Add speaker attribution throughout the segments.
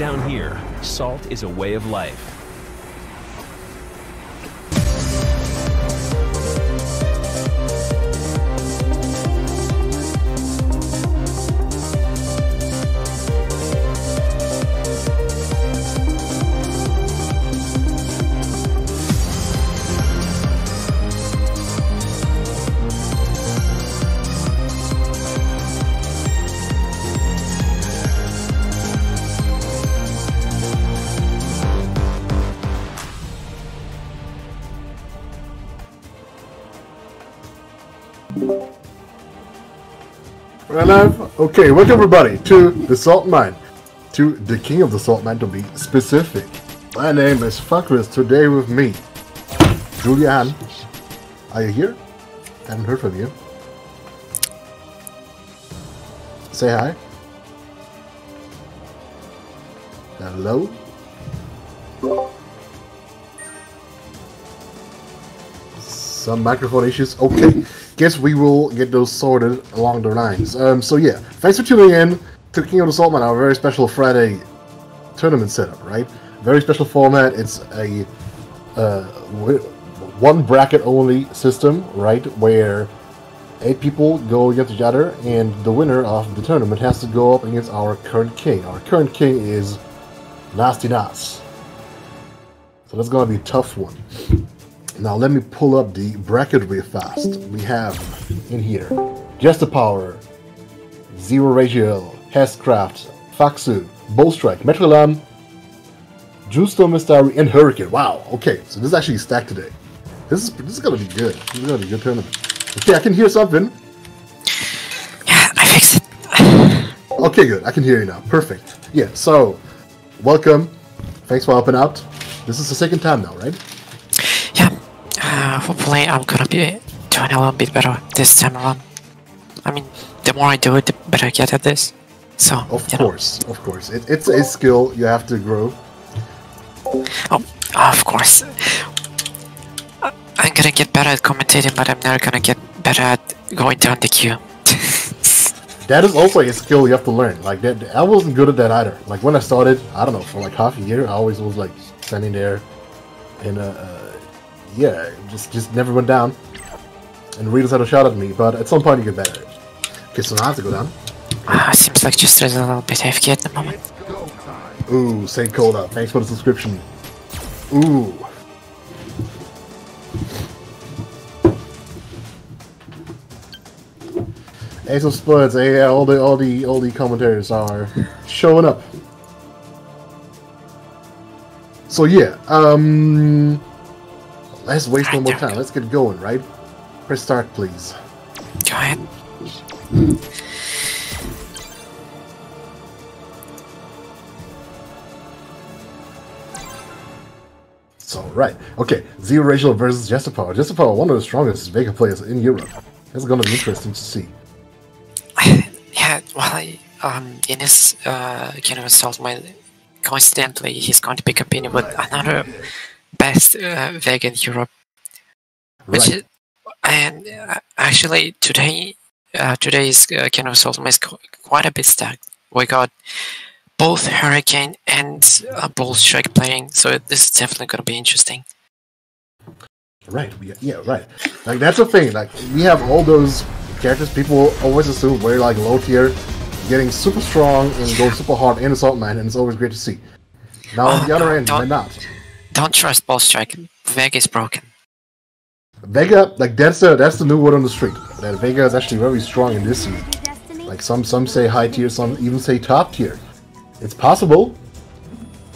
Speaker 1: Down here, salt is a way of life.
Speaker 2: We're live? Okay, welcome everybody to the Saltmine. To the king of the Saltmine, to be specific. My name is Funkfist. Today with me, Julian. Are you here? I haven't heard from you. Say hi. Hello? Some microphone issues. Okay. Guess we will get those sorted along the lines. So yeah, thanks for tuning in to King of the Saltmine, our very special Friday tournament setup, right? Very special format. It's a one bracket only system, right? Where 8 people go against each other, and the winner of the tournament has to go up against our current king. Our current king is Nasty Nas. So that's gonna be a tough one. Now let me pull up the bracket real fast. We have in here Just the Power, Zero Ratio, Hestcraft, Faxu, Bowstrike, Metrolam, Justo Mystery, and Hurricane. Wow, okay, so this is actually stacked today. This is gonna be good. This is gonna be a good tournament. Okay, I can hear something.
Speaker 3: Yeah, I fixed it.
Speaker 2: Okay, good. I can hear you now. Perfect. Yeah, so welcome. Thanks for helping out. This is the second time now, right?
Speaker 3: Yeah, hopefully I'm gonna be doing a little bit better this time around. I mean, the more I do it, the better I get at this. So,
Speaker 2: of course. It's a skill you have to grow.
Speaker 3: Oh, of course. I'm gonna get better at commentating, but I'm never gonna get better at going down the queue.
Speaker 2: That is also a skill you have to learn. Like that, I wasn't good at that either. Like when I started, I don't know, for like half a year, I always was like standing there, and yeah, just never went down. And readers had a shot at me, but at some point you get better at it. Okay, so now I have to go down.
Speaker 3: Seems like just there's a little bit AFK at the moment.
Speaker 2: Ooh, say Coda. Thanks for the subscription. Ooh. Ace of Spuds, yeah, all the commentators are showing up. So yeah, let's waste no more time. Let's get going, right? Press start, please.
Speaker 3: Go ahead.
Speaker 2: So right, okay. Zero Racial versus Just the Power. Just the Power, one of the strongest Vega players in Europe. It's gonna be interesting to see.
Speaker 3: Yeah, well, in his kind of Saltmine, coincidentally, he's going to be competing with another best Vega in Europe. Which
Speaker 2: Right.
Speaker 3: is, and actually, today's kind of Saltmine is quite a bit stacked. We got both Hurricane and Bowstrike playing, so this is definitely going to be interesting.
Speaker 2: Right, yeah, right. Like that's the thing. Like we have all those characters people always assume we're like low tier, getting super strong and going super hard in the Saltmine, and it's always great to see. Now on the other end, they're not.
Speaker 3: Don't trust Bowstrike. Vega is broken.
Speaker 2: Vega, like that's the new word on the street. That Vega is actually very strong in this season. Like some say high tier, some even say top tier. It's possible.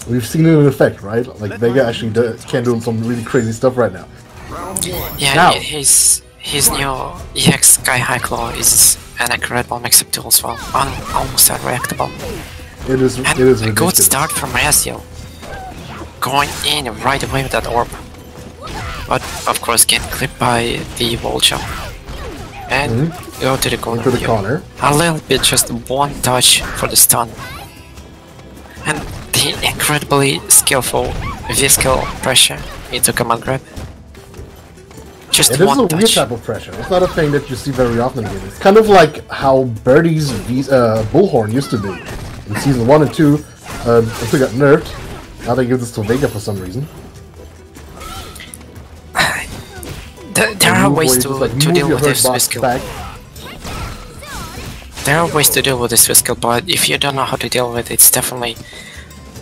Speaker 2: We've seen it in effect, right? Like Vega actually can do some really crazy stuff right now.
Speaker 3: Yeah,
Speaker 2: now,
Speaker 3: his new EX Sky High Claw is an incredible mix-up tool as well. Almost unreactable.
Speaker 2: It is
Speaker 3: And
Speaker 2: ridiculous.
Speaker 3: a good start from Razio. Going in right away with that orb. But of course getting clipped by the wall jump. And go to the corner.
Speaker 2: Into the corner.
Speaker 3: A little bit, just one touch for the stun. And the incredibly skillful V-skill pressure into command grab. Just
Speaker 2: It is
Speaker 3: one
Speaker 2: a weird
Speaker 3: touch.
Speaker 2: type of pressure. It's not a thing that you see very often again. It's kind of like how Birdie's Bullhorn used to be. In Season 1 and 2, until it got nerfed. Now they give this to Vega for some reason.
Speaker 3: There are ways to deal with this V-skill. There are ways to deal with this skill, but if you don't know how to deal with it, it's definitely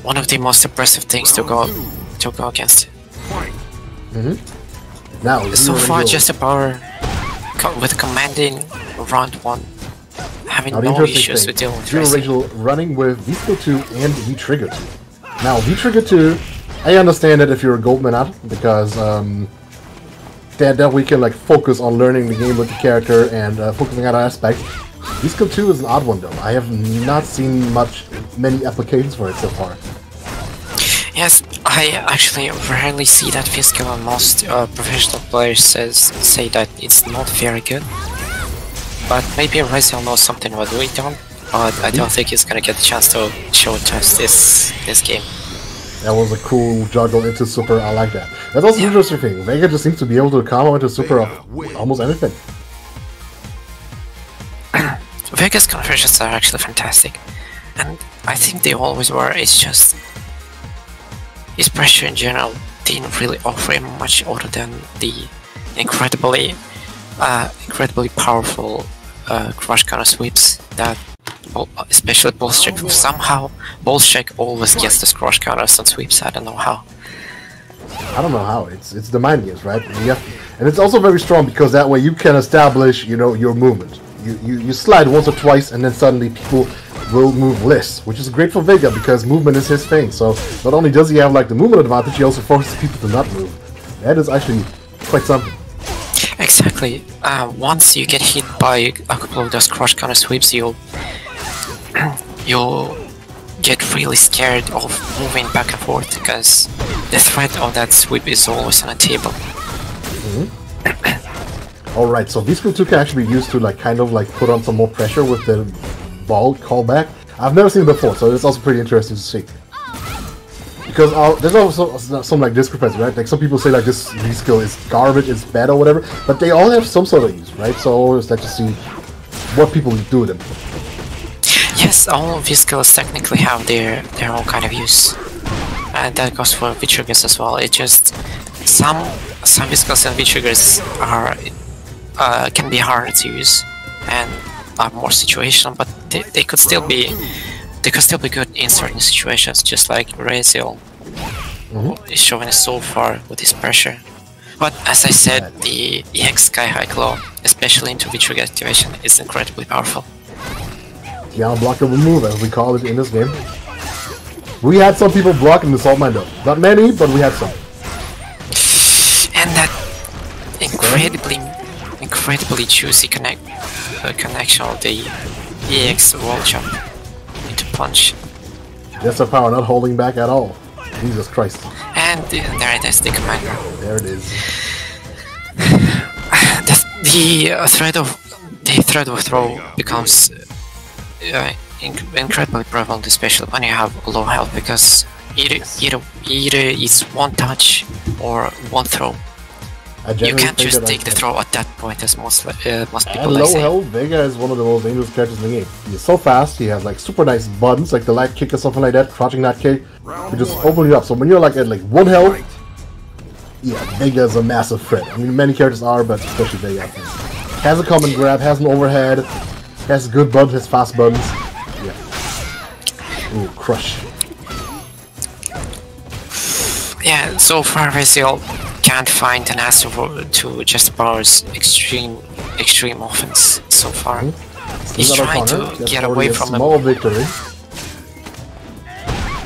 Speaker 3: one of the most impressive things to go against.
Speaker 2: Now,
Speaker 3: So far, Just the Power with commanding round 1, having no issues with dealing with
Speaker 2: Zero
Speaker 3: Racing.
Speaker 2: Rachel running with V-Skill 2 and V-Trigger 2. Now, V-Trigger 2, I understand that if you're a Goldman out, because that we can like focus on learning the game with the character and focusing on that aspect. V-Skill 2 is an odd one though. I have not seen many applications for it so far.
Speaker 3: Yes, I actually rarely see that V-Skill, and most professional players say that it's not very good. But maybe Raziel knows something what we don't, but I don't think he's gonna get the chance to show it to us this game.
Speaker 2: That was a cool juggle into super, I like that. That's also an interesting thing. Vega just seems to be able to combo into super of almost anything.
Speaker 3: Vega's conversions are actually fantastic, and I think they always were. It's just his pressure in general didn't really offer him much other than the incredibly powerful crush counter sweeps that, especially Bolshek. Somehow Bolshek always gets the crush counters on sweeps. I don't know how.
Speaker 2: I don't know how. It's the mind games, right? And it's also very strong because that way you can establish, you know, your movement. You slide once or twice, and then suddenly people will move less, which is great for Vega because movement is his thing. So not only does he have like the movement advantage, he also forces people to not move. That is actually quite something.
Speaker 3: Exactly. Once you get hit by a couple of those crush counter sweeps, you'll get really scared of moving back and forth because the threat of that sweep is always on the table.
Speaker 2: Alright, so V-Skill 2 can actually be used to like kind of like put on some more pressure with the ball callback. I've never seen it before, so it's also pretty interesting to see. Because there's also some like discrepancy, right? Like some people say like this V-Skill is garbage, it's bad or whatever, but they all have some sort of use, right? So I always like to see what people do with them.
Speaker 3: Yes, all V-Skills technically have their own kind of use. And that goes for V-Triggers as well. It just some V-Skills and V-Triggers can be harder to use and are more situational, but they could still be good in certain situations, just like Raziel is showing us so far with his pressure. But as I said, the EX Sky High Claw, especially into V-Trigger activation, is incredibly powerful.
Speaker 2: The unblockable move, as we call it in this game. We had some people blocking the Saltmine though. Not many, but we had some.
Speaker 3: And that incredibly juicy connection of the EX wall jump into punch.
Speaker 2: Just a power, not holding back at all. Jesus Christ.
Speaker 3: And there it is, the commander.
Speaker 2: There it is.
Speaker 3: The threat of throw becomes incredibly prevalent, especially when you have low health, because either it's one touch or one throw. You can't just take the throw at that point, as most people
Speaker 2: at low health, Vega is one of the most dangerous characters in the game. He's so fast, he has like super nice buttons, like the light kick or something like that, crouching that kick. You just open it up. So when you're like at like 1 health, yeah, Vega is a massive threat. I mean, many characters are, but especially Vega, I think. Has a common grab, has an overhead, has good buttons, has fast buttons. Yeah. Ooh, crush.
Speaker 3: Yeah, so far Raziel can't find an answer to Just Power's extreme offense so far. He's trying to get away from him.
Speaker 2: Small victory.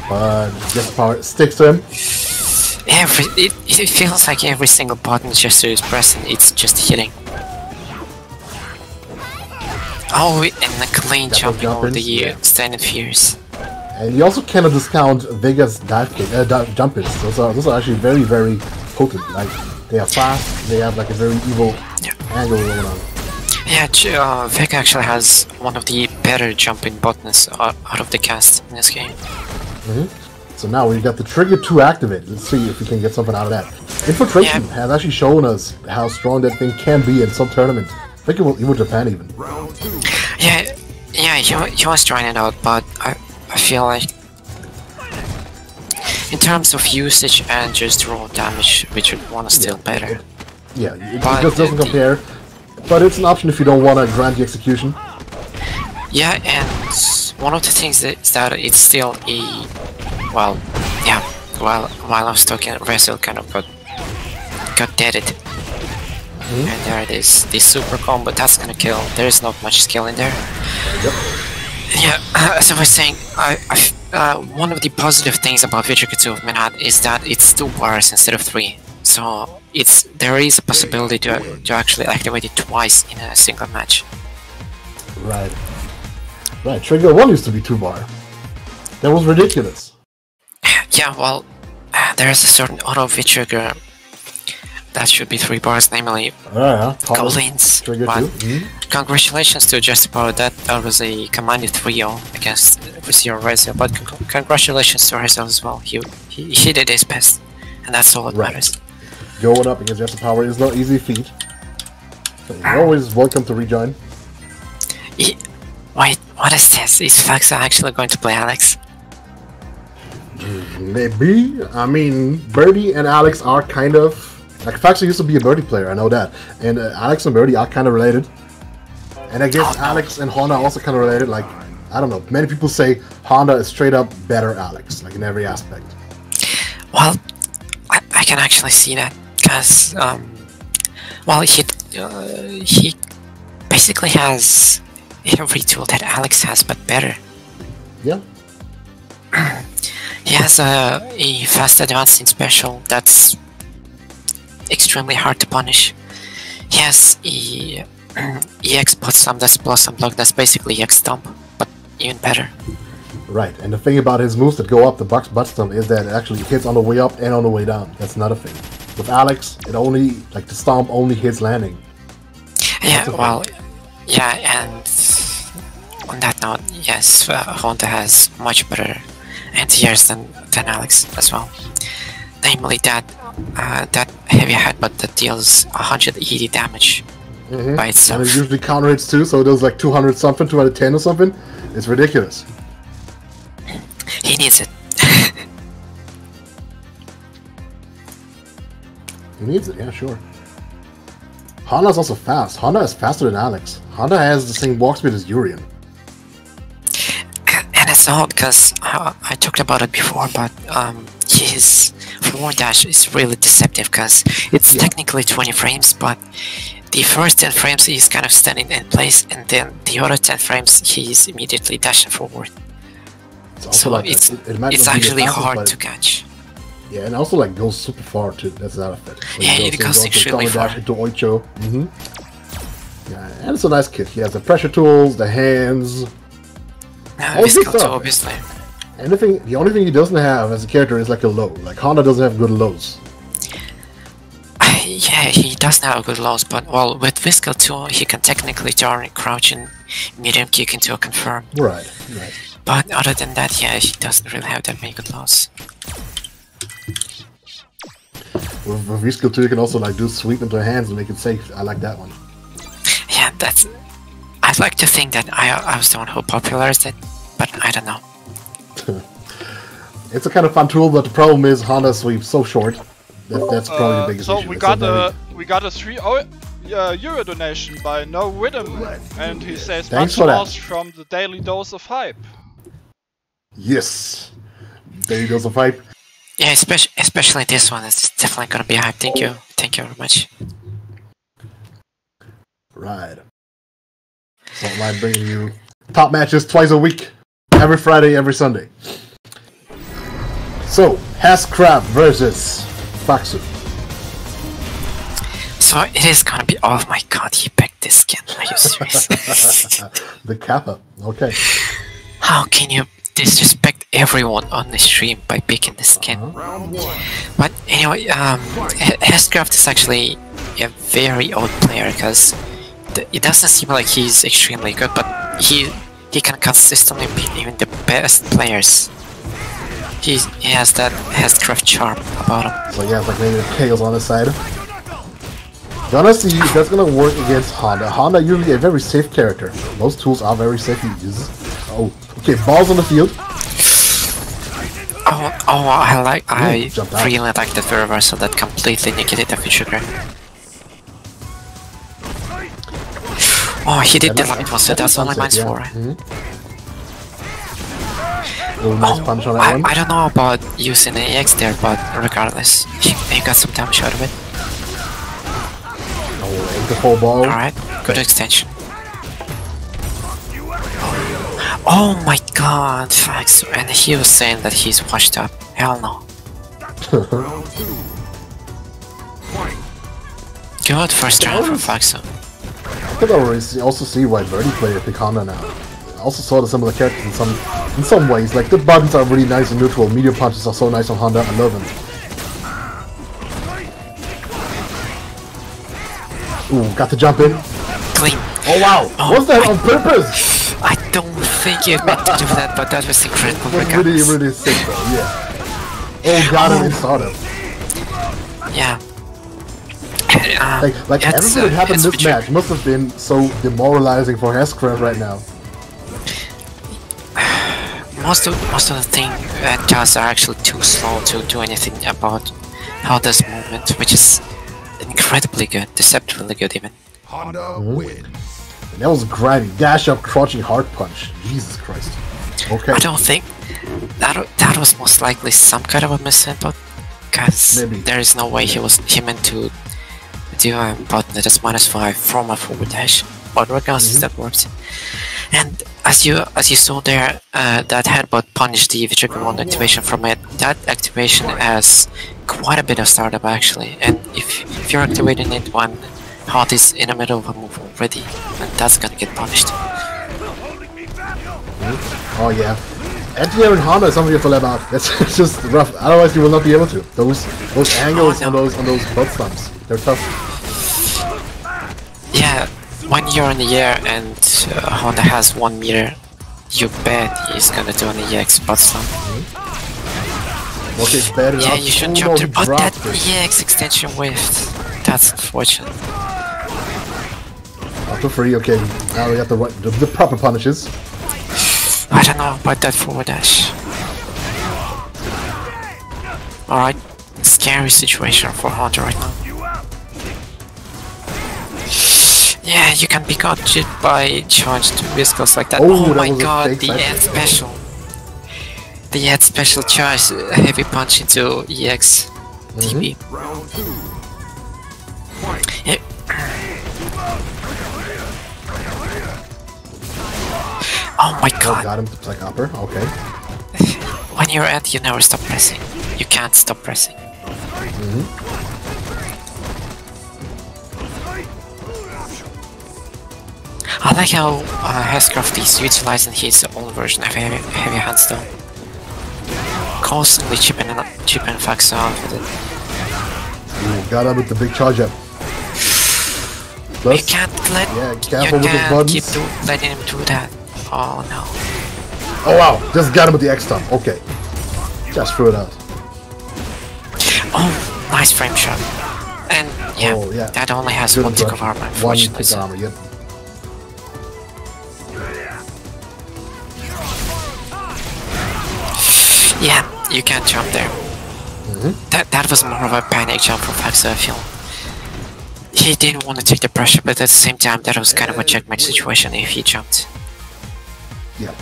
Speaker 2: But Just Power sticks to him.
Speaker 3: It feels like every single button Gesture is pressing, it's just hitting. Oh, and a clean jumping over the standing fears.
Speaker 2: And you also cannot discount Vega's dive kick, jump hits. Those are actually very, very potent. Like, they are fast, they have like a very evil angle going on.
Speaker 3: Yeah, Vega actually has one of the better jumping buttons out of the cast in this game.
Speaker 2: So now we've got the trigger 2 activated. Let's see if we can get something out of that. Infiltration has actually shown us how strong that thing can be in some tournaments. I think even Japan even.
Speaker 3: Yeah, he was trying it out, but I feel like in terms of usage and just raw damage, Richard 1 is still better.
Speaker 2: Yeah, it just doesn't compare, but it's an option if you don't want to grant the execution.
Speaker 3: Yeah, and one of the things is that it's still a... Well, yeah, while I was talking, Raziel kind of got deaded. And there it is, the super combo, that's gonna kill. There is not much skill in there. Yeah, as I was saying, one of the positive things about Vitrica 2 of Manhattan is that it's 2 bars instead of 3. so there is a possibility to actually activate it twice in a single match.
Speaker 2: Right. Right. Trigger 1 used to be 2-bar. That was ridiculous.
Speaker 3: Yeah, well, there's a certain auto V trigger that should be 3 bars, namely Collins.
Speaker 2: Trigger 2.
Speaker 3: Congratulations to Jesse Power, that was a commanded 3-0 against Zero Razor, but congratulations to Razor as well. He did his best, and that's all that matters.
Speaker 2: Going up against Jesse Power is no easy feat. So you're always welcome to rejoin.
Speaker 3: Wait, what is this? Is Faxa actually going to play Alex?
Speaker 2: Maybe. I mean, Birdie and Alex are kind of... Like, Faxa used to be a Birdie player, I know that. And Alex and Birdie are kind of related. And I guess Alex and Honda are also kind of related. Like, I don't know. Many people say Honda is straight up better Alex, like in every aspect.
Speaker 3: Well, I can actually see that. Because, well, he basically has every tool that Alex has, but better.
Speaker 2: Yeah.
Speaker 3: He has a fast advance in special that's extremely hard to punish. He has EX Blossom that's Blossom Block, that's basically EX Stomp, but even better.
Speaker 2: Right, and the thing about his moves that go up the butt stomp is that it actually hits on the way up and on the way down. That's another thing. With Alex, it only, like, the stomp only hits landing.
Speaker 3: Yeah, well, yeah, and on that note, yes, Honda has much better anti-airs than Alex as well. Namely that heavy headbutt that deals 180 damage by itself.
Speaker 2: And it usually counter hits too, so it does like 200 something, 210 or something. It's ridiculous.
Speaker 3: He needs it.
Speaker 2: He needs it, yeah, sure. Honda's also fast. Honda is faster than Alex. Honda has the same walk speed as Urian.
Speaker 3: And it's odd because I talked about it before, but his forward dash is really deceptive because it's technically 20 frames, but the first 10 frames he's kind of standing in place, and then the other 10 frames he's immediately dashing forward. So
Speaker 2: like
Speaker 3: it's actually hard to catch.
Speaker 2: Yeah, and also like goes super far too. That's another thing.
Speaker 3: Yeah, it goes extremely far.
Speaker 2: Into Oicho. Yeah, and it's a nice kit. He has the pressure tools, the hands.
Speaker 3: Obviously.
Speaker 2: And the only thing he doesn't have as a character is like a low. Like Honda doesn't have good lows.
Speaker 3: Yeah, he doesn't have good lows, but well, with Viscal 2, he can technically turn crouch and medium kick into a confirm.
Speaker 2: Right.
Speaker 3: But other than that, yeah, he doesn't really have that many good lows.
Speaker 2: With Viscal 2, you can also like do sweep into hands and make it safe. I like that one.
Speaker 3: Yeah, I'd like to think that I was the one who popularized it, but I don't know.
Speaker 2: It's a kind of fun tool, but the problem is Honda sweeps so short. That's probably the biggest issue.
Speaker 4: So we got a 3 euro donation by No Rhythm, and he says
Speaker 2: thanks for that.
Speaker 4: From the Daily Dose of Hype.
Speaker 2: Yes, Daily Dose of Hype.
Speaker 3: Yeah, especially this one. It's definitely gonna be hype. Thank you very much.
Speaker 2: Right. Saltmine bringing you top matches twice a week, every Friday, every Sunday. So, Hascrab versus Faxu.
Speaker 3: So it is gonna be. Oh my god, he picked this skin. Are you serious?
Speaker 2: The Kappa. Okay.
Speaker 3: How can you disrespect everyone on the stream by picking the skin? But anyway, Hascraft is actually a very odd player because it doesn't seem like he's extremely good, but he can consistently beat even the best players. He has that Hascraft charm about him.
Speaker 2: So he has like maybe the chaos on his side. Gonna see if that's gonna work against Honda. Honda usually a very safe character. Most tools are very safe to use. Oh, okay, balls on the field.
Speaker 3: I really like the reversal that completely negated the future grab. Oh, he did the light one, so that's only -4.
Speaker 2: Nice punch on that one.
Speaker 3: I don't know about using the EX there, but regardless, he got some damage out of it.
Speaker 2: The full ball.
Speaker 3: Alright, good extension. Oh my god, facts. And he was saying that he's washed up. Hell no. Good first round for Faxo.
Speaker 2: I could already also see why Birdie players pick Honda now. I also saw the similar characters in some ways. Like the buttons are really nice and neutral. Medium punches are so nice on Honda. I love them. Ooh, got to jump in.
Speaker 3: Clean.
Speaker 2: Oh wow!
Speaker 3: Oh,
Speaker 2: was that on purpose?
Speaker 3: I don't think you meant to do that, but that was incredible.
Speaker 2: That's really, really sick though. Yeah. Oh, got him. It saw him.
Speaker 3: Yeah.
Speaker 2: Like everything that happened in this match must have been so demoralizing for Hescraft right now.
Speaker 3: Most of the thing jazz are actually too slow to do anything about how this movement, which is incredibly good, deceptively good even.
Speaker 5: Honda win.
Speaker 2: And that was grinding, dash up, crouching hard punch. Jesus Christ. Okay.
Speaker 3: I don't think that was most likely some kind of a misinput, because there is no way he meant to do a button that is -5 from a forward dash, but regardless that works. And as you saw there, that headbutt punished the trigger 1 activation from it. That activation has quite a bit of startup actually, and if you're activating it when Hot is in the middle of a move already, and that's gonna get punished.
Speaker 2: Oh yeah. Anti-air and Honda is something you have to let out. That's just rough. Otherwise you will not be able to. Those angles on those butt stumps, they're tough.
Speaker 3: Yeah, when you're in the air and Honda has 1 meter, you bet he's gonna do an EX butt stomp.
Speaker 2: Okay, bad enough.
Speaker 3: Yeah, you should jump there, but that EX extension whiffed. That's unfortunate.
Speaker 2: Up to 3, okay. Now we have the proper punishes.
Speaker 3: I don't know about that forward dash. Alright, scary situation for Honda right now. Yeah, you can be got hit by charged whiskers like that. Oh my god, the ad special. The ad special charge, heavy punch into EX TP. Yeah. Oh my god.
Speaker 2: Got him, like upper, okay.
Speaker 3: When you're at, you never stop pressing. You can't stop pressing. I like how Hescraft is utilizing his own version of heavy handstand. Constantly chipping Fax off with it.
Speaker 2: Ooh, got him with the big charge up. Plus,
Speaker 3: you can't let keep letting him do that. Oh no.
Speaker 2: Oh wow, just got him with the X stomp. Okay. Just threw it out.
Speaker 3: Oh, nice frame shot. And yeah, that only has one tick of armor, unfortunately.
Speaker 2: One tick of armor, yep.
Speaker 3: Yeah, you can't jump there. That was more of a panic jump from Faxo, I feel. He didn't want to take the pressure, but at the same time, that was kind of a checkmate situation if he jumped.
Speaker 2: Yeah.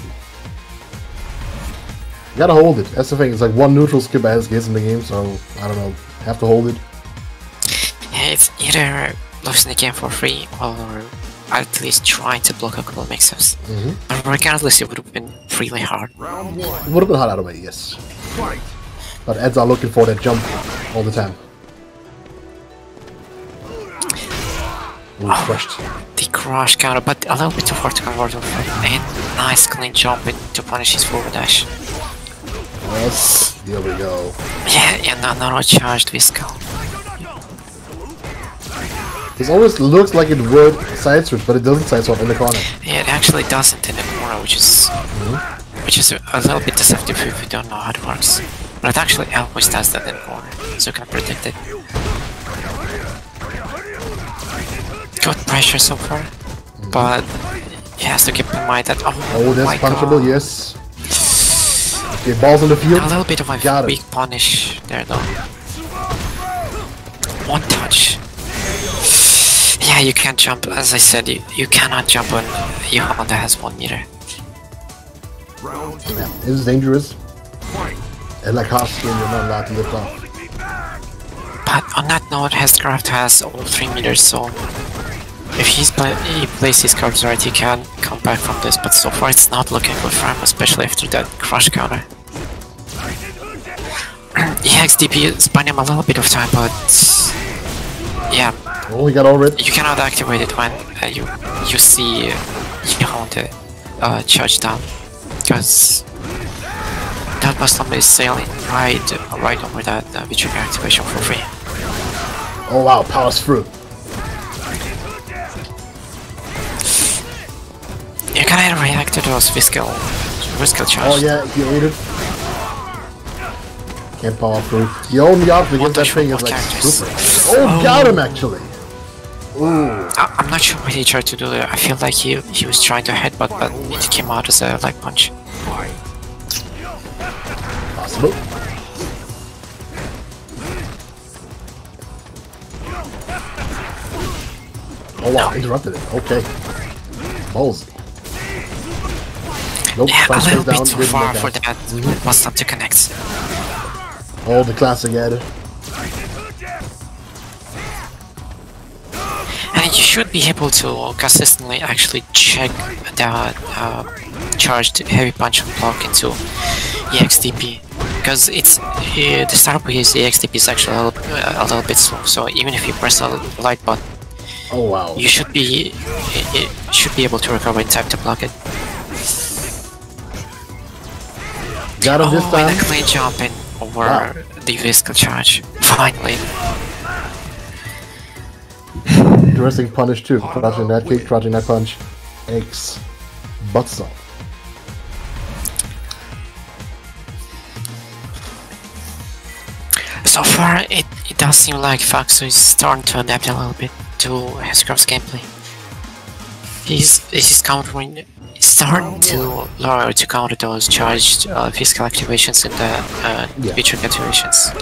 Speaker 2: You gotta hold it. That's the thing. It's like one neutral skip as gets in the game, so I don't know. Have to hold it.
Speaker 3: Yeah, it's either losing the game for free or at least trying to block a couple of mix-ups. But regardless, it would have been really hard.
Speaker 2: It would have been hard out of the way, yes. But ads are looking for that jump all the time. Ooh, crushed.
Speaker 3: The crush counter, but a little bit too hard to convert off. And nice clean jump to punish his forward dash.
Speaker 2: Yes, there we go.
Speaker 3: Yeah, no charged Visco.
Speaker 2: This always looks like it would side switch, but it doesn't side swap in the corner.
Speaker 3: Yeah, it actually doesn't in the corner, which is a little bit deceptive if you don't know how it works. But it actually always does that in the corner, so you can predict it. Good pressure so far, but he has to keep in mind that
Speaker 2: that's punishable, yes. Okay, balls on the field.
Speaker 3: A little bit of a weak punish there though. One touch. Yeah, you can't jump, as I said, you cannot jump when your Honda has 1 meter.
Speaker 2: Yeah, it is dangerous. And like half skin, you're not allowed to lift off.
Speaker 3: But on that note, Hescraft has all 3 meters, so if he plays his cards right, he can come back from this, but so far it's not looking good for him, especially after that crush counter. EXDP is buying him a little bit of time, but yeah,
Speaker 2: Oh, he got all red.
Speaker 3: You cannot activate it when you see your Honda charge down, because that Muslim is sailing right over that Vitric activation for free.
Speaker 2: Oh wow, powers through.
Speaker 3: You can react to those physical charges.
Speaker 2: Oh yeah, he ate it. Can't power through. The only option against that thing is like super. Oh, got him actually. Ooh.
Speaker 3: I'm not sure what he tried to do there. I feel like he was trying to headbutt, but it came out as a leg punch.
Speaker 2: Possible. Oh wow, interrupted it. Okay. Ballsy. Nope,
Speaker 3: Yeah, a little bit
Speaker 2: down,
Speaker 3: too far for that Muslim to connect.
Speaker 2: Oh, the classic ad.
Speaker 3: And you should be able to consistently actually check that charged heavy punch and block into EXTP, because it's the startup with EXTP is actually a little bit slow. So even if you press a light button,
Speaker 2: oh wow,
Speaker 3: you should be able to recover in time to block it.
Speaker 2: Got him this time.
Speaker 3: And a clean jump in over the physical charge. Finally.
Speaker 2: Interesting punish too. Crouching that kick, crouching that punch. X. Butt stop.
Speaker 3: So far, it does seem like Foxo is starting to adapt a little bit to Hescraft's gameplay. He's starting to learn to counter those charged physical activations and the Vitric activations.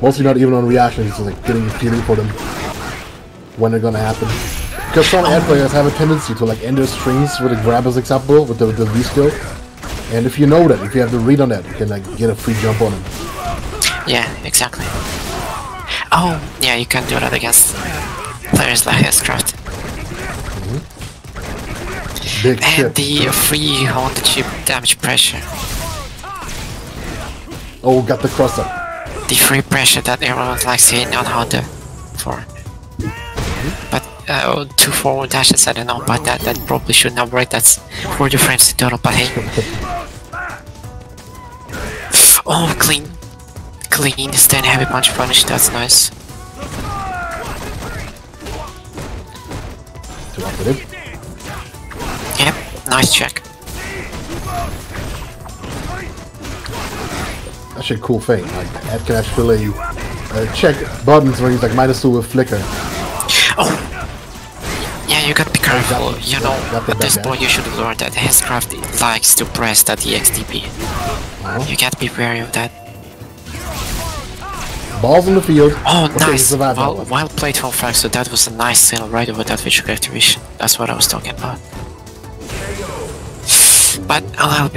Speaker 2: Mostly not even on reactions, just like getting a feeling for them when they're gonna happen. Because some ad players have a tendency to like end their strings with a grab as example with the V skill. And if you know that, if you have the read on that, you can like get a free jump on them.
Speaker 3: Yeah, exactly. Oh, yeah, you can do that against players like Hescraft.
Speaker 2: Big
Speaker 3: and
Speaker 2: ship.
Speaker 3: The free on the chip damage pressure.
Speaker 2: Oh, got the crosser.
Speaker 3: The free pressure that everyone likes hitting on Honda for. But 2 forward dashes, I don't know, but that probably should not break. That's 40 frames in total, but hey. Oh, clean stand heavy punch punish, that's nice. Yep, nice check.
Speaker 2: Actually a cool thing, like Ed can actually check buttons where he's like -2 with flicker.
Speaker 3: Oh! Yeah, you gotta be careful, you know, at this point you should learn that Hescraft likes to press that EXTP. You gotta be wary of that.
Speaker 2: Balls in the field.
Speaker 3: Oh, nice! Well played from Frank, so that was a nice sail right over that Vitric activation. That's what I was talking about. But a little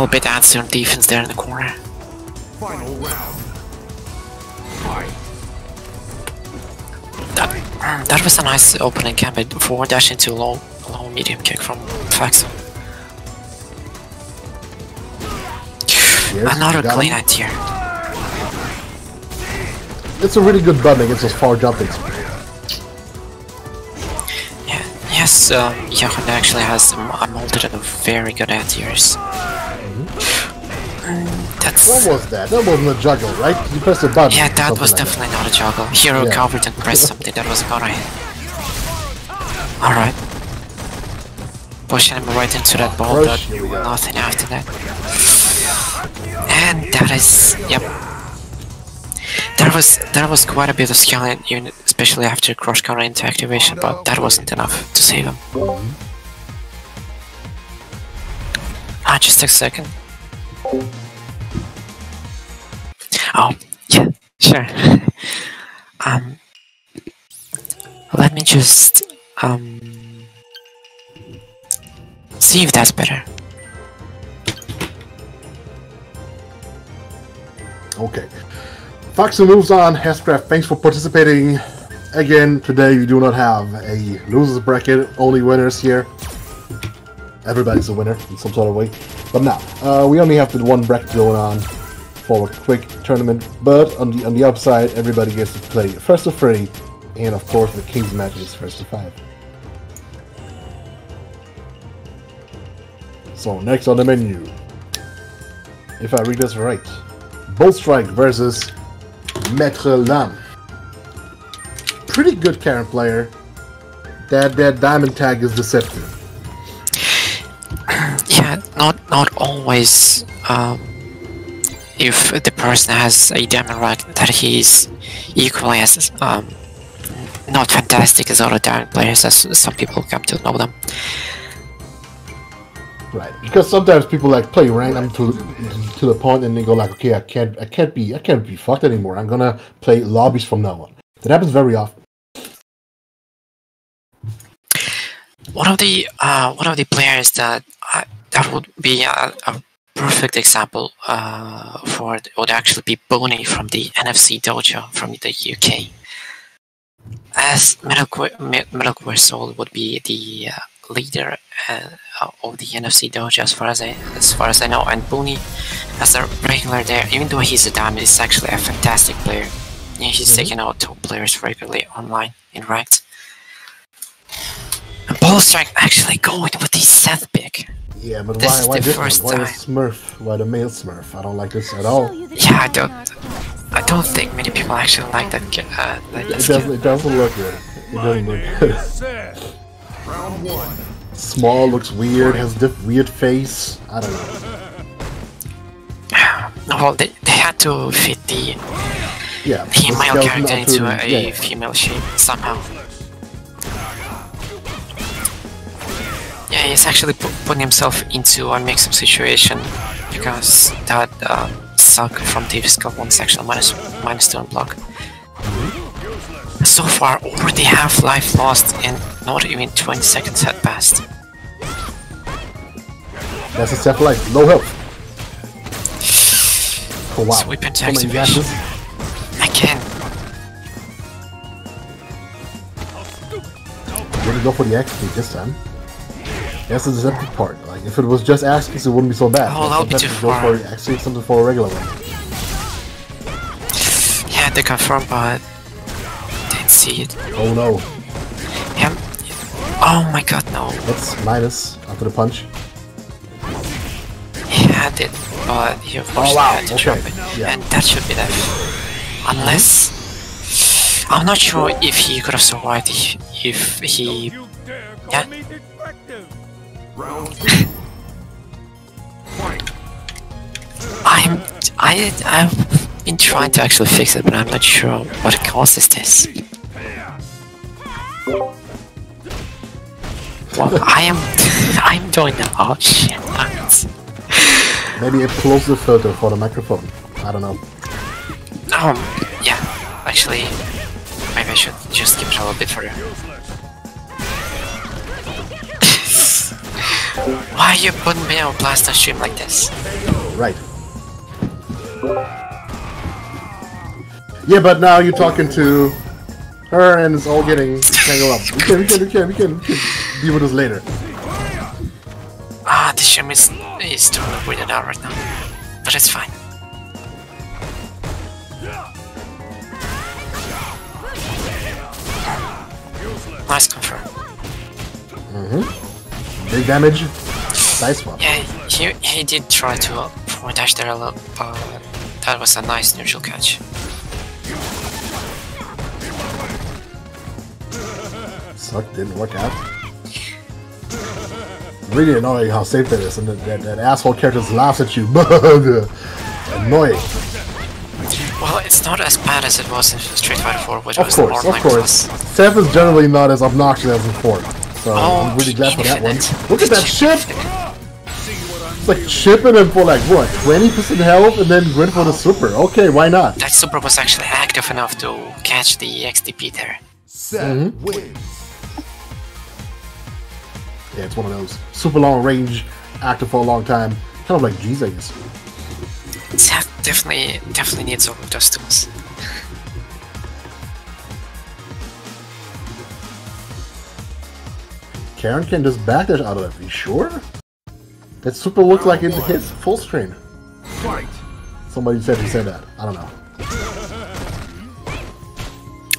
Speaker 3: bit adds to defense there in the corner.
Speaker 5: Final round. Fight.
Speaker 3: That was a nice opening gambit. Forward dash into low medium kick from Faxo. Another clean anti-air.
Speaker 2: It's a really good button against those far jumpings.
Speaker 3: Yeah, yes, Johan actually has a multitude of very good anti-airs. That's...
Speaker 2: What was that? That wasn't a juggle, right? You pressed a button.
Speaker 3: Yeah, that was
Speaker 2: like
Speaker 3: definitely not a juggle. He recovered and pressed something that was gonna hit. Alright. Pushing him right into that ball, but nothing after that. And that is... yep. There was quite a bit of skill in unit, especially after cross counter into activation, but that wasn't enough to save him. Just a second. Oh, yeah, sure. Let me just see if that's better.
Speaker 2: Okay. Foxy moves on. Hescraft, thanks for participating. Again, today we do not have a losers bracket, only winners here. Everybody's a winner in some sort of way. But now, we only have the one bracket going on for a quick tournament. But on the upside, everybody gets to play first of 3 And of course, the King's match is first to 5. So next on the menu, if I read this right, Bull Strike versus Maître Lam. Pretty good Karen player. That diamond tag is deceptive.
Speaker 3: Yeah, not always. If the person has a diamond rank, that he's equally as not fantastic as other diamond players, as some people come to know them.
Speaker 2: Right, because sometimes people like play rank them to the point, and they go like, okay, I can't be fucked anymore. I'm gonna play lobbies from now on. That happens very often.
Speaker 3: One of the players that would be a perfect example for it would actually be Boney from the NFC Dojo from the UK. As Metal Gear Soul would be the leader of the NFC Dojo as far as I know, and Boney as a regular there, even though he's a diamond, is actually a fantastic player. Yeah, he's taking out top players regularly online in ranked. And Bull Strike actually going with the Seth pick.
Speaker 2: Yeah, but
Speaker 3: This
Speaker 2: why
Speaker 3: is
Speaker 2: this
Speaker 3: the
Speaker 2: one?
Speaker 3: first
Speaker 2: Why the
Speaker 3: time.
Speaker 2: Smurf? Why the male Smurf? I don't like this at all.
Speaker 3: Yeah, I don't think many people actually like that.
Speaker 2: It doesn't look good. It doesn't look good.
Speaker 5: Set. Round 1.
Speaker 2: Small, looks weird, has this weird face. I don't know.
Speaker 3: Well, they had to fit the
Speaker 2: Yeah,
Speaker 3: male character into a
Speaker 2: yeah.
Speaker 3: female shape somehow. Yeah, he's actually putting himself into a mix-up situation because that suck from Davis Cup one section minus 2 on block. So far, already half life lost and not even 20 seconds had passed.
Speaker 2: That's a step life, low health. Oh wow.
Speaker 3: Sweep into
Speaker 2: Oh my
Speaker 3: activation. Again.
Speaker 2: I'm gonna go for the X speed this time. That's the deceptive part. Like, if it was just X speed, it wouldn't be so bad.
Speaker 3: Oh, that'll be too
Speaker 2: go
Speaker 3: far.
Speaker 2: for X speed, something for a regular one.
Speaker 3: Yeah, they confirmed, but didn't see it.
Speaker 2: Oh no.
Speaker 3: Yeah. Oh my god, no.
Speaker 2: That's minus after the punch.
Speaker 3: He had it, but he unfortunately had to drop it.
Speaker 2: Yeah.
Speaker 3: And that should be that. Unless... I'm not sure if he could have survived if he... Yeah.
Speaker 5: Round 2. Fight.
Speaker 3: I've been trying to actually fix it, but I'm not sure what causes this. Well, I'm doing the oh shit.
Speaker 2: Maybe a closer filter for the microphone. I don't know.
Speaker 3: Yeah. Actually, maybe I should just keep it a little bit further. Why are you putting me on blast on stream like this?
Speaker 2: Right. Yeah, but now you're talking to her and it's all getting tangled up. We can deal with this later.
Speaker 3: Ah, the stream is totally weirded out right now. But it's fine. Nice confirm.
Speaker 2: Big damage. Nice one.
Speaker 3: Yeah, he did try to forward dash there a little, but that was a nice neutral catch.
Speaker 2: Suck, didn't work out. Really annoying how safe that is, and that asshole character just laughs at you. Annoying.
Speaker 3: Well, it's not as bad as it was in Street Fighter 4, which
Speaker 2: Of
Speaker 3: was
Speaker 2: course,
Speaker 3: more
Speaker 2: of course. Seth is generally not as obnoxious as before, so I'm really glad for that one. Look at that ship! It's like chipping him for like, what, 20% health and then going for the super. Okay, why not?
Speaker 3: That super was actually active enough to catch the XDP there.
Speaker 5: Set. Wins.
Speaker 2: Yeah, it's one of those super long range, active for a long time. Kind of like G's, I guess.
Speaker 3: Seth definitely needs all of those tools.
Speaker 2: Karen can just backdash out of it, you sure? That super looks like it hits full screen.
Speaker 5: Fight.
Speaker 2: Somebody said he said that. I don't know.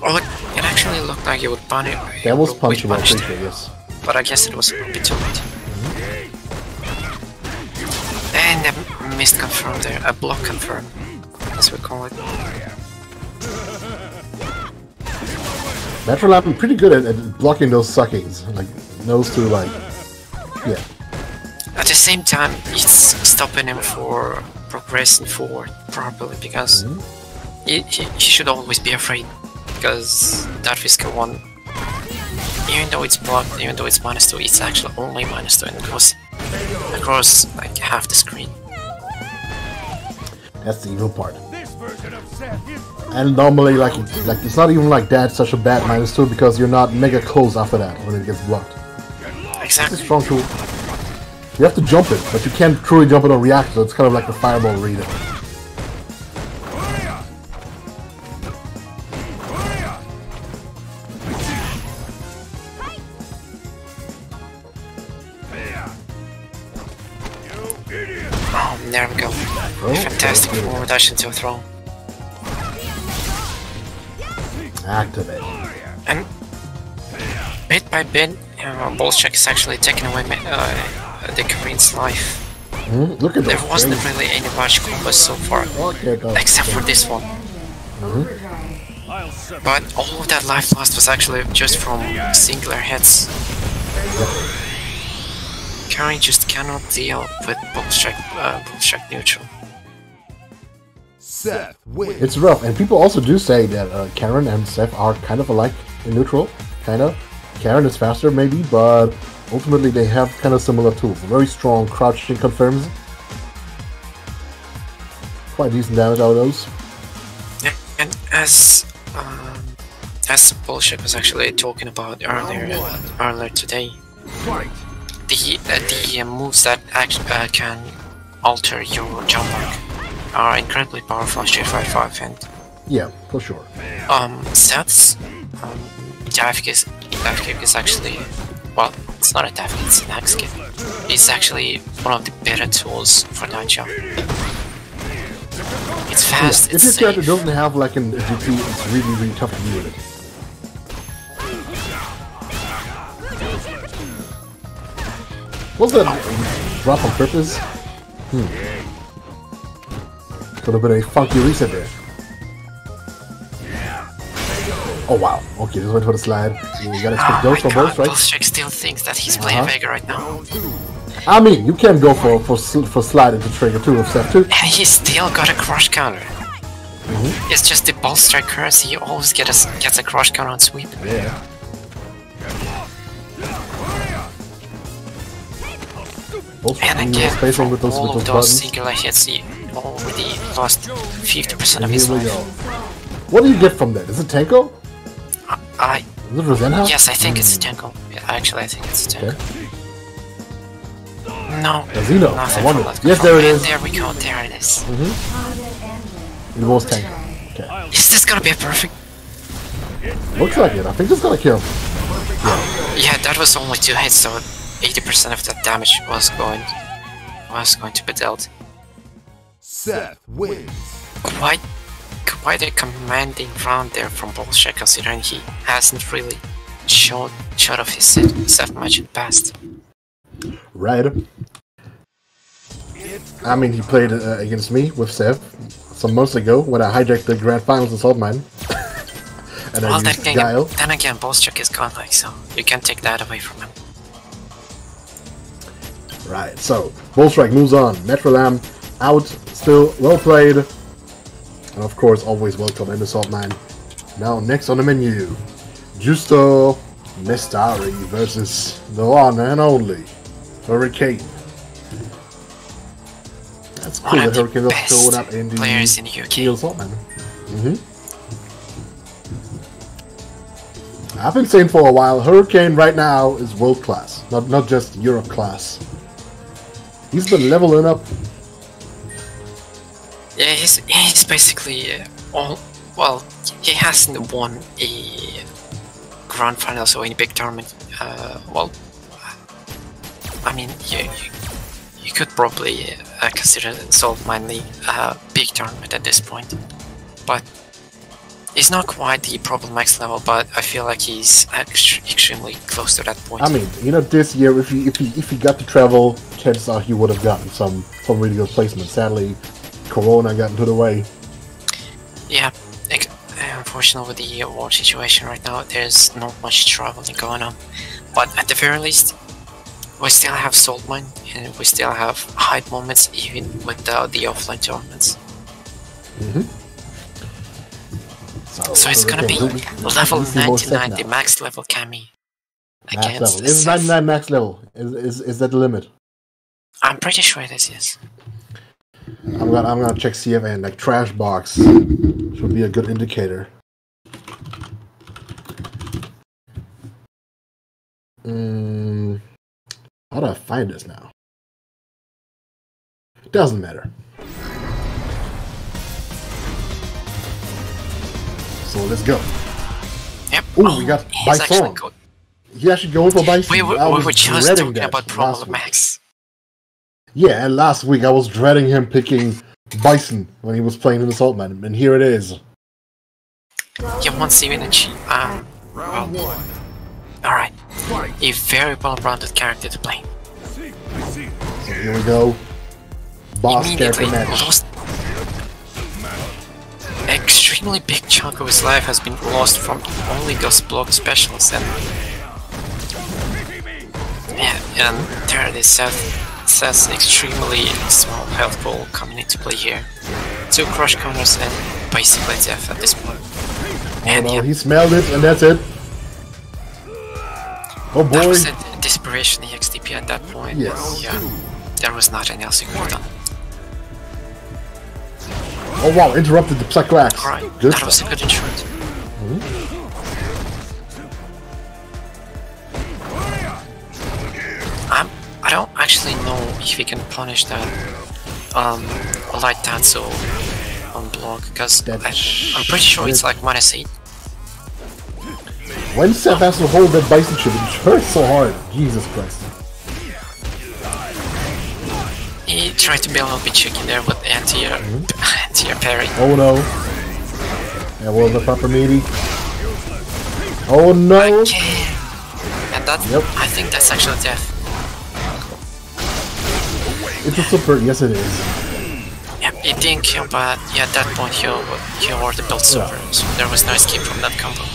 Speaker 3: Oh, it actually Like he would punish.
Speaker 2: That was
Speaker 3: we
Speaker 2: punchable,
Speaker 3: punished
Speaker 2: pretty
Speaker 3: him.
Speaker 2: sure, yes.
Speaker 3: But I guess it was a bit too late. And a missed confirm there, a block confirm, as we call it.
Speaker 2: Natural Lamp pretty good at blocking those suckings. Like, knows to, like, yeah.
Speaker 3: At the same time, it's stopping him for progressing forward properly, because he should always be afraid, because that physical one, even though it's blocked, even though it's -2, it's actually only -2 and it goes across like half the screen.
Speaker 2: That's the evil part. And normally, like it's not even like that such a bad -2 because you're not mega close after that when it gets blocked. It's
Speaker 3: Exactly.
Speaker 2: a strong tool. You have to jump it, but you can't truly jump it on react, so it's kind of like a fireball reader.
Speaker 3: Oh, there we go. Fantastic forward dash into a throw.
Speaker 2: Activate.
Speaker 3: And bit by bit, Bolshak is actually taking away the Korean's life.
Speaker 2: Look at
Speaker 3: There
Speaker 2: that.
Speaker 3: wasn't really any much combos so far,
Speaker 2: Okay, go.
Speaker 3: except for this one. But all of that life lost was actually just from singular hits. Karen just cannot deal with Bolshak neutral.
Speaker 5: Seth wins.
Speaker 2: It's rough, and people also do say that Karen and Seth are kind of alike in neutral, kind of. Karen is faster, maybe, but ultimately they have kind of similar tools. Very strong crouching confirms. Quite decent damage out of those.
Speaker 3: Yeah, and as Bolshak was actually talking about earlier today,
Speaker 5: Fight.
Speaker 3: the moves that can alter your jump arc are incredibly powerful on Street Fighter 5, and
Speaker 2: Yeah, for sure.
Speaker 3: Seth's dive kick is actually, well, it's not a dive kick, it's an axe kick. It's actually one of the better tools for that jump. It's fast,
Speaker 2: If
Speaker 3: it's
Speaker 2: your character
Speaker 3: safe.
Speaker 2: doesn't have like an GP, it's really, really tough to deal with it. Was that drop on purpose? Could have been a funky reset there. Oh wow, okay, just went for the slide. You gotta expect those from both, right?
Speaker 3: Bolshak still thinks that he's playing Vega right now.
Speaker 2: I mean, you can go for slide into trigger too of step 2.
Speaker 3: And he still got a crush counter. It's just the ball strike currency, he always gets a crush counter on sweep.
Speaker 2: Yeah.
Speaker 3: And again,
Speaker 2: spacing with those
Speaker 3: all of those
Speaker 2: buttons.
Speaker 3: singular hits, he already lost 50% of
Speaker 2: And
Speaker 3: his
Speaker 2: here we
Speaker 3: life.
Speaker 2: go. What do you get from that? Is it Tenko? Is it Rosenha?
Speaker 3: Yes, I think it's a Tenko. Yeah, actually, I think it's a Tenko.
Speaker 2: Okay.
Speaker 3: No,
Speaker 2: Casino.
Speaker 3: nothing
Speaker 2: I wonder.
Speaker 3: from that
Speaker 2: Yes,
Speaker 3: control.
Speaker 2: there it
Speaker 3: And
Speaker 2: is.
Speaker 3: there we go, there it is.
Speaker 2: It was Tenko. Okay.
Speaker 3: Is this gonna be a perfect?
Speaker 2: Looks like it. I think it's gonna kill.
Speaker 3: Yeah, that was only 2 hits, so 80% of that damage was going to be dealt.
Speaker 5: Seth wins.
Speaker 3: Quite a commanding round there from Bolshak, considering he hasn't really showed off his stuff much in the past.
Speaker 2: Right. I mean, he played against me with Seth some months ago when I hijacked the grand finals in Saltmine. And
Speaker 3: Well,
Speaker 2: I used Guile.
Speaker 3: then again, Bolshak is godlike, so you can't take that away from him.
Speaker 2: Right, so Bullstrike moves on. Metrolam out, still well played. And of course, always welcome in the Saltmine. Now, next on the menu, Justo Mestari versus the one and only Hurricane. That's cool
Speaker 3: One
Speaker 2: that
Speaker 3: of the
Speaker 2: Hurricane was showing
Speaker 3: best
Speaker 2: up in the
Speaker 3: players in the UK.
Speaker 2: Steel Saltmine. I've been saying for a while, Hurricane right now is world class, not just Europe class. He's been leveling up.
Speaker 3: Yeah, he's basically well, he hasn't won a grand final, so in a big tournament. Well, I mean, you could probably consider Saltmine a big tournament at this point, but He's not quite the problem max level, but I feel like he's extremely close to that point.
Speaker 2: I mean, you know, this year, if he got to travel, chances are he would have gotten some really good placement. Sadly, Corona got into the way.
Speaker 3: Yeah, unfortunately with the war situation right now, there's not much traveling going on. But at the very least, we still have Saltmine, and we still have hype moments even without the offline tournaments. So it's gonna be level 99, the max level Kami.
Speaker 2: Max level. Is 99 max level? Is that the limit?
Speaker 3: I'm pretty sure it is, yes.
Speaker 2: I'm gonna check CFN, like trash box should be a good indicator. How do I find this now? Doesn't matter. So let's go.
Speaker 3: Yep.
Speaker 2: Ooh, we got Bison. He actually going for Bison.
Speaker 3: We were just talking about Problem Max.
Speaker 2: Yeah, and last week I was dreading him picking Bison when he was playing in the Saltmine, and here it is.
Speaker 3: Yeah, once even well, alright. A very well-rounded character to play.
Speaker 2: So here we go. Boss character match.
Speaker 3: Lost. Extremely big chunk of his life has been lost from only those block specials, and yeah, and there it is. Seth's extremely small health pool coming into play here. 2 crush counters and basically death at this point. And
Speaker 2: no, he smelled it, and that's it. Oh boy!
Speaker 3: That was a desperation EXTP at that point.
Speaker 2: Yes.
Speaker 3: Yeah, there was nothing else he could have done.
Speaker 2: Oh wow! Interrupted the Psycho Axe.
Speaker 3: Right,
Speaker 2: Good
Speaker 3: that was a good intrude. I don't actually know if he can punish that light Tanso on block, because I'm pretty sure it's like -8.
Speaker 2: When Seth has to hold that Bison chip, it hurts so hard. Jesus Christ.
Speaker 3: He tried to be a little bit tricky there with anti-air parry.
Speaker 2: Oh no. That wasn't the proper meaty. Oh no!
Speaker 3: Okay. And that's, I think that's actually death.
Speaker 2: It's a super, yes it is.
Speaker 3: Yep, it didn't kill, but yeah, at that point he already built super, so there was no escape from that combo.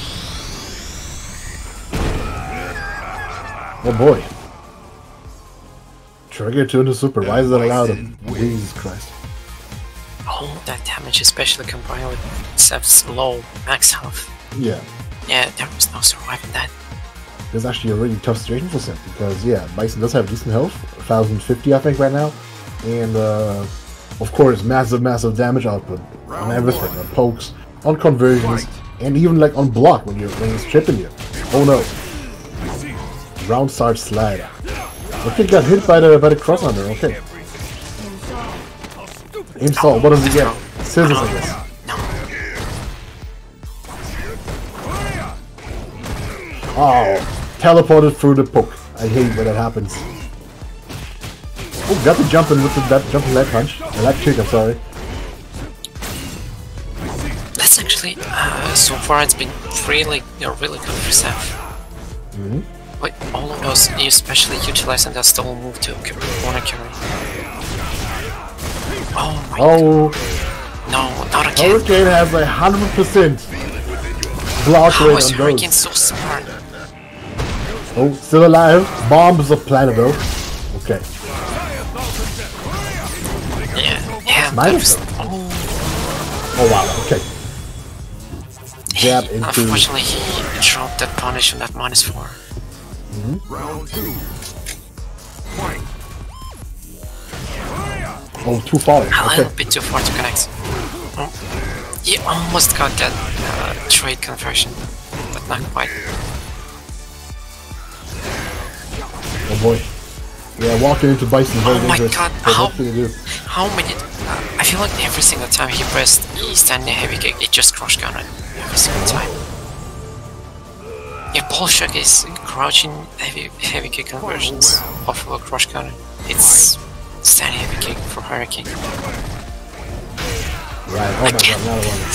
Speaker 2: Oh boy. Trigger to into super, why is that allowed him? Jesus Christ.
Speaker 3: All that damage, especially combined with Seth's low max health.
Speaker 2: Yeah.
Speaker 3: Yeah, there was no surviving that.
Speaker 2: It's actually a really tough situation for Seth, because yeah, Bison does have decent health, 1050 I think right now, and of course massive damage output on everything, on pokes, on conversions, and even like on block when he's chipping you. Oh no. Round start slide. Okay, got hit by the cross under, okay. Aim salt, what does he get? Scissors I guess. Oh, teleported through the poke. I hate when that happens. Oh, got the jumping with that jumping leg punch. Leg kick, I'm sorry.
Speaker 3: That's actually, so far it's been really good for Seth. But all of those, especially utilizing that stall move to corner carry. Oh my god. No, not again.
Speaker 2: Hurricane has 100% block
Speaker 3: How
Speaker 2: rate
Speaker 3: is
Speaker 2: on
Speaker 3: Hurricane
Speaker 2: those.
Speaker 3: so smart?
Speaker 2: Oh, still alive. Bombs of planet though. Okay.
Speaker 3: Yeah,
Speaker 2: Minus oh wow, okay. Jab into...
Speaker 3: Unfortunately, he dropped that punish on that -4.
Speaker 5: Round 2. Fight.
Speaker 2: Oh, too far.
Speaker 3: A
Speaker 2: Okay.
Speaker 3: little bit too far to connect. Oh, he almost got that trade conversion, but not quite.
Speaker 2: Oh boy. Yeah, walking into Bison is very dangerous.
Speaker 3: God,
Speaker 2: So what can you do?
Speaker 3: how many... I feel like every single time he pressed E standing heavy kick, it just crush countered. Every single time. Yeah, Polshek is crouching heavy kick conversions off of a crush counter. It's standing heavy kick for Hurricane.
Speaker 2: Right, oh my god, another one.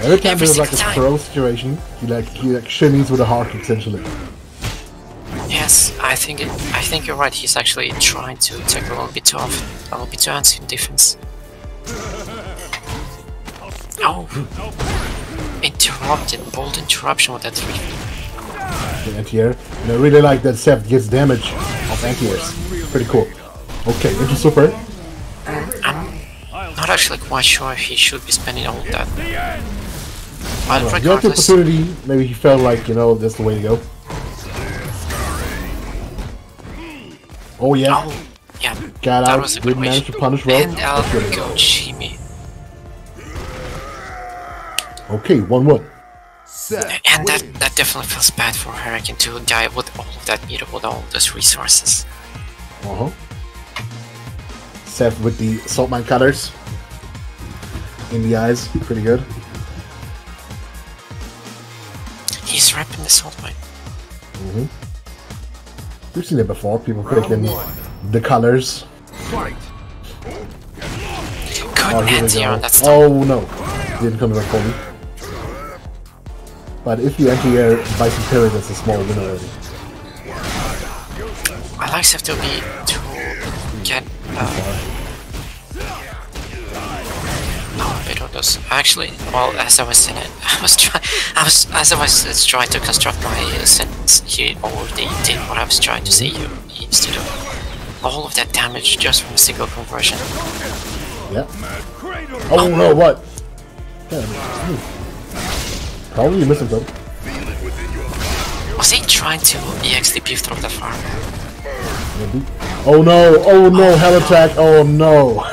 Speaker 2: Every time
Speaker 3: Every
Speaker 2: there's like a
Speaker 3: single time.
Speaker 2: throw situation, he shimmies with a heart essentially.
Speaker 3: Yes, I think you're right. He's actually trying to take a little bit too often, a little bit too antsy in defense. Oh, interrupted, bold interruption with that 3.
Speaker 2: The anti-air. And I really like that Seth gets damage of anti-airs. Pretty cool. Okay, into super.
Speaker 3: I'm not actually quite sure if he should be spending all of that. But
Speaker 2: He had the
Speaker 3: regardless,
Speaker 2: opportunity, maybe he felt like, you know, that's the way to go. Oh yeah,
Speaker 3: oh, yeah,
Speaker 2: got
Speaker 3: that
Speaker 2: out,
Speaker 3: was a good
Speaker 2: didn't manage to
Speaker 3: wish.
Speaker 2: punish well.
Speaker 3: And I'll
Speaker 2: That's good.
Speaker 3: go Jimmy.
Speaker 2: Okay, 1-1.
Speaker 3: And that definitely feels bad for Hurricane to die with all of that meter, with all of those resources.
Speaker 2: Uh-huh. Seth with the Saltmine cutters. In the eyes, pretty good.
Speaker 3: He's repping the Saltmine.
Speaker 2: Mm-hmm. We've seen it before, people picking the colors.
Speaker 5: Fight.
Speaker 3: Good
Speaker 2: Oh, here we
Speaker 3: anti-air
Speaker 2: go.
Speaker 3: on that stun.
Speaker 2: Oh no, didn't come back for me. But if you anti-air Bison Parry, that's a small win already.
Speaker 3: I like SFV to get a bit of those. Actually, well, as I was saying it, as I was trying to construct my sentence, he already did what I was trying to say he needs to do. All of that damage just from a single conversion.
Speaker 2: Yeah. Oh no, what? Yeah, probably missing something.
Speaker 3: Was he trying to EXDP through that far?
Speaker 2: Maybe. Oh no, hell attack, oh no.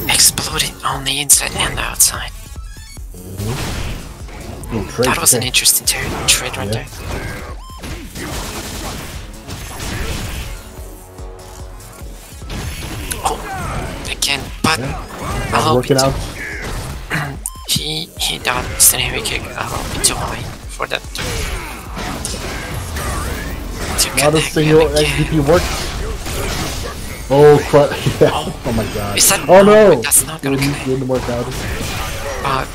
Speaker 3: Exploding on the inside and the outside.
Speaker 2: Ooh, trade,
Speaker 3: That was an
Speaker 2: okay.
Speaker 3: interesting trade right there. Oh, again, but a
Speaker 2: Not
Speaker 3: little
Speaker 2: working
Speaker 3: bit
Speaker 2: out.
Speaker 3: he done stand heavy kick a little bit too high for that to
Speaker 2: Not a
Speaker 3: connect
Speaker 2: single
Speaker 3: again.
Speaker 2: XDP worked. Oh crap. Yeah. Oh my god.
Speaker 3: Is that
Speaker 2: Oh no!
Speaker 3: That's not gonna connect.
Speaker 2: Didn't work out.
Speaker 3: But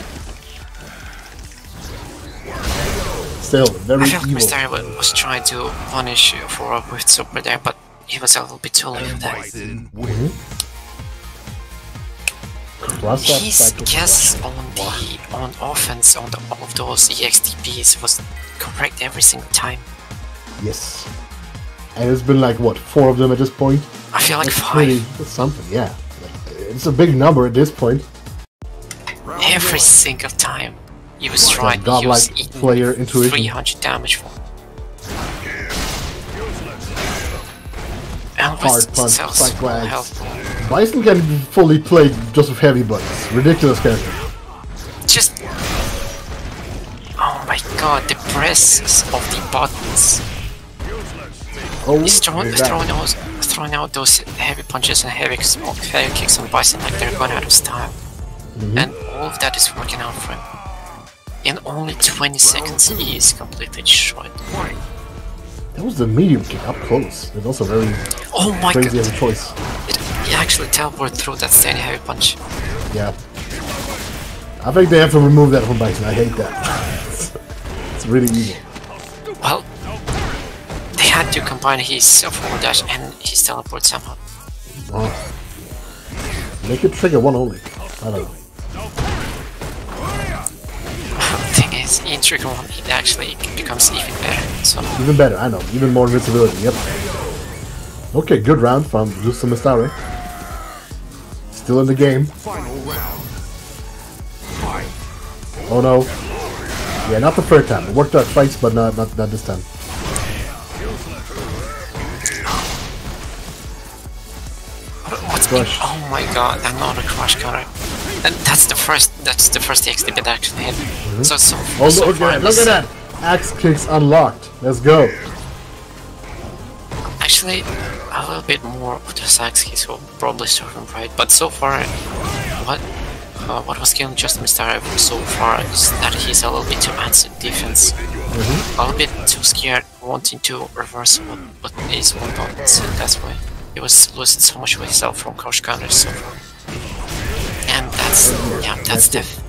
Speaker 2: Still, very
Speaker 3: I feel like
Speaker 2: evil.
Speaker 3: Mr. was trying to punish for a with super there, but he was a little bit too late for that.
Speaker 5: Bison
Speaker 2: Cross up,
Speaker 3: His
Speaker 2: cycle.
Speaker 3: guess on offense on all of those EXTPs was correct every single time.
Speaker 2: Yes. And it's been like, what, 4 of them at this point?
Speaker 3: I feel like
Speaker 2: That's
Speaker 3: 5
Speaker 2: pretty, that's something, yeah. Like, it's a big number at this point.
Speaker 3: every single time he was trying to
Speaker 2: godlike
Speaker 3: use
Speaker 2: player intuition.
Speaker 3: 300 damage for.
Speaker 2: Hard
Speaker 3: Elvis
Speaker 2: punch,
Speaker 3: sells
Speaker 2: spike
Speaker 3: full
Speaker 2: flags.
Speaker 3: health.
Speaker 2: Bison can be fully played just with heavy buttons. Ridiculous character.
Speaker 3: Just oh my god, the presses of the buttons.
Speaker 2: Oh,
Speaker 3: He's throwing
Speaker 2: there's that.
Speaker 3: out those heavy punches and heavy kicks on Bison like they're going out of style. And all of that is working out for him. In only 20 seconds, he is completely destroyed.
Speaker 2: That was the medium kick up close. It's also very
Speaker 3: Oh my
Speaker 2: crazy as
Speaker 3: god!
Speaker 2: a choice.
Speaker 3: He actually teleported through that standing heavy punch.
Speaker 2: Yeah. I think they have to remove that from Bison. I hate that. It's really evil.
Speaker 3: Well, they had to combine his forward dash and his teleport somehow.
Speaker 2: Oh. Make it trigger one only. I don't know.
Speaker 3: Thing is, in trigger 1, it actually becomes even better. So
Speaker 2: Even better, I know. Even more invincibility, yep. Okay, good round from Justo Mistare. Still in the game.
Speaker 5: Final round. Fight.
Speaker 2: Oh no. Yeah, not the third time. It worked out twice, but not this time.
Speaker 3: what's
Speaker 2: Crush.
Speaker 3: oh my god, another crush cutter. And that's the first XP that actually hit. So
Speaker 2: Oh,
Speaker 3: so
Speaker 2: look
Speaker 3: far
Speaker 2: at
Speaker 3: it
Speaker 2: that! Look
Speaker 3: was-
Speaker 2: at that! Axe kicks unlocked. Let's go.
Speaker 3: Actually, a little bit more of the axe kicks will probably serve him right, but so far, what was killing just Mr. so far is that he's a little bit too antsy in defense. A little bit too scared, wanting to reverse what is one buttons, and that's why he was losing so much of himself from crush counters so far. that's diff.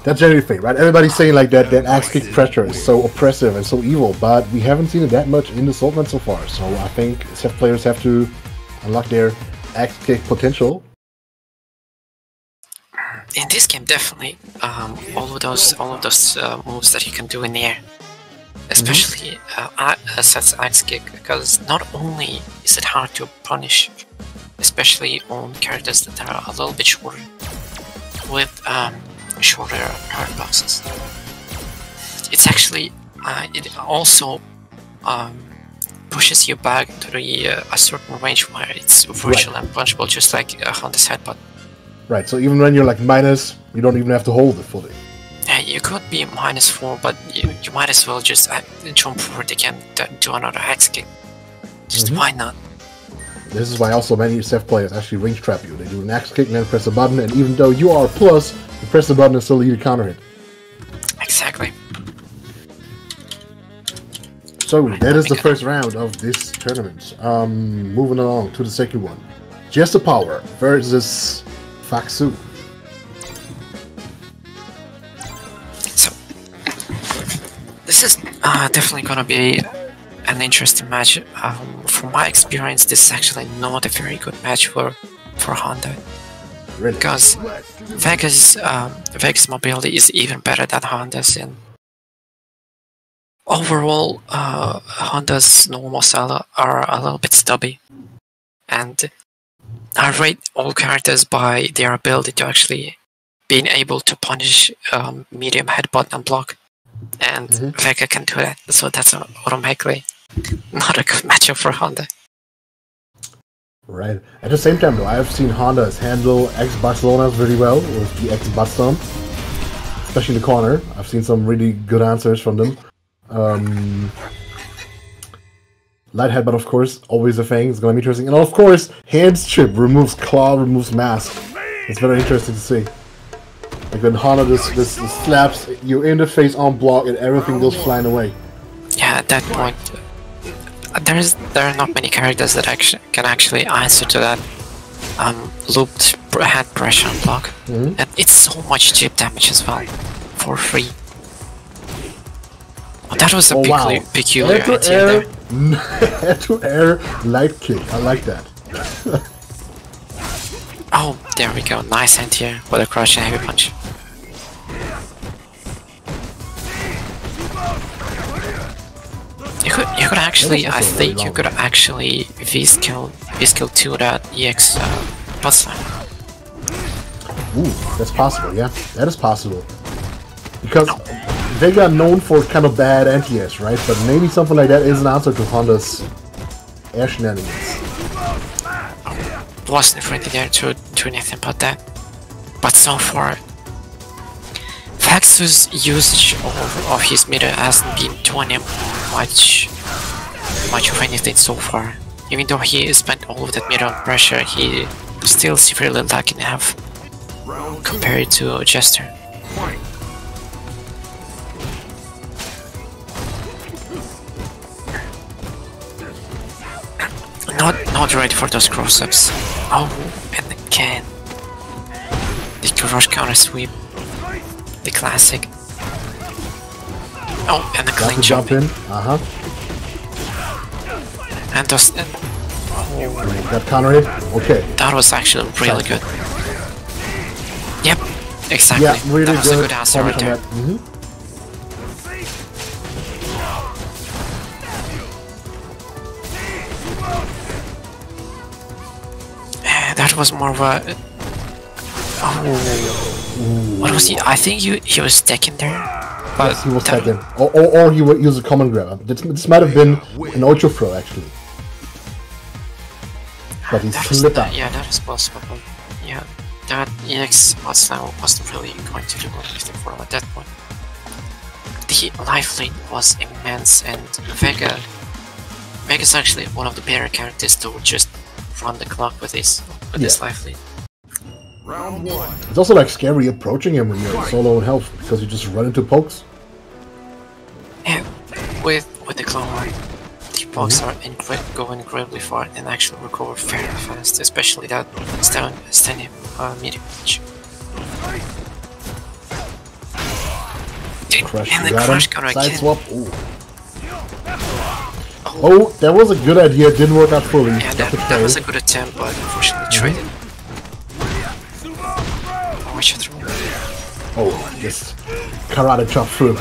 Speaker 2: That's generally fake, right? Everybody's saying like that axe kick pressure is so oppressive and so evil, but we haven't seen it that much in the Saltmine so far. So I think SF players have to unlock their axe kick potential.
Speaker 3: In this game, definitely, all of those moves that you can do in the air, especially Seth's axe kick, because not only is it hard to punish, especially on characters that are a little bit shorter, with shorter hard bosses. It's actually it also pushes you back to a certain range where it's virtual and punchable, just like Honda's headbutt.
Speaker 2: Right, so even when you're like minus, you don't even have to hold it fully.
Speaker 3: Yeah, you could be -4, but you might as well just jump forward again, do another axe kick. Just why not?
Speaker 2: This is why also many SF players actually range trap you. They do an axe kick and then press a button, and even though you are a plus, you press the button and still need a counter hit.
Speaker 3: Exactly.
Speaker 2: So that is the first round of this tournament. Moving along to the second one. Jester Power versus Faksu.
Speaker 3: So this is definitely gonna be an interesting match. From my experience, this is actually not a very good match for Honda.
Speaker 2: Really?
Speaker 3: Because Vega's mobility is even better than Honda's, and overall, Honda's normal style are a little bit stubby, and I rate all characters by their ability to actually being able to punish medium headbutt and block, and Vega can do that, so that's automatically not a good matchup for Honda.
Speaker 2: Right. At the same time, though, I've seen Honda's handle ex-Barcelona's really well with the ex-Buttstomp, especially in the corner. I've seen some really good answers from them. Light headbutt, of course, always a thing. It's going to be interesting. And of course, hands chip removes claw, removes mask. It's very interesting to see. Like when Honda this slaps you in the face on block and everything goes flying away.
Speaker 3: Yeah, at that point, there are not many characters that can actually answer to that looped hand pressure on block. And it's so much chip damage as well, for free. Oh, that was a peculiar idea there.
Speaker 2: Head to air light kick. I like that.
Speaker 3: Oh, there we go. Nice anti-air with a crush and heavy punch. You could actually, I think you could actually V-skill to that EX plus line.
Speaker 2: Ooh, that's possible, yeah. That is possible. Because Vega are known for kind of bad anti-airs, right? But maybe something like that is an answer to Honda's air shenanigans.
Speaker 3: Wasn't ready there to do anything about that. But so far, Fax's usage of his meter hasn't been doing him much of anything so far. Even though he spent all of that meter on pressure, he still severely lacking half compared to Jester. Not ready for those cross-ups. Oh, and again. The Kurosh counter sweep. The classic. Oh, and the clean jump in. And those...
Speaker 2: Got counter hit? Okay.
Speaker 3: That was actually really good. Yep, exactly.
Speaker 2: Yeah, really
Speaker 3: that was a good answer right there. That was more of a... Oh, what was he? I think he was stacking there. But
Speaker 2: yes, he was stacking. Or he would use a common grab. This might have been an ultra throw actually. But he slipped out.
Speaker 3: Yeah, that is possible. But yeah, that EX wasn't really going to do anything for him at that point. The life lead was immense, and Vega's actually one of the better characters to just run the clock with this life lead.
Speaker 5: Round one.
Speaker 2: It's also like scary approaching him when you're solo in health because you just run into pokes.
Speaker 3: Yeah, with the clone, the blocks are go incredibly far and actually recover fairly fast, especially that standing medium pitch.
Speaker 2: Crush,
Speaker 3: And the
Speaker 2: got
Speaker 3: crush
Speaker 2: him.
Speaker 3: counter
Speaker 2: Side
Speaker 3: again.
Speaker 2: swap. Ooh. Oh, that was a good idea. Didn't work out fully.
Speaker 3: Yeah, that was a good attempt, but unfortunately traded. Oh, I should throw.
Speaker 2: Oh, just karate chop through.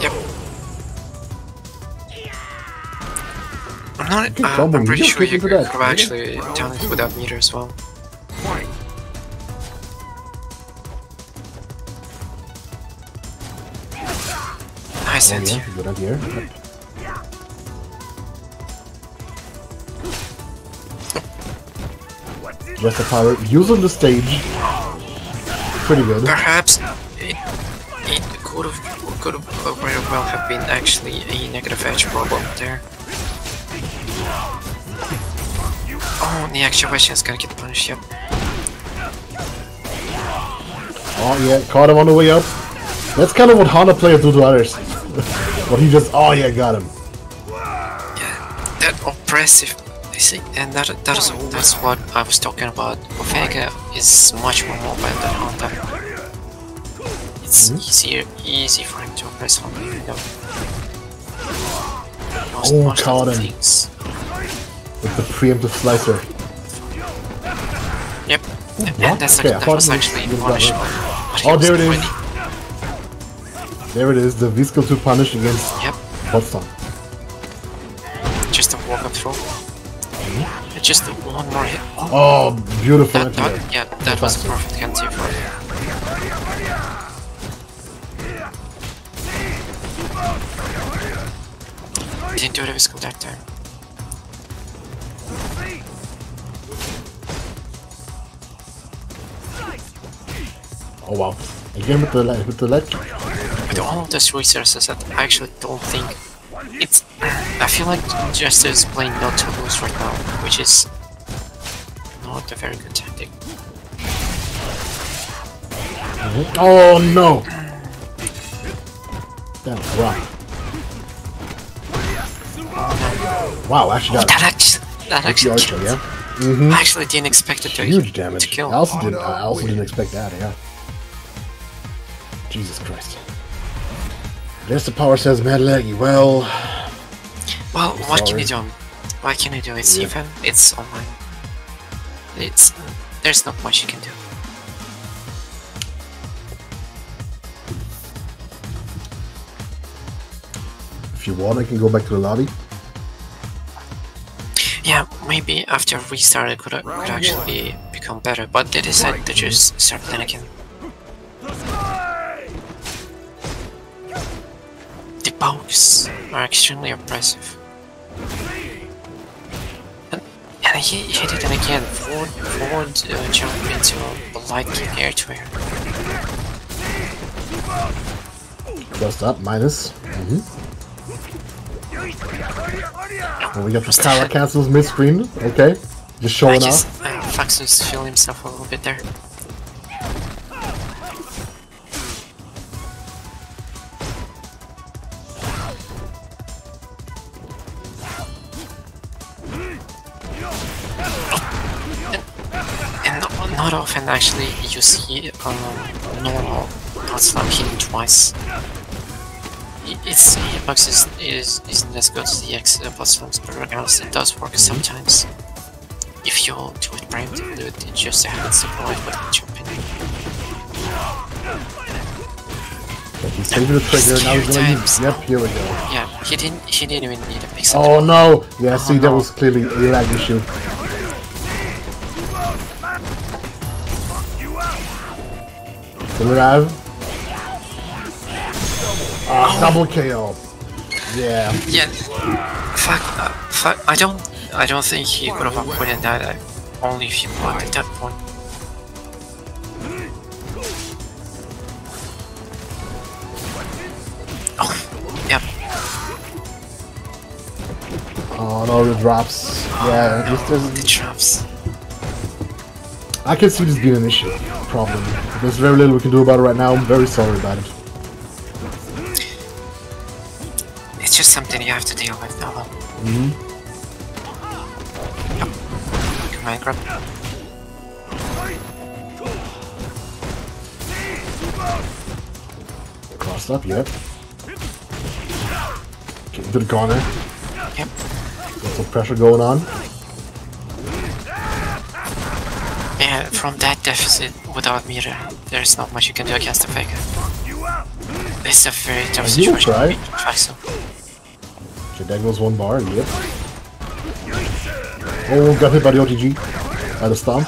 Speaker 3: Yep. I'm pretty sure you could have actually done it without meter as well. Nice hit.
Speaker 2: Yeah, good idea. Just the power. Using the stage. Pretty good.
Speaker 3: Perhaps it could have very well have been actually a negative edge problem there. Oh, the extra question is gonna get punished, yep.
Speaker 2: Oh yeah, caught him on the way up. That's kind of what Honda players do to others. But he just, oh yeah, got him.
Speaker 3: Yeah, that oppressive, you see, and that's what I was talking about. Vega is much more mobile than Honda. It's easy for him to oppress Honda, you know. Most
Speaker 2: caught him.
Speaker 3: Things.
Speaker 2: With the preemptive slicer.
Speaker 3: Yep, and that was actually punished.
Speaker 2: Oh, there it is. There it is, the Visco 2 punish against Potsdam.
Speaker 3: Just a walk-up throw. Just one more hit.
Speaker 2: Oh, beautiful.
Speaker 3: That was a perfect anti for it. Didn't do the Visco that time.
Speaker 2: Oh wow. Again with the leg.
Speaker 3: With all of those resources, I actually don't think it's. I feel like Jester is playing not to lose right now, which is not a very good tactic.
Speaker 2: Oh no! That's right. Wow, actually got
Speaker 3: that actually
Speaker 2: killed. Yeah.
Speaker 3: I actually didn't expect it to
Speaker 2: huge damage.
Speaker 3: To kill.
Speaker 2: I also didn't expect that. Yeah. Jesus Christ. There's the power says mad laggy. Well,
Speaker 3: what can you do? What can you do? It's even. It's online. There's not much you can do.
Speaker 2: If you want, I can go back to the lobby.
Speaker 3: Yeah, maybe after restart it could actually become better, but they decided to just start playing again. The pokes are extremely oppressive. And he did it again, forward jump into a light kick air to air.
Speaker 2: Just up, minus. Well, we got the power cancels mid-screen, okay. Just showing off.
Speaker 3: Fluxus feel himself a little bit there. And not often actually you see normal Potsdam hitting twice. Its hitbox isn't as good as the Potsdam's, but regardless it does work sometimes. If you do it preemptively, it just happens to avoid without jumping.
Speaker 2: He's taking the trigger, now he's gonna use. Yep, here we go.
Speaker 3: Yeah, he didn't even need a pixel.
Speaker 2: Oh no! Yeah, see, that was clearly a lag issue. Still alive? Double KO. Yeah.
Speaker 3: Yeah. Fuck. I don't think he could have avoided that. Only if he blocked at that point. Oh. Yep.
Speaker 2: Oh no, the drops. Yeah,
Speaker 3: the drops.
Speaker 2: I can see this being an issue. Problem. There's very little we can do about it right now. I'm very sorry about it.
Speaker 3: something you have to deal with now. Command grab.
Speaker 2: Crossed up, yep. Get into the corner.
Speaker 3: Yep.
Speaker 2: Got some pressure going on.
Speaker 3: Yeah, from that deficit without meter, there's not much you can do against the Faker. It's a very tough
Speaker 2: You
Speaker 3: situation.
Speaker 2: try.
Speaker 3: So.
Speaker 2: Okay, there goes one bar, yep. Oh, got hit by the OTG. By the stomp.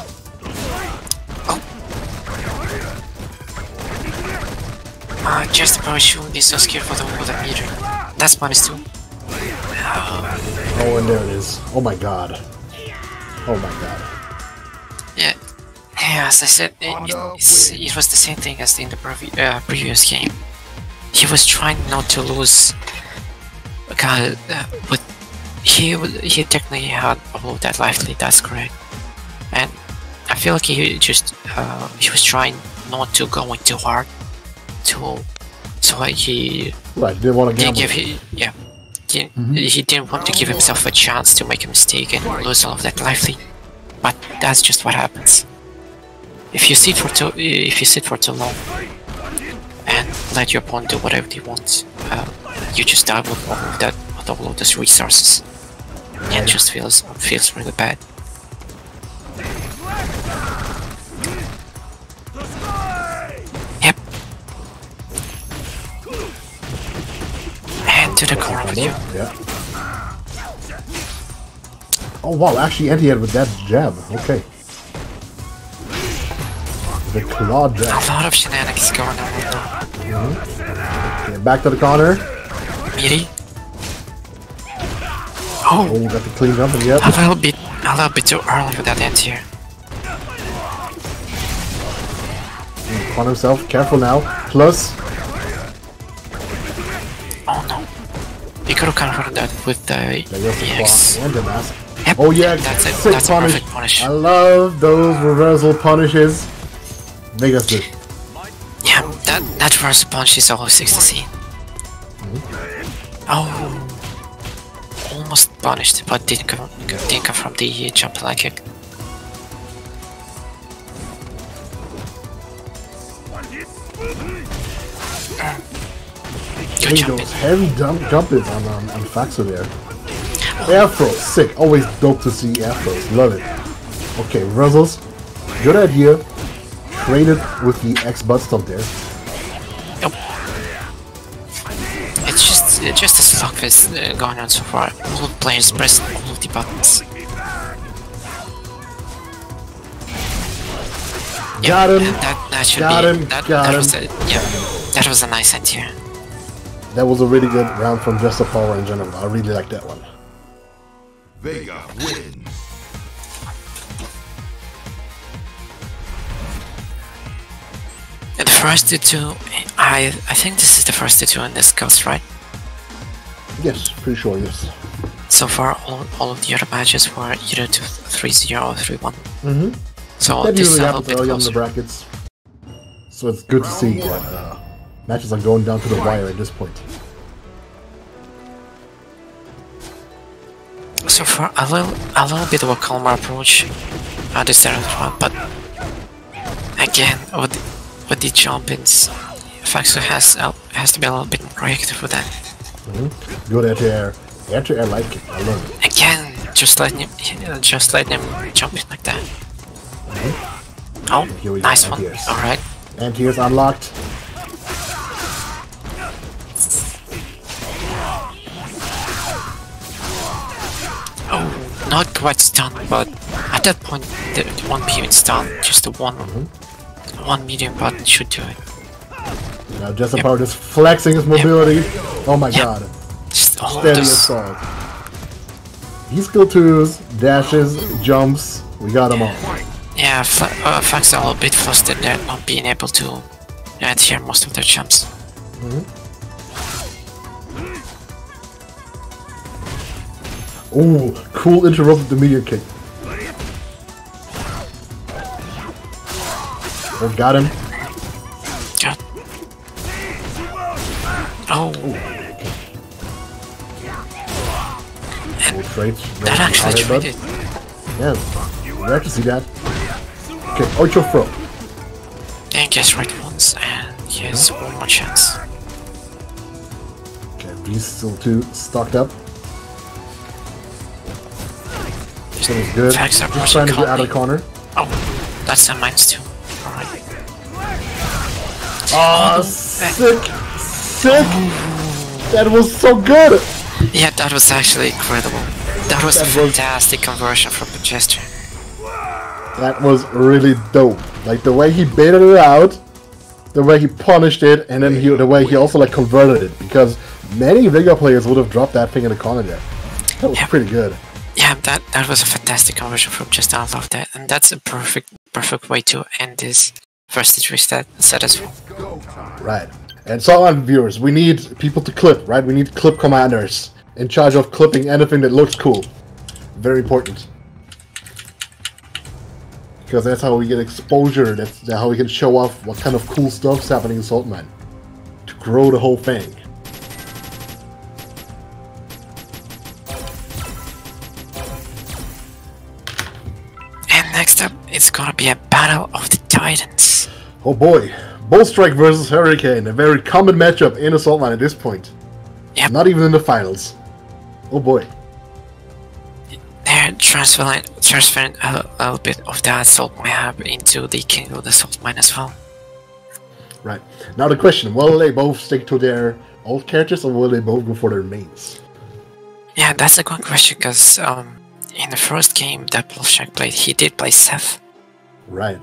Speaker 3: Just the power shouldn't be so scared for the meter. That's -2.
Speaker 2: Oh, and there it is. Oh my god. Oh my god.
Speaker 3: Yeah, as I said, it was the same thing as in the previous game. He was trying not to lose, but he technically had all of that life lead. That's correct, and I feel like he was trying not to go in too hard, so like he
Speaker 2: didn't want to gamble.
Speaker 3: He didn't want to give himself a chance to make a mistake and lose all of that life lead. But that's just what happens. If you sit for too long and let your opponent do whatever he wants, you just die with all of those resources. And it just feels really bad. Yep. And to the corner with you.
Speaker 2: Yeah. Oh wow, actually anti-hit with that jab. Okay. The claw jab.
Speaker 3: A lot of shenanigans going on right now.
Speaker 2: Okay, back to the corner.
Speaker 3: Meaty.
Speaker 2: Oh, got the clean jump and yep.
Speaker 3: A little bit too early for that anti-air.
Speaker 2: On himself, careful now. Plus.
Speaker 3: Oh no. You could have countered that with the EX.
Speaker 2: And the mask.
Speaker 3: Yep.
Speaker 2: Oh yeah,
Speaker 3: that's it.
Speaker 2: sick
Speaker 3: That's
Speaker 2: punish.
Speaker 3: a perfect punish.
Speaker 2: I love those reversal punishes. Vegas did.
Speaker 3: Yeah, that reversal punch is always 6 to see. Oh, almost punished, but didn't come from the jump line kick. Good jumping.
Speaker 2: Those heavy jumpers on Faxo there. Afro, sick. Always dope to see afros. Love it. Okay, reversals. Good idea. Traded with the X butt stomp there.
Speaker 3: Nope. It's just a slugfest going on so far. All the players press all of the buttons.
Speaker 2: Got him.
Speaker 3: That should
Speaker 2: Got
Speaker 3: be.
Speaker 2: him.
Speaker 3: That was a nice end here.
Speaker 2: That was a really good round from Just the Power in general. I really like that one.
Speaker 5: Vega wins.
Speaker 3: The first two, I think this is the first two in this KotS, right?
Speaker 2: Yes, pretty sure, yes.
Speaker 3: So far, all of the other matches were either 3-0 or 3-1. So
Speaker 2: That
Speaker 3: this is
Speaker 2: usually
Speaker 3: a little
Speaker 2: happens
Speaker 3: bit
Speaker 2: early on in the
Speaker 3: closer.
Speaker 2: brackets. So it's good to see that matches are going down to the wire at this point.
Speaker 3: So far, a little bit of a calmer approach at the start of the round, but again, with the jump-ins, Faxo has to be a little bit more reactive with that.
Speaker 2: Good anti-air. Anti-air light kick. I love it.
Speaker 3: Again, just letting him jump in like that. Oh,
Speaker 2: Here we go,
Speaker 3: nice one.
Speaker 2: anti-airs.
Speaker 3: All right.
Speaker 2: Anti-air's unlocked.
Speaker 3: Oh, not quite stunned, but at that point, the one beam is done. Just the one medium button should do it.
Speaker 2: Now Just the Power just flexing his mobility. Oh my god.
Speaker 3: Just all
Speaker 2: Steady
Speaker 3: those,
Speaker 2: assault. He's skill 2s, dashes, jumps. We got them all.
Speaker 3: yeah, Faxo a little bit flustered there, not being able to adhere most of their jumps.
Speaker 2: Ooh, cool interrupted the meteor kick. Oh, got him.
Speaker 3: Good. Oh,
Speaker 2: straight.
Speaker 3: That actually traded.
Speaker 2: Yeah, rare to see that. Okay, Ocho throw.
Speaker 3: And guess right once, and he has one more chance.
Speaker 2: Okay, these still two stocked up. That was good.
Speaker 3: Facts are
Speaker 2: Just trying to get out of the corner.
Speaker 3: Oh, that's a -2. Alright.
Speaker 2: Oh, sick! Sick! That was so good!
Speaker 3: Yeah, that was actually incredible. That was a fantastic conversion from the gesture.
Speaker 2: That was really dope. Like the way he baited it out, the way he punished it, and then the way he also like converted it. Because many Vega players would have dropped that thing in the corner there. That was pretty good.
Speaker 3: Yeah, that was a fantastic conversion from Just. I love that, and that's a perfect way to end this first set as well.
Speaker 2: Right. And so on, viewers, we need people to clip, right? We need clip commanders in charge of clipping anything that looks cool. Very important. Because that's how we get exposure, that's how we can show off what kind of cool stuff's happening in Saltmine. To grow the whole thing.
Speaker 3: And next up, it's gonna be a battle of the Titans.
Speaker 2: Oh boy. Bullstrike versus Hurricane, a very common matchup in Saltmine at this point.
Speaker 3: Yep.
Speaker 2: Not even in the finals. Oh boy.
Speaker 3: They're transferring a little bit of that Saltmine hub into the King of the Saltmine as well.
Speaker 2: Right. Now the question, will they both stick to their old characters or will they both go for their mains?
Speaker 3: Yeah, that's a good question, because in the first game that Bullstrike played, he did play Seth.
Speaker 2: Right.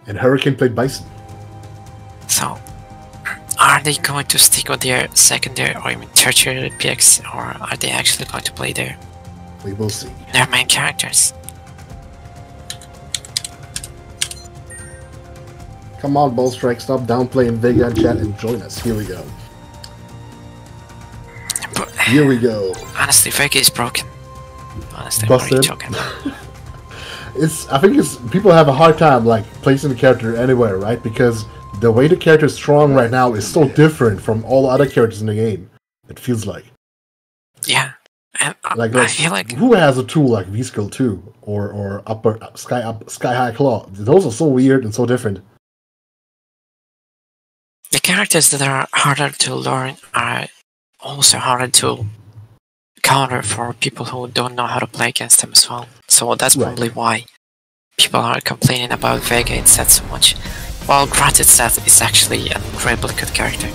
Speaker 2: And Hurricane played Bison.
Speaker 3: So, are they going to stick with their secondary or even tertiary picks, or are they actually going to play their main characters?
Speaker 2: Come on, Bullstrike, stop downplaying Vega and chat and join us. Here we go.
Speaker 3: But,
Speaker 2: here we go.
Speaker 3: Honestly, Vega is broken. Honestly,
Speaker 2: Busted.
Speaker 3: what are you talking about?
Speaker 2: I think people have a hard time like placing the character anywhere, right? Because the way the character is strong right now is so different from all other characters in the game. It feels like.
Speaker 3: Yeah, and
Speaker 2: like
Speaker 3: I feel like
Speaker 2: who has a tool like V-Skill 2 or Sky High Claw? Those are so weird and so different.
Speaker 3: The characters that are harder to learn are also harder to counter for people who don't know how to play against them as well. So that's probably why people are complaining about Vega in Seth so much. While granted, Seth is actually an incredibly good character.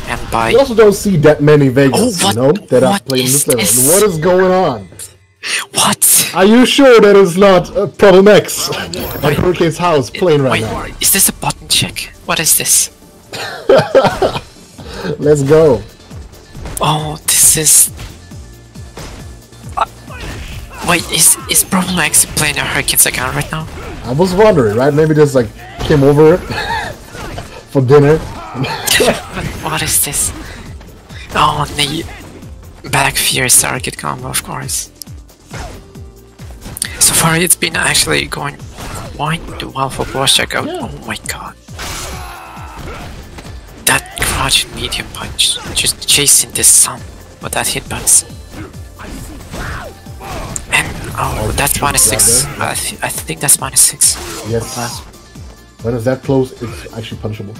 Speaker 3: And by...
Speaker 2: You also don't see that many Vegas, you know, that are playing this level. What is going on?
Speaker 3: What?
Speaker 2: Are you sure that is not Problem X at Hurricane's house playing right now?
Speaker 3: Is this a button check? What is this?
Speaker 2: Let's go.
Speaker 3: Oh, this is... Wait, is Problem X playing a Hurricane's account right now?
Speaker 2: I was wondering, right? Maybe just like came over for dinner.
Speaker 3: What is this? Oh, the back fierce target combo, of course. So far, it's been actually going quite well for Bullstrike. Oh my god. That crouch medium punch, just chasing this sun with that hitbox. And oh, that's -6. I think that's -6.
Speaker 2: Yes. When it's that close, it's actually punishable.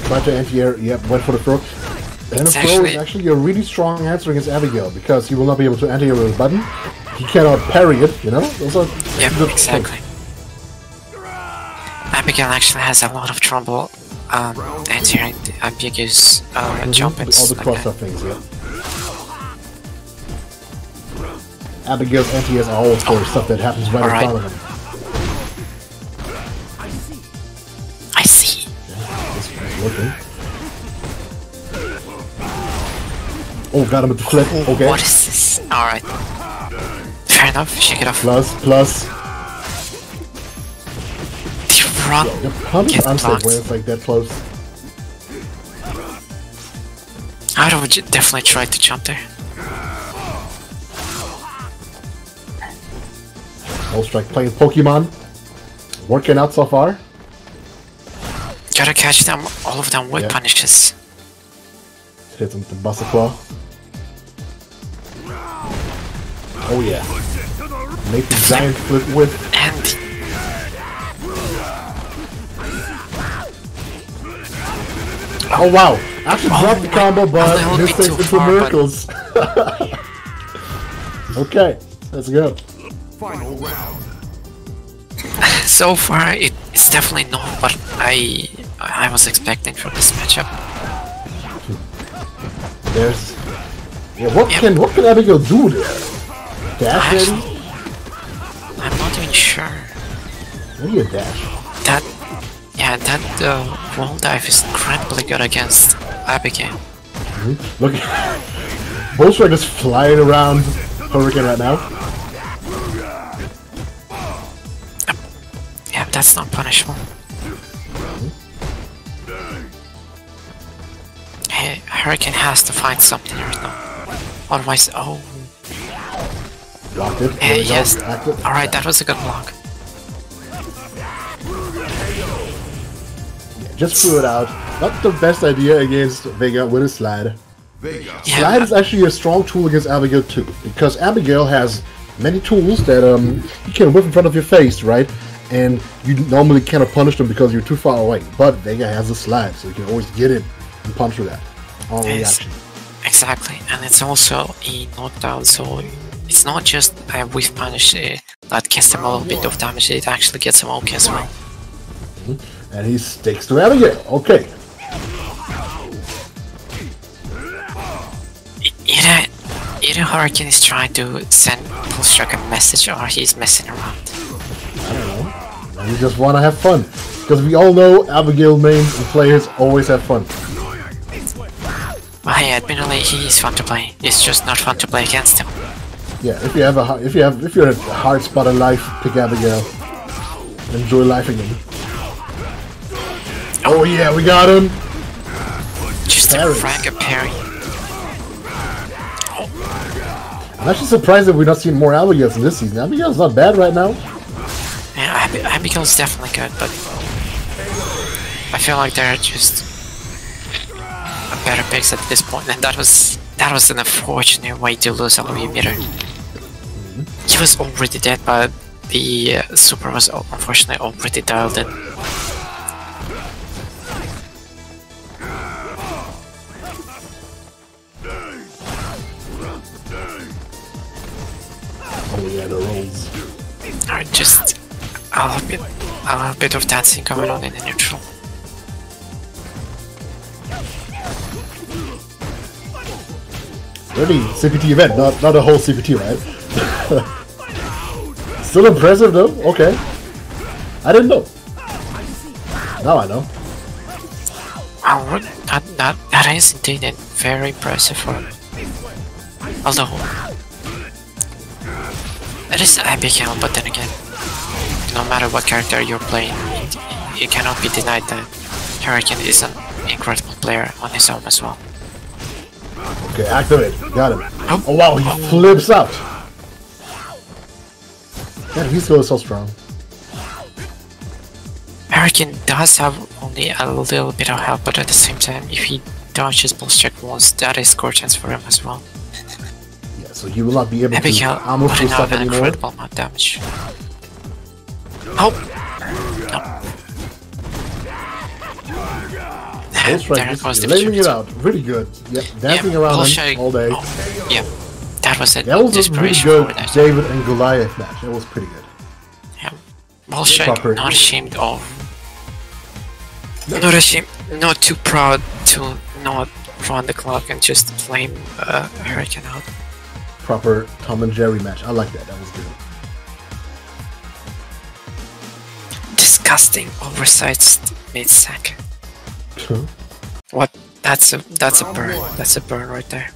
Speaker 2: Try to anti-air, went for the throw. And the throw is actually a really strong answer against Abigail, because he will not be able to anti-air with a button. He cannot parry it, you know?
Speaker 3: Yep, exactly. Abigail actually has a lot of trouble anti-airing Abigail's jump and
Speaker 2: all the cross-up things, Abigail's anti-airs are always for stuff that happens right in front of him.
Speaker 3: I see.
Speaker 2: Working. Oh, got him with the flip. Okay.
Speaker 3: What is this? Alright. Fair enough, shake it off.
Speaker 2: Plus.
Speaker 3: The run.
Speaker 2: Get unsafe when it's like that close.
Speaker 3: I would definitely try to jump there.
Speaker 2: Bullstrike playing Pokemon. Working out so far.
Speaker 3: Gotta catch them, all of them with punishes.
Speaker 2: hits him with the Buster Claw. Oh yeah. Make the giant flip with.
Speaker 3: And
Speaker 2: oh wow! Actually dropped the combo, but
Speaker 3: little
Speaker 2: this
Speaker 3: bit
Speaker 2: takes
Speaker 3: too
Speaker 2: it for
Speaker 3: far,
Speaker 2: miracles. Okay, let's go.
Speaker 5: Final round.
Speaker 3: so far, it's definitely not what I was expecting from this matchup.
Speaker 2: There's what can Abigail do there? Dash maybe?
Speaker 3: I'm not even sure.
Speaker 2: Maybe a dash.
Speaker 3: That wall dive is incredibly good against Abigail.
Speaker 2: Look, Bullstrike is flying around Hurricane right now.
Speaker 3: Yeah, that's not punishable. Hey, Hurricane has to find something right now. Otherwise, oh.
Speaker 2: Blocked it.
Speaker 3: Yes. Alright, that was a good block.
Speaker 2: Yeah, just threw it out. Not the best idea against Vega with a slide.
Speaker 5: Vega.
Speaker 3: Yeah,
Speaker 2: Slide is actually a strong tool against Abigail too, because Abigail has many tools that you can whip in front of your face, right? And you normally cannot punish them because you're too far away. But Vega has a slide, so you can always get in and punch with that on reaction.
Speaker 3: Exactly, and it's also a knockdown, so it's not just a whiff punish that gets them a little bit of damage, it actually gets them okay as well.
Speaker 2: And he sticks to Abigail. Okay.
Speaker 3: Either Hurricane is trying to send Bullstrike a message or he's messing around.
Speaker 2: I don't know. We just want to have fun. Because we all know Abigail mains and players always have fun.
Speaker 3: Well, hey, admittedly, he is fun to play. It's just not fun to play against him.
Speaker 2: Yeah, if you're at a hard spot in life, pick Abigail. Enjoy life again. Oh yeah, we got him!
Speaker 3: Just a frag a parry.
Speaker 2: I'm actually surprised that we're not seeing more Abigails in this season. Abigail's not bad right now.
Speaker 3: Yeah, Abigail's definitely good, but I feel like they're just better picks at this point, and that was an unfortunate way to lose LV meter. He was already dead, but the super was unfortunately already dialed in.
Speaker 2: Oh yeah, the rolls.
Speaker 3: Alright, just a little bit of dancing going on in the neutral.
Speaker 2: Really, CPT event, not a whole CPT, right? Still impressive though. Okay, I didn't know. Now I know.
Speaker 3: Wow, that is indeed very impressive for him. Although it is Abigail, but then again, no matter what character you're playing, you cannot be denied that Hurricane is an incredible player on his own as well.
Speaker 2: Okay, activate. Got him. Oh wow, he flips out. Man, he's still so strong.
Speaker 3: Hurricane does have only a little bit of help, but at the same time, if he dodges Bullstrike once, that is score chance for him as well.
Speaker 2: Yeah, so he will not be able
Speaker 3: Abigail
Speaker 2: to almost
Speaker 3: putting
Speaker 2: stuff
Speaker 3: out an
Speaker 2: anymore.
Speaker 3: incredible amount of damage. Oh! No.
Speaker 2: Bullstrike
Speaker 3: There goes
Speaker 2: is
Speaker 3: the
Speaker 2: laying it
Speaker 3: victory.
Speaker 2: out. Really good. Yep, dancing
Speaker 3: Yeah,
Speaker 2: around
Speaker 3: Bullstrike-
Speaker 2: him all day.
Speaker 3: Oh, yeah, that was it.
Speaker 2: That was a really
Speaker 3: Inspiration
Speaker 2: good
Speaker 3: for that.
Speaker 2: David and Goliath match. That was pretty good.
Speaker 3: Yeah. Bullstrike,
Speaker 2: Proper.
Speaker 3: not ashamed of. Not ashamed, not too proud to not run the clock and just flame Hurricane out.
Speaker 2: Proper Tom and Jerry match. I like that. That was good.
Speaker 3: Disgusting, oversized mid-sack. What? That's a burn. That's a burn right there.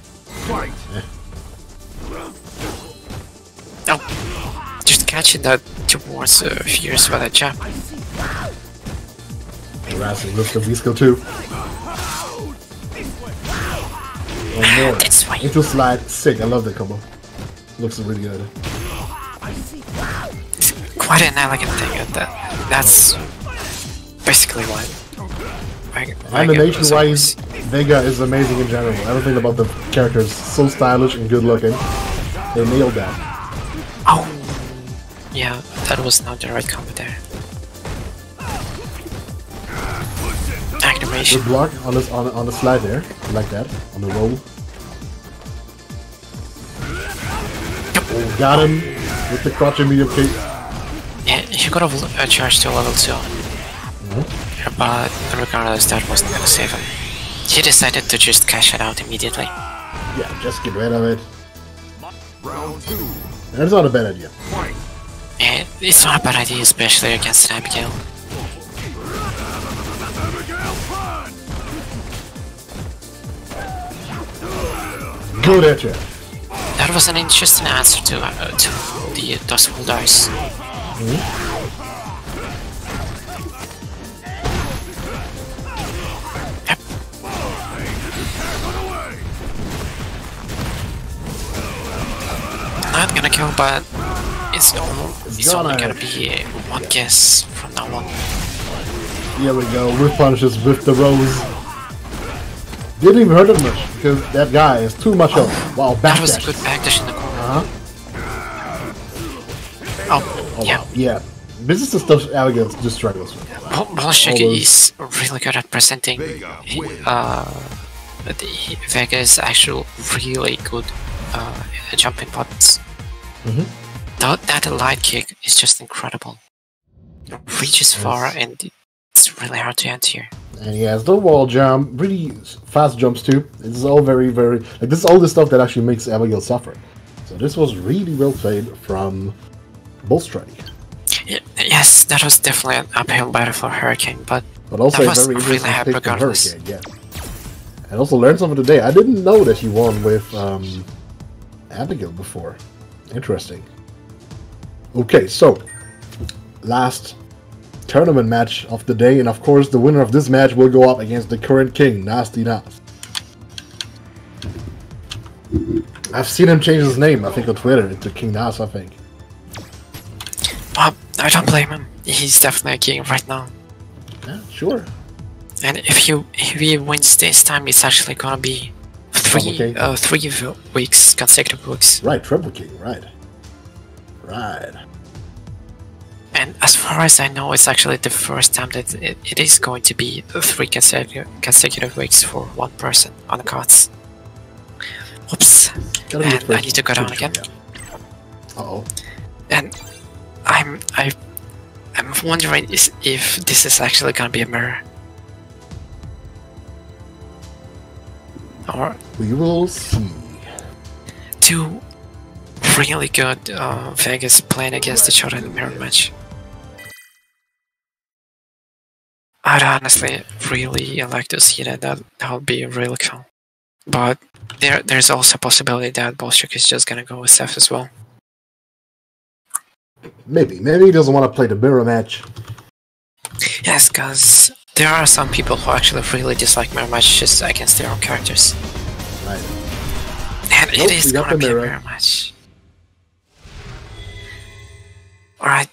Speaker 3: Oh, just catching that towards Fierce with a jab.
Speaker 2: Harassing Mr. Visco too. One more.
Speaker 3: That's why.
Speaker 2: Into slide. Sick. I love that combo. Looks really good.
Speaker 3: Quite an elegant thing at that. That's basically why.
Speaker 2: Animation wise, Vega is amazing in general. Everything about the character is so stylish and good looking. They nailed that.
Speaker 3: Oh! Yeah, that was not the right combo there. Activation.
Speaker 2: Good block on the slide there, like that, on the roll. Oh, got him with the crouching medium kick.
Speaker 3: Yeah, he could have charged to level 2. But regardless, that wasn't gonna save him. He decided to just cash it out immediately.
Speaker 2: Yeah, just get rid of it.
Speaker 5: Round 2.
Speaker 2: That's not a bad idea.
Speaker 3: Yeah, it's not a bad idea, especially against an Abigail.
Speaker 2: Good at you.
Speaker 3: That was an interesting answer to the Dustful Dice. Yep. Not gonna kill, but it's only gonna be one guess from now on.
Speaker 2: Here we go, with punishes with the rose. Didn't even hurt him much, because that guy is too much of. Wow,
Speaker 3: That was a
Speaker 2: backdash.
Speaker 3: good backdash in the corner. Oh,
Speaker 2: Oh,
Speaker 3: yeah.
Speaker 2: wow. Yeah. This is the stuff Abigail just struggles with.
Speaker 3: Bolshevik
Speaker 2: All those-
Speaker 3: is really good at presenting. Vega is actually really good jumping buttons. That light kick is just incredible. It reaches far and it's really hard to end here.
Speaker 2: And he has the wall jump, really fast jumps too. This is all very, very... Like, this is all the stuff that actually makes Abigail suffer. So this was really well played from Bullstrike.
Speaker 3: Yes, that was definitely an uphill battle for Hurricane, but
Speaker 2: also
Speaker 3: that
Speaker 2: a
Speaker 3: was
Speaker 2: very
Speaker 3: really
Speaker 2: interesting
Speaker 3: happy
Speaker 2: pick from
Speaker 3: regardless.
Speaker 2: Hurricane, yeah. And also learned something today. I didn't know that he won with Abigail before. Interesting. Okay, so last tournament match of the day, and of course the winner of this match will go up against the current king, Nasty Nas. I've seen him change his name, I think, on Twitter into King Nas, I think.
Speaker 3: I don't blame him. He's definitely a king right now.
Speaker 2: Yeah, sure.
Speaker 3: And if he wins this time, it's actually gonna be three weeks, consecutive weeks.
Speaker 2: Right, Triple King, right. Right.
Speaker 3: And as far as I know, it's actually the first time that it is going to be 3 consecutive weeks for one person on the KotS. Whoops.
Speaker 2: Gotta be his
Speaker 3: And I
Speaker 2: first
Speaker 3: need to go down
Speaker 2: picture,
Speaker 3: again.
Speaker 2: yeah. Uh-oh.
Speaker 3: And I'm wondering if this is actually gonna be a mirror. Or
Speaker 2: We will see.
Speaker 3: two really good Vegas playing against each other in the mirror match. I'd honestly really like to see that. That would be really cool. But there's also a possibility that Bolshevik is just gonna go with Seth as well.
Speaker 2: Maybe he doesn't want to play the mirror match.
Speaker 3: Yes, because there are some people who actually really dislike mirror matches against their own characters.
Speaker 2: Right.
Speaker 3: And
Speaker 2: Nope,
Speaker 3: it is
Speaker 2: we got
Speaker 3: gonna
Speaker 2: the
Speaker 3: be a
Speaker 2: mirror.
Speaker 3: mirror match. Alright,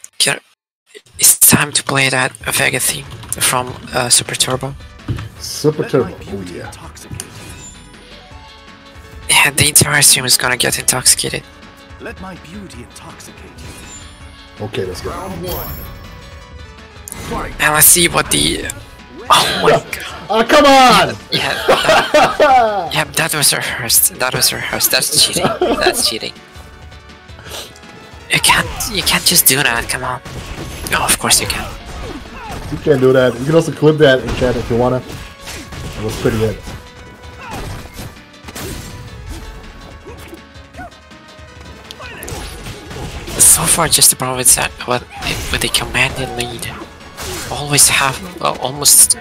Speaker 3: it's time to play that Vega theme from Super Turbo.
Speaker 2: Super Turbo. Oh yeah.
Speaker 3: And the entire team is gonna get intoxicated.
Speaker 5: Let my beauty intoxicate you.
Speaker 2: Okay, let's go.
Speaker 5: Round 1. Fight.
Speaker 3: And let's see what the... Oh my god.
Speaker 2: Oh, come on!
Speaker 3: Yeah, that was rehearsed. That's cheating. That's cheating. You can't just do that, come on. Oh, of course you can.
Speaker 2: You can't do that. You can also clip that in chat if you wanna. It was pretty good.
Speaker 3: So far, just about with that, with the commanded lead, always have almost.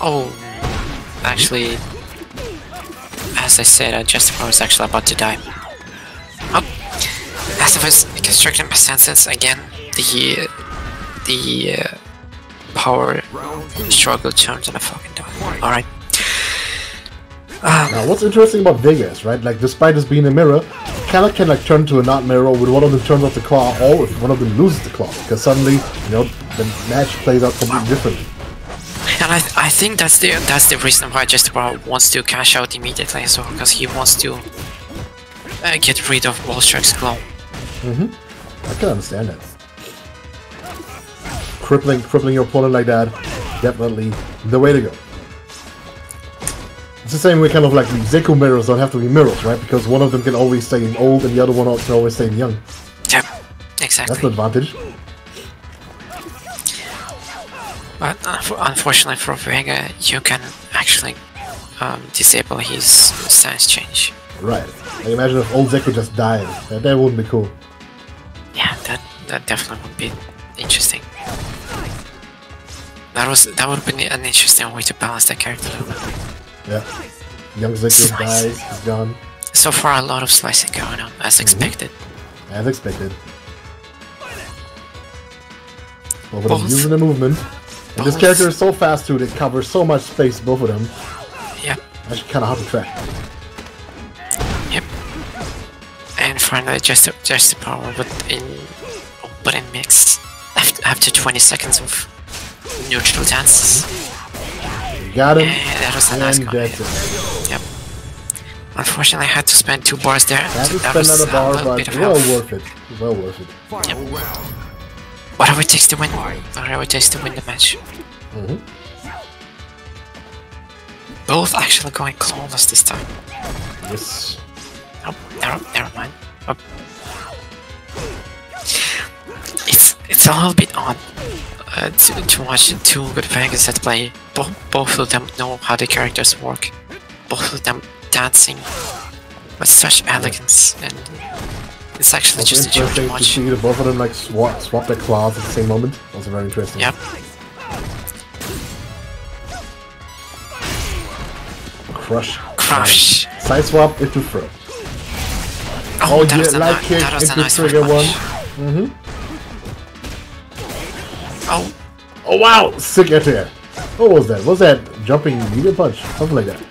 Speaker 3: Oh, actually, as I said, Justifier was actually about to die. Oh, as I was constructing my senses again, the power struggle turned into a fucking dog. All right.
Speaker 2: Now, what's interesting about Vegas, right? Like, despite this being a mirror, Calic can like turn to a not mirror with one of them turns off the claw, or if one of them loses the claw, because suddenly, you know, the match plays out completely differently.
Speaker 3: And I think that's the reason why Justibar wants to cash out immediately as well, because he wants to get rid of Wallstrike's glow.
Speaker 2: I can understand that. Crippling your opponent like that, definitely the way to go. It's the same way, kind of like the Zeku mirrors don't have to be mirrors, right? Because one of them can always stay old and the other one can always stay young.
Speaker 3: Yep, exactly.
Speaker 2: That's the advantage.
Speaker 3: But unfortunately for Vega, you can actually disable his stance change.
Speaker 2: Right. I imagine if old Zeku just died. That wouldn't be cool.
Speaker 3: Yeah, that definitely would be interesting. That would be an interesting way to balance that character.
Speaker 2: Yeah. Young Zeku dies, he's gone.
Speaker 3: So far, a lot of slicing going on, as expected.
Speaker 2: As expected. Well, but he's using the movement. And this character is so fast too, they cover so much space, both of them.
Speaker 3: Yep.
Speaker 2: Actually kinda hard to track.
Speaker 3: Yep. And finally just the power, but in mix. After 20 seconds of neutral dances.
Speaker 2: Got him.
Speaker 3: And that was a nice one. Yep. Unfortunately, I had to spend 2 bars there.
Speaker 2: That was another bar, but well worth it. Well worth it.
Speaker 3: Yep. Whatever it takes to win. Whatever it takes to win the match. Both actually going clawless this time.
Speaker 2: Yes.
Speaker 3: Oh, never mind. Oh. It's a little bit odd to watch 2 good Vegas that play. Both of them know how the characters work. Both of them dancing with such elegance, and it's actually just a joy to watch.
Speaker 2: To see the both of them like swap their claws at the same moment. Also very interesting.
Speaker 3: Yep. Crush.
Speaker 2: Side swap into throw.
Speaker 3: Oh, that was
Speaker 2: light kick
Speaker 3: a
Speaker 2: into
Speaker 3: nice
Speaker 2: trigger one.
Speaker 3: Oh.
Speaker 2: Oh wow! Sick anti-air. What was that? Was that jumping medium punch? Something like that.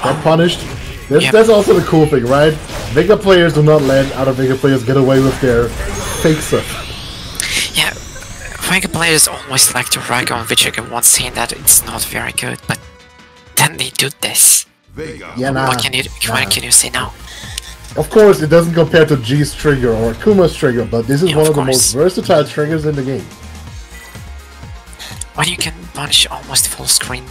Speaker 2: Got punished. That's also the cool thing, right? Vega players do not let other Vega players get away with their fake stuff.
Speaker 3: Yeah, Vega players always like to rag on Vichika once saying that it's not very good, but then they do this.
Speaker 2: Yeah, nah.
Speaker 3: What can you say now?
Speaker 2: Of course, it doesn't compare to G's trigger or Kuma's trigger, but this is one of the most versatile triggers in the game.
Speaker 3: When you can punish almost full screen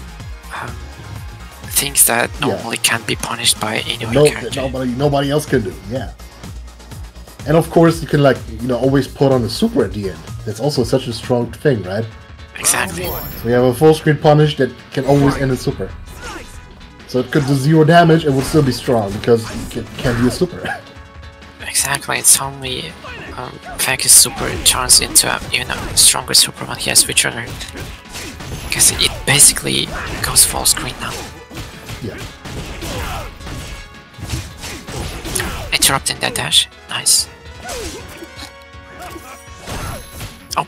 Speaker 3: things that normally can't be punished by any other character.
Speaker 2: Nobody else can do, yeah. And of course, you can always put on a super at the end. That's also such a strong thing, right?
Speaker 3: Exactly.
Speaker 2: So you have a full screen punish that can always end in super. So it could do 0 damage and would still be strong because it can be a super.
Speaker 3: Exactly, it's only Vega's super turns into a stronger super when he has switch trigger. Because it basically goes full screen now.
Speaker 2: Yeah.
Speaker 3: Interrupting that dash. Nice. Oh.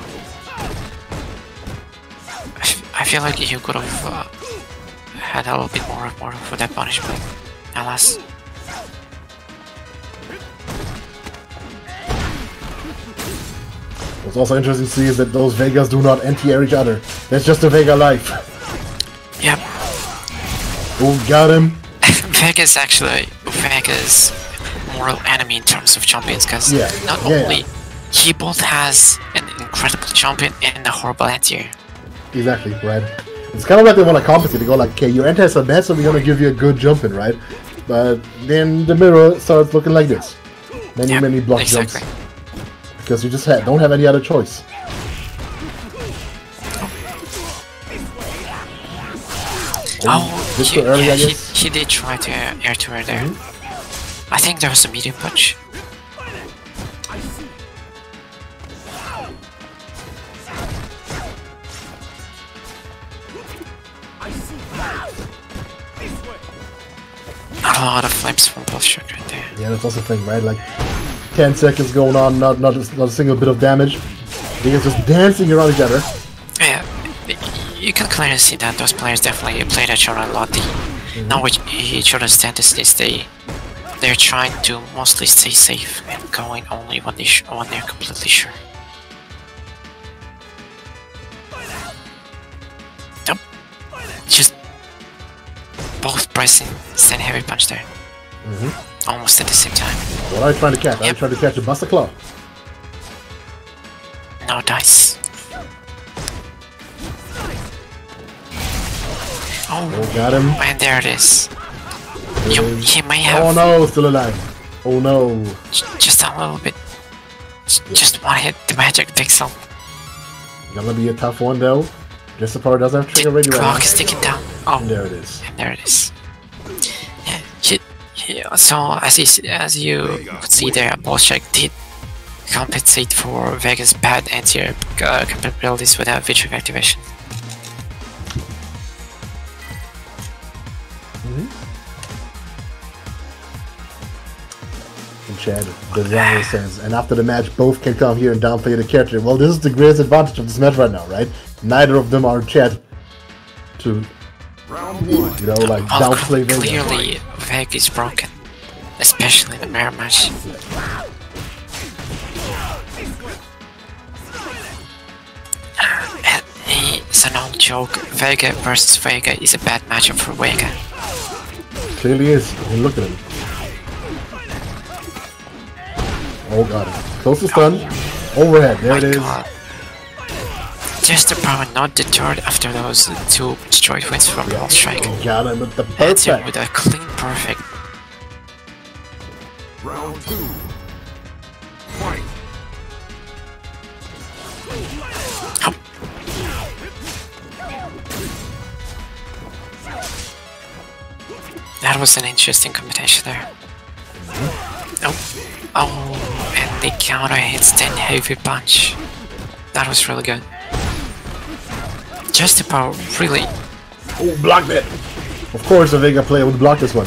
Speaker 3: I feel like you could have had a little bit more for that punishment. Alas.
Speaker 2: What's also interesting to see is that those Vegas do not anti-air each other. That's just a Vega life.
Speaker 3: Yep.
Speaker 2: Oh, got him.
Speaker 3: Vega's moral enemy in terms of champions, because not only he both has an incredible champion and a horrible anti-air.
Speaker 2: Exactly, right. It's kind of like they want to compensate. They go like, okay, your anti-air's so bad, so we're gonna give you a good jump in, right? But then the mirror starts looking like this. Many block jumps. Because you just don't have any other choice.
Speaker 3: Oh,
Speaker 2: just too early, I guess.
Speaker 3: He did try to air to air there. I think there was a medium punch. Not a lot of flips from both shots right there.
Speaker 2: Yeah, that's also the thing, right? Like 10 seconds going on, not a single bit of damage. They're just dancing around each other.
Speaker 3: Yeah, you can clearly see that those players definitely played each other a lot. They know each other's tendencies. They they're trying to mostly stay safe and going only when they're completely sure. Nope. Just both pressing stand heavy punch there. Almost at the same time.
Speaker 2: What are you trying to catch? Are you trying to catch a Buster Claw?
Speaker 3: No dice.
Speaker 2: Oh, got him.
Speaker 3: And there it is. He may have.
Speaker 2: Oh no, still alive. Oh no.
Speaker 3: Just a little bit. Just one hit the magic pixel.
Speaker 2: Gonna be a tough one though. Guess the power does have trigger ready right now.
Speaker 3: Clock is ticking down. Oh,
Speaker 2: And there it is.
Speaker 3: and there it is. Yeah, so as you could see there, Boss Check did compensate for Vega's bad anti-air capabilities without V-Check activation.
Speaker 2: And Chad, the Ryan says, and after the match, both can come here and downplay the character. Well, this is the greatest advantage of this match right now, right? Neither of them are Chad to, you know, like downplay Vega.
Speaker 3: Clearly, Vega is broken, especially in the mirror match. And it's an old joke. Vega versus Vega is a bad matchup for Vega.
Speaker 2: Clearly is. I mean, look at him. Oh god. Close to stun. Overhead. There it is.
Speaker 3: God. Just the power not deterred after those two destroyed wins from Ball Strike.
Speaker 2: Got him with the
Speaker 3: Hits him
Speaker 2: perfect.
Speaker 3: with a clean perfect.
Speaker 5: Round 2. Fight.
Speaker 3: Oh. That was an interesting combination there. Oh, and the counter hits 10 heavy punch. That was really good. Just about really.
Speaker 2: Oh, blocked it. Of course, a Vega player would block this one.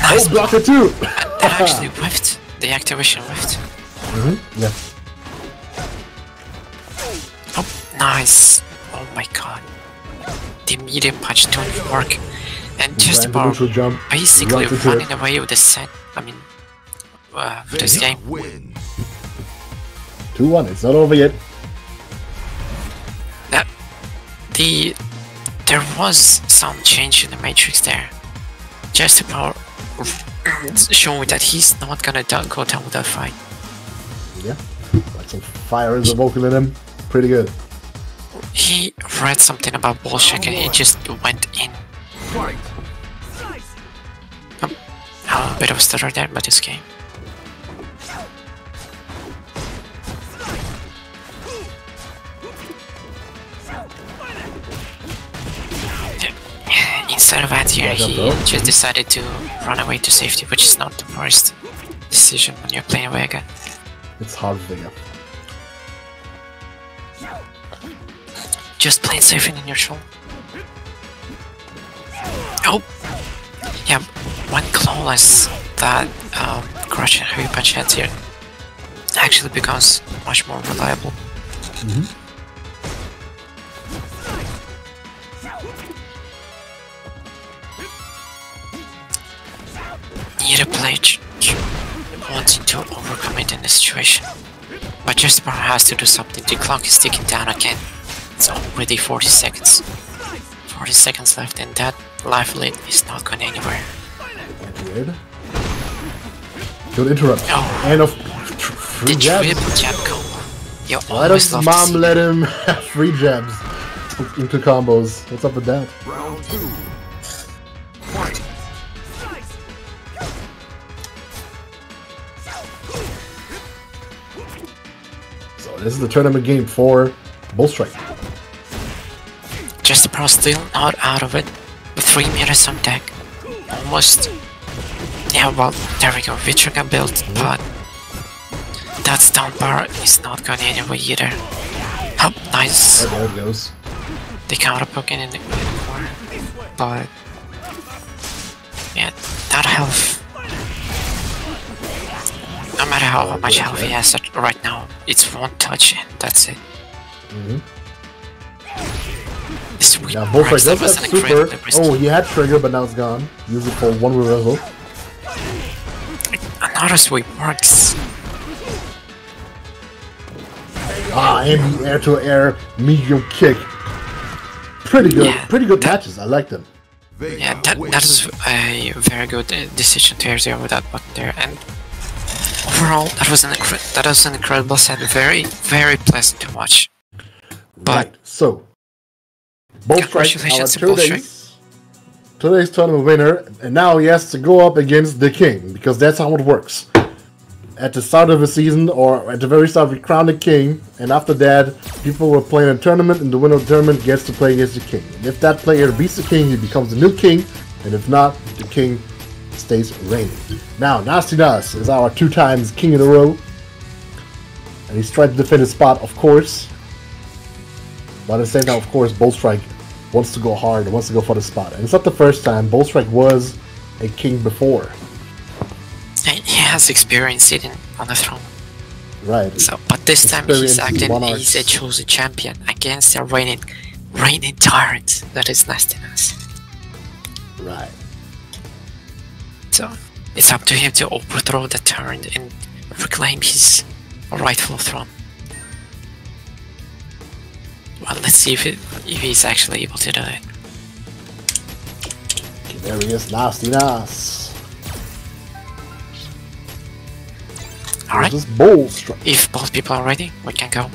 Speaker 3: Nice.
Speaker 2: Oh, blocked it too.
Speaker 3: That actually whiffed. The activation whiffed.
Speaker 2: Yeah.
Speaker 3: Oh, nice. Oh my god. The medium punch don't work. And just
Speaker 2: Ran the
Speaker 3: about
Speaker 2: neutral jump,
Speaker 3: basically
Speaker 2: right into it.
Speaker 3: running away with the set. I mean, with this game.
Speaker 5: Win.
Speaker 2: 2-1. It's not over yet.
Speaker 3: There was some change in the matrix there. Just about showing that he's not gonna go down with that fight.
Speaker 2: Yeah. Like some fire is vocal in him. Pretty good.
Speaker 3: He read something about bullshit and he just went in.
Speaker 5: Fight.
Speaker 3: A bit of a stutter there, but it's game. Instead of anti-air, he just decided to run away to safety, which is not the worst decision when you're playing Vega.
Speaker 2: It's hard Vega.
Speaker 3: Just plain safe and neutral. Oh! Yeah, when clawless, that crush and heavy punch heads here actually becomes much more reliable. Either player wanting to overcome it in this situation, but just has to do something. The clock is ticking down again. It's already 40 seconds. 40 seconds left, and that life lead is not going anywhere.
Speaker 2: Weird. Good interrupt.
Speaker 3: Oh.
Speaker 2: And of
Speaker 3: The
Speaker 2: free jabs.
Speaker 3: triple jab combo. You
Speaker 2: Why
Speaker 3: always
Speaker 2: does
Speaker 3: love to
Speaker 2: mom
Speaker 3: see
Speaker 2: let him have free jabs into combos? What's up with that?
Speaker 5: Round 2. Fight.
Speaker 2: So this is the tournament game for Bull Strike.
Speaker 3: Just the Pro still not out of it. With 3 minutes on deck. Almost. Yeah, well, there we go. Vitro got built, but that stun bar is not going anywhere either. Oh, nice.
Speaker 2: Oh, there it goes.
Speaker 3: The counter poking in the corner. But yeah, that health. No matter how much health he has right now, it's one touch and that's it. Sweet
Speaker 2: Yeah, Bullstrike
Speaker 3: Rex, that
Speaker 2: does
Speaker 3: was
Speaker 2: have
Speaker 3: an
Speaker 2: super.
Speaker 3: incredibly risky.
Speaker 2: Oh, he had trigger, but now it's gone. Use it for one reversal.
Speaker 3: Another sweep works.
Speaker 2: Ah, and the air-to-air medium kick. Pretty good.
Speaker 3: Yeah,
Speaker 2: Pretty good matches. I like them.
Speaker 3: Yeah, that is a very good decision to zero that button there, and overall that was an incredible set. Very, very pleasant to watch. But
Speaker 2: Right. So, Bullstrike, our
Speaker 3: congratulations to Bullstrike.
Speaker 2: today's tournament winner, and now he has to go up against the king, because that's how it works. At the start of the season, or at the very start, we crown the king, and after that, people will play in a tournament, and the winner of the tournament gets to play against the king. And if that player beats the king, he becomes the new king, and if not, the king stays reigning. Now, Nasty Nas is our 2 times king in a row, and he's trying to defend his spot, of course. But at the same time, of course, Bullstrike wants to go hard, wants to go for the spot. And it's not the first time. Bullstrike was a king before.
Speaker 3: He has experience sitting on the throne.
Speaker 2: Right.
Speaker 3: So, but this time he's
Speaker 2: Experience
Speaker 3: acting.
Speaker 2: monarchs.
Speaker 3: He's a chosen champion against a reigning tyrant. That is nastiness.
Speaker 2: Right.
Speaker 3: So it's up to him to overthrow the tyrant and reclaim his rightful throne. Well, let's see if he's actually able to do it.
Speaker 2: There he is, Nasty Nas.
Speaker 3: Alright,
Speaker 2: This is Bullstrike.
Speaker 3: if both people are ready, we can go.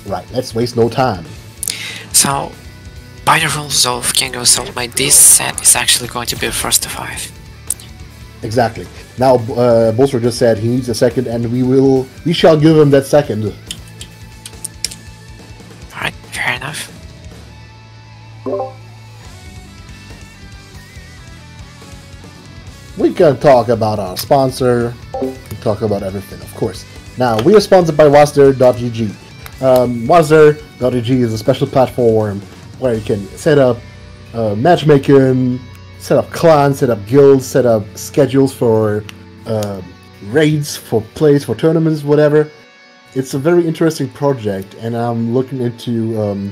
Speaker 2: Right, let's waste no time.
Speaker 3: So, by the rules of King of Saltmine, this set is actually going to be the first to 5.
Speaker 2: Exactly. Now, Bullstrike just said he needs a second, and we shall give him that second.
Speaker 3: Alright, fair enough.
Speaker 2: We can talk about our sponsor, we can talk about everything, of course. Now, we are sponsored by Wasder.gg. Wasder.gg is a special platform where you can set up matchmaking, set up clans, set up guilds, set up schedules for raids, for plays, for tournaments, whatever. It's a very interesting project, and I'm looking into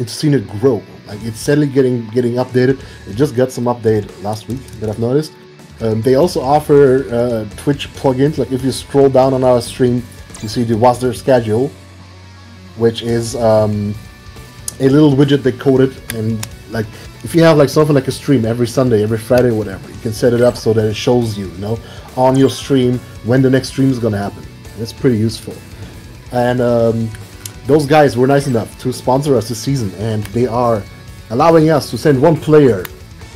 Speaker 2: seeing it grow. Like, it's steadily getting updated. It just got some update last week that I've noticed. They also offer Twitch plugins. Like, if you scroll down on our stream, you see the Wasder schedule, which is a little widget they coded, and like, if you have like something like a stream every Sunday, every Friday, whatever, you can set it up so that it shows you, on your stream when the next stream is gonna happen. It's pretty useful. And those guys were nice enough to sponsor us this season, and they are allowing us to send one player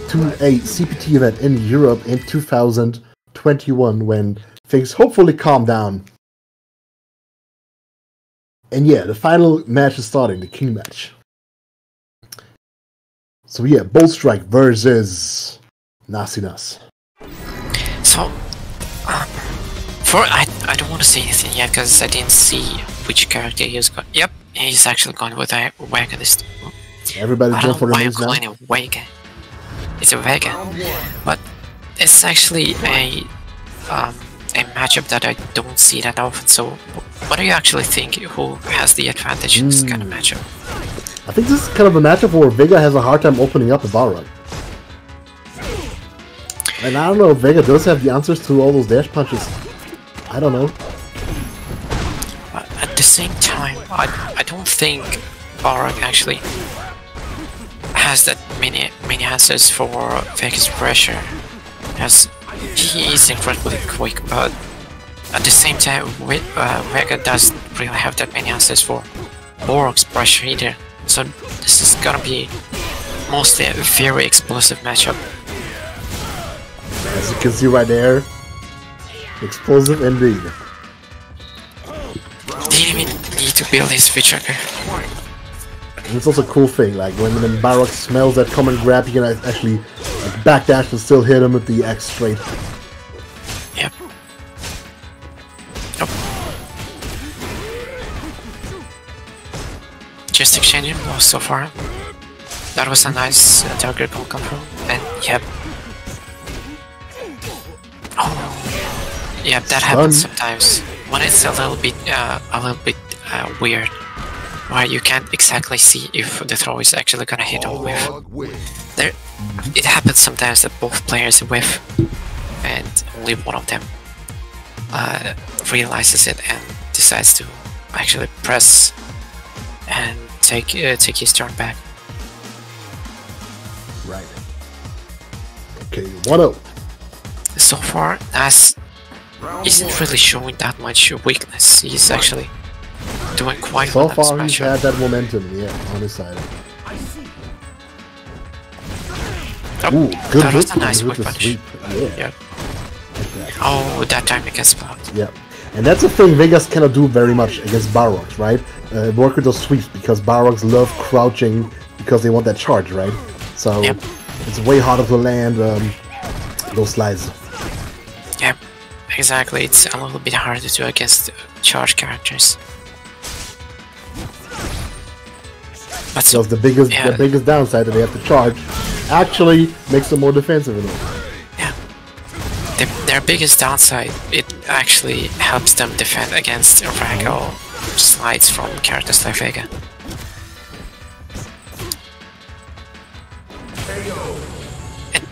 Speaker 2: to a CPT event in Europe in 2021 when things hopefully calm down. And yeah, the final match is starting, the King match. So yeah, Bullstrike versus Nasty Nas.
Speaker 3: So, I don't want to say anything yet because I didn't see which character he is going. Yep, he's actually going with a Wagonist.
Speaker 2: Everybody
Speaker 3: I
Speaker 2: jump
Speaker 3: don't
Speaker 2: for
Speaker 3: know
Speaker 2: the
Speaker 3: why I'm
Speaker 2: names now.
Speaker 3: calling it Wagon. It's a Vega, but it's actually a matchup that I don't see that often. So, what do you actually think? Who has the advantage in this kind of matchup?
Speaker 2: I think this is kind of a matchup where Vega has a hard time opening up a Balrog. And I don't know if Vega does have the answers to all those dash punches. I don't know.
Speaker 3: At the same time, I don't think Balrog actually has that many answers for Vega's pressure, as he is incredibly quick, but at the same time Vega doesn't really have that many answers for Balrog's pressure either, so this is gonna be mostly a very explosive matchup.
Speaker 2: As you can see right there, explosive indeed.
Speaker 3: Didn't even need to build his V-Trigger.
Speaker 2: And it's also a cool thing, like when Balrog smells that common grab, you can actually like, backdash and still hit him with the X straight.
Speaker 3: Yep. Nope. Just exchanging blows so far. That was a nice target control, and yep. Oh, yep, that happens sometimes when it's a little bit weird. where you can't exactly see if the throw is actually gonna hit or whiff. There, it happens sometimes that both players whiff, and only one of them realizes it and decides to actually press and take his turn back.
Speaker 2: Right. Okay, 1-0.
Speaker 3: So far, Nas isn't really showing that much weakness. He's actually doing quite well.
Speaker 2: So far, he's had that momentum, yeah, on his side.
Speaker 3: Oh,
Speaker 2: Ooh, good
Speaker 3: that was
Speaker 2: hit
Speaker 3: a nice
Speaker 2: with
Speaker 3: whip
Speaker 2: the
Speaker 3: punch.
Speaker 2: sweep. Yeah.
Speaker 3: Yeah.
Speaker 2: Like that.
Speaker 3: Oh, that time it gets blocked.
Speaker 2: Yeah. And that's the thing Vegas cannot do very much against Balrogs, right? Work with those sweeps, because Balrogs love crouching because they want that charge, right? So
Speaker 3: Yep.
Speaker 2: it's way harder to land those slides.
Speaker 3: Yep, exactly. It's a little bit harder to do against charge characters. But so,
Speaker 2: Because the biggest downside that they have to charge actually makes them more defensive in it.
Speaker 3: yeah. Their biggest downside, it actually helps them defend against Rago slides from characters like Vega. And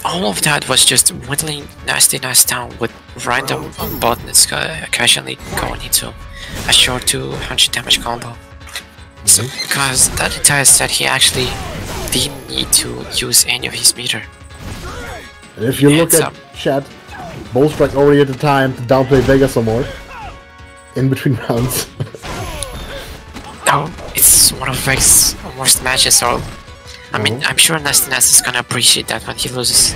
Speaker 3: all of that was just whittling Nasty Nas down with random buttons occasionally going into a short 200 damage combo. So, because that entire set he actually didn't need to use any of his meter.
Speaker 2: And if you
Speaker 3: Yeah,
Speaker 2: look at chat, Bullstrike already had the time to downplay Vega some more in between rounds.
Speaker 3: No, it's one of Vega's worst matches, so I mean, I'm sure Nasty Nas is gonna appreciate that when he loses.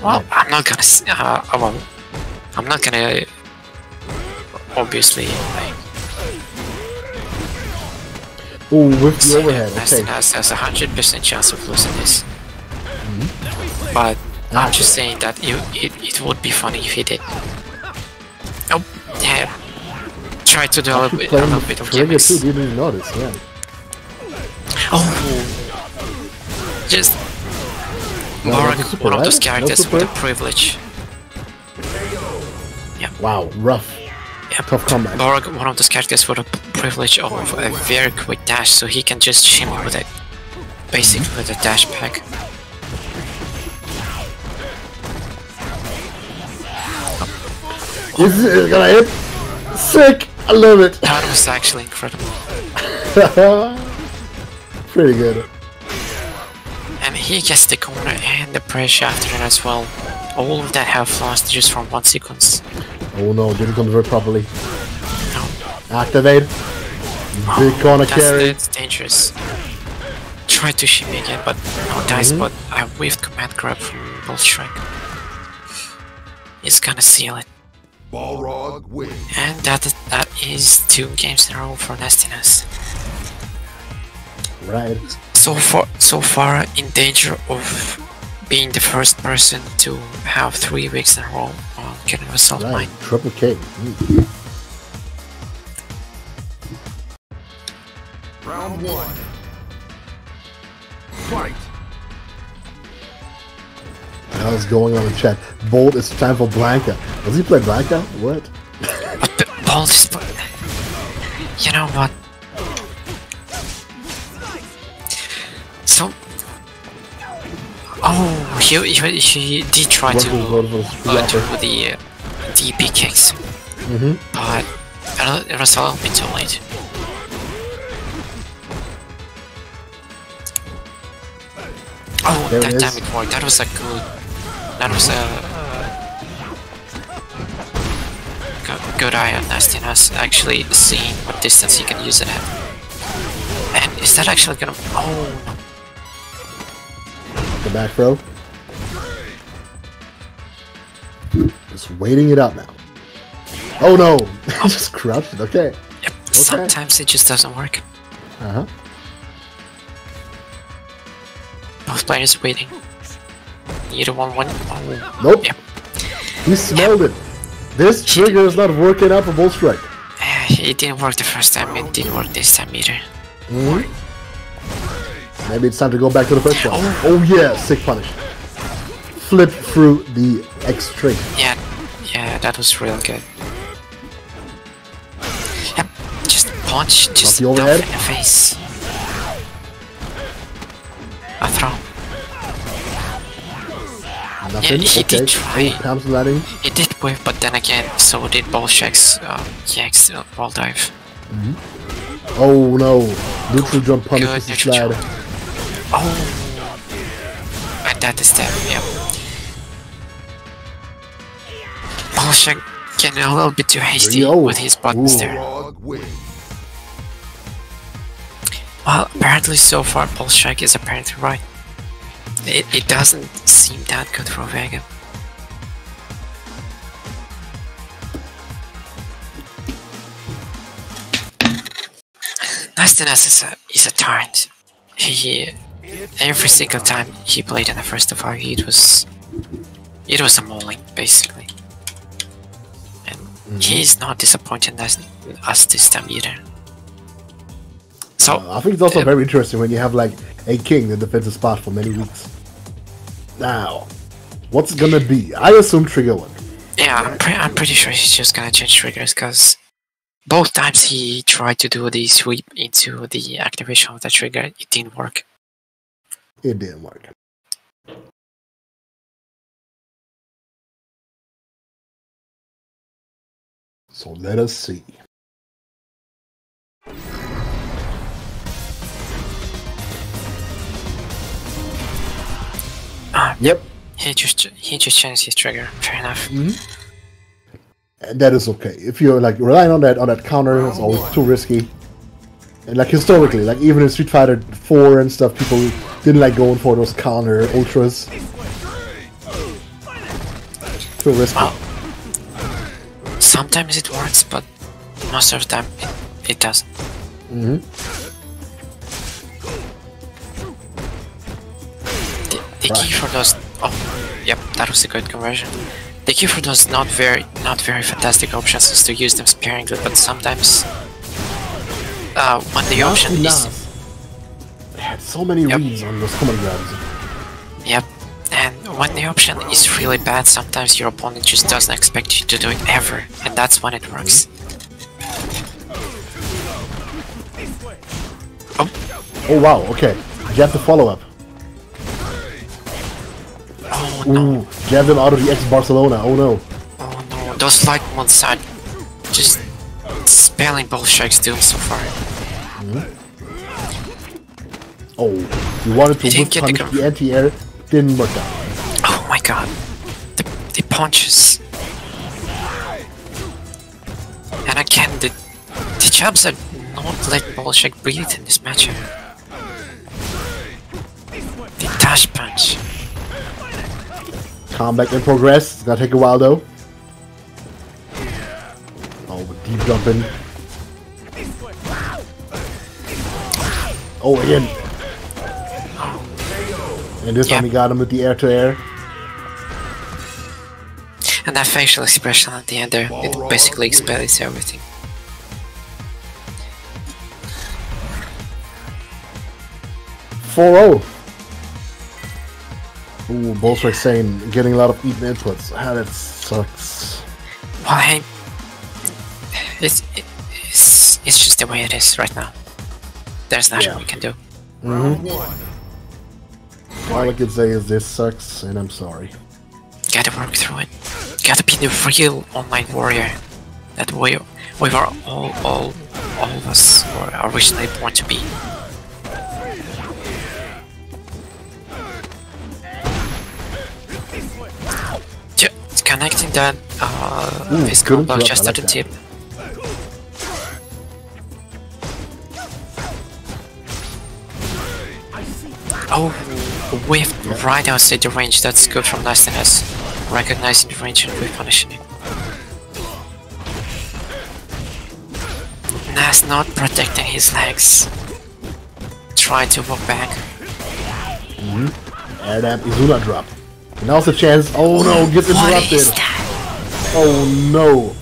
Speaker 3: Well, I'm not gonna. Well, I'm not gonna. Obviously, like.
Speaker 2: Ooh, with the overhead.
Speaker 3: Nasty
Speaker 2: Okay.
Speaker 3: Nas has 100% chance of losing this. But I'm just saying that it would be funny if he did. Oh, yeah. Try to do a little bit of
Speaker 2: Trigger
Speaker 3: gimmicks.
Speaker 2: too, didn't even notice, yeah.
Speaker 3: Oh, just
Speaker 2: No,
Speaker 3: Borg,
Speaker 2: that's a super,
Speaker 3: one of
Speaker 2: right?
Speaker 3: those characters
Speaker 2: No
Speaker 3: with a
Speaker 2: super.
Speaker 3: privilege.
Speaker 2: Wow, rough.
Speaker 3: Yep.
Speaker 2: Tough comeback.
Speaker 3: Borg, one of those characters with a privilege of a very quick dash, so he can just shimmy with it, basically with a dash pack.
Speaker 2: Is it gonna hit? Sick! I love it!
Speaker 3: That was actually incredible.
Speaker 2: Pretty good.
Speaker 3: And he gets the corner and the pressure after it as well. All of that health lost just from one sequence.
Speaker 2: Oh no, didn't convert properly.
Speaker 3: No.
Speaker 2: Activate. Big corner carry.
Speaker 3: That's dangerous. Tried to shimmy again, but no dice, but I whiffed command grab from Bullstrike. He's gonna seal it.
Speaker 5: Balrog wins.
Speaker 3: And that is 2 games in a row for Nasty Nas.
Speaker 2: Right.
Speaker 3: So far in danger of being the first person to have 3 weeks in a row on getting a Saltmine.
Speaker 2: Right. Triple K.
Speaker 5: Round 1. Fight.
Speaker 2: How's going on in chat? Bolt, it's time for Blanca. Does he play Blanca? What?
Speaker 3: But the ball is... You know what? So... Oh, he did try to do the DP kicks. But it was a little bit too late. Oh,
Speaker 2: There
Speaker 3: that
Speaker 2: it
Speaker 3: time
Speaker 2: is.
Speaker 3: it worked. That was a good... That was a... Good eye on Nasty Nas, actually seeing what distance he can use it at. And is that actually gonna... Oh, no.
Speaker 2: The back throw. Just waiting it out now. Oh no! Just crouched it, okay.
Speaker 3: Yep, sometimes it just doesn't work.
Speaker 2: Uh-huh.
Speaker 3: Both players waiting. Either one win. Oh.
Speaker 2: Nope.
Speaker 3: Yep.
Speaker 2: He smelled it. This trigger is not working out for Bullstrike.
Speaker 3: It didn't work the first time, it didn't work this time either.
Speaker 2: Maybe it's time to go back to the first one. Oh yeah, sick punish. Flip through the X string.
Speaker 3: Yeah, that was real good. Yep, punch just
Speaker 2: the
Speaker 3: dump
Speaker 2: overhead.
Speaker 3: in the face. A throw.
Speaker 2: Nothing.
Speaker 3: Yeah, he
Speaker 2: Okay.
Speaker 3: did try.
Speaker 2: Pam's landing.
Speaker 3: He did whiff, but then again, so did Bolshek's EX wall dive.
Speaker 2: Oh no. Neutral jump punishes the
Speaker 3: neutral
Speaker 2: slide.
Speaker 3: jump. Oh. And that is that, yep. Bolshek getting a little bit too hasty with his buttons there. Well, apparently so far Bolshek is apparently right. It doesn't seem that good for Vega. Nastiness is a tyrant. He every single time he played in the first of our it was a mauling basically. And he's not disappointing us this time either. So
Speaker 2: I think it's also very interesting when you have like a king that defends a spot for many weeks. Now, what's it gonna be? I assume trigger one.
Speaker 3: yeah, I'm pretty sure he's just gonna change triggers because both times he tried to do the sweep into the activation of the trigger, it didn't work.
Speaker 2: It didn't work. So let us see. Yep.
Speaker 3: He just changed his trigger. Fair enough.
Speaker 2: And that is okay. If you're like relying on that counter, it's always too risky. And like historically, like even in Street Fighter 4 and stuff, people didn't like going for those counter ultras. Too risky.
Speaker 3: Well, sometimes it works, but most of the time it doesn't. The key for those. Oh, yep, that was a good conversion. The key for those not very fantastic options is to use them sparingly, but sometimes when the option is
Speaker 2: They had so many reads on those command grabs.
Speaker 3: Yep, and when the option is really bad, sometimes your opponent just doesn't expect you to do it ever, and that's when it works.
Speaker 2: Oh wow, okay. Jab the follow-up.
Speaker 3: Oh no,
Speaker 2: Ooh, jab them out of the ex-Barcelona, oh no.
Speaker 3: oh no, those light ones are just spelling Bolshek's doom so far.
Speaker 2: Oh, you wanted to
Speaker 3: He
Speaker 2: whiff
Speaker 3: didn't get
Speaker 2: punish the anti-air, didn't work out.
Speaker 3: Oh my god, the punches. And again, the jabs are not letting Bolshek breathe in this matchup. The dash punch.
Speaker 2: Comeback in progress, it's gonna take a while though. Oh, with deep jumping. Oh, again. And this time he got him with the air-to-air.
Speaker 3: And that facial expression at the end there, it basically explains everything.
Speaker 2: .4-0. Ooh, Bolshek saying getting a lot of even inputs. Ah, that sucks.
Speaker 3: Well, hey, it's just the way it is right now. There's nothing we can do.
Speaker 2: All I can say is this sucks, and I'm sorry.
Speaker 3: Gotta work through it. Gotta be the real online warrior that we were all of us were originally born to be. Connecting that this combo just to the tip. Oh, whiff right outside the range. That's good from Nastiness. Recognizing the range and whiff punishing it. Nas not protecting his legs. Trying to walk back.
Speaker 2: Air damp Izuna drop. And now's the chance. Oh no, gets interrupted.
Speaker 3: What is that?
Speaker 2: Oh no.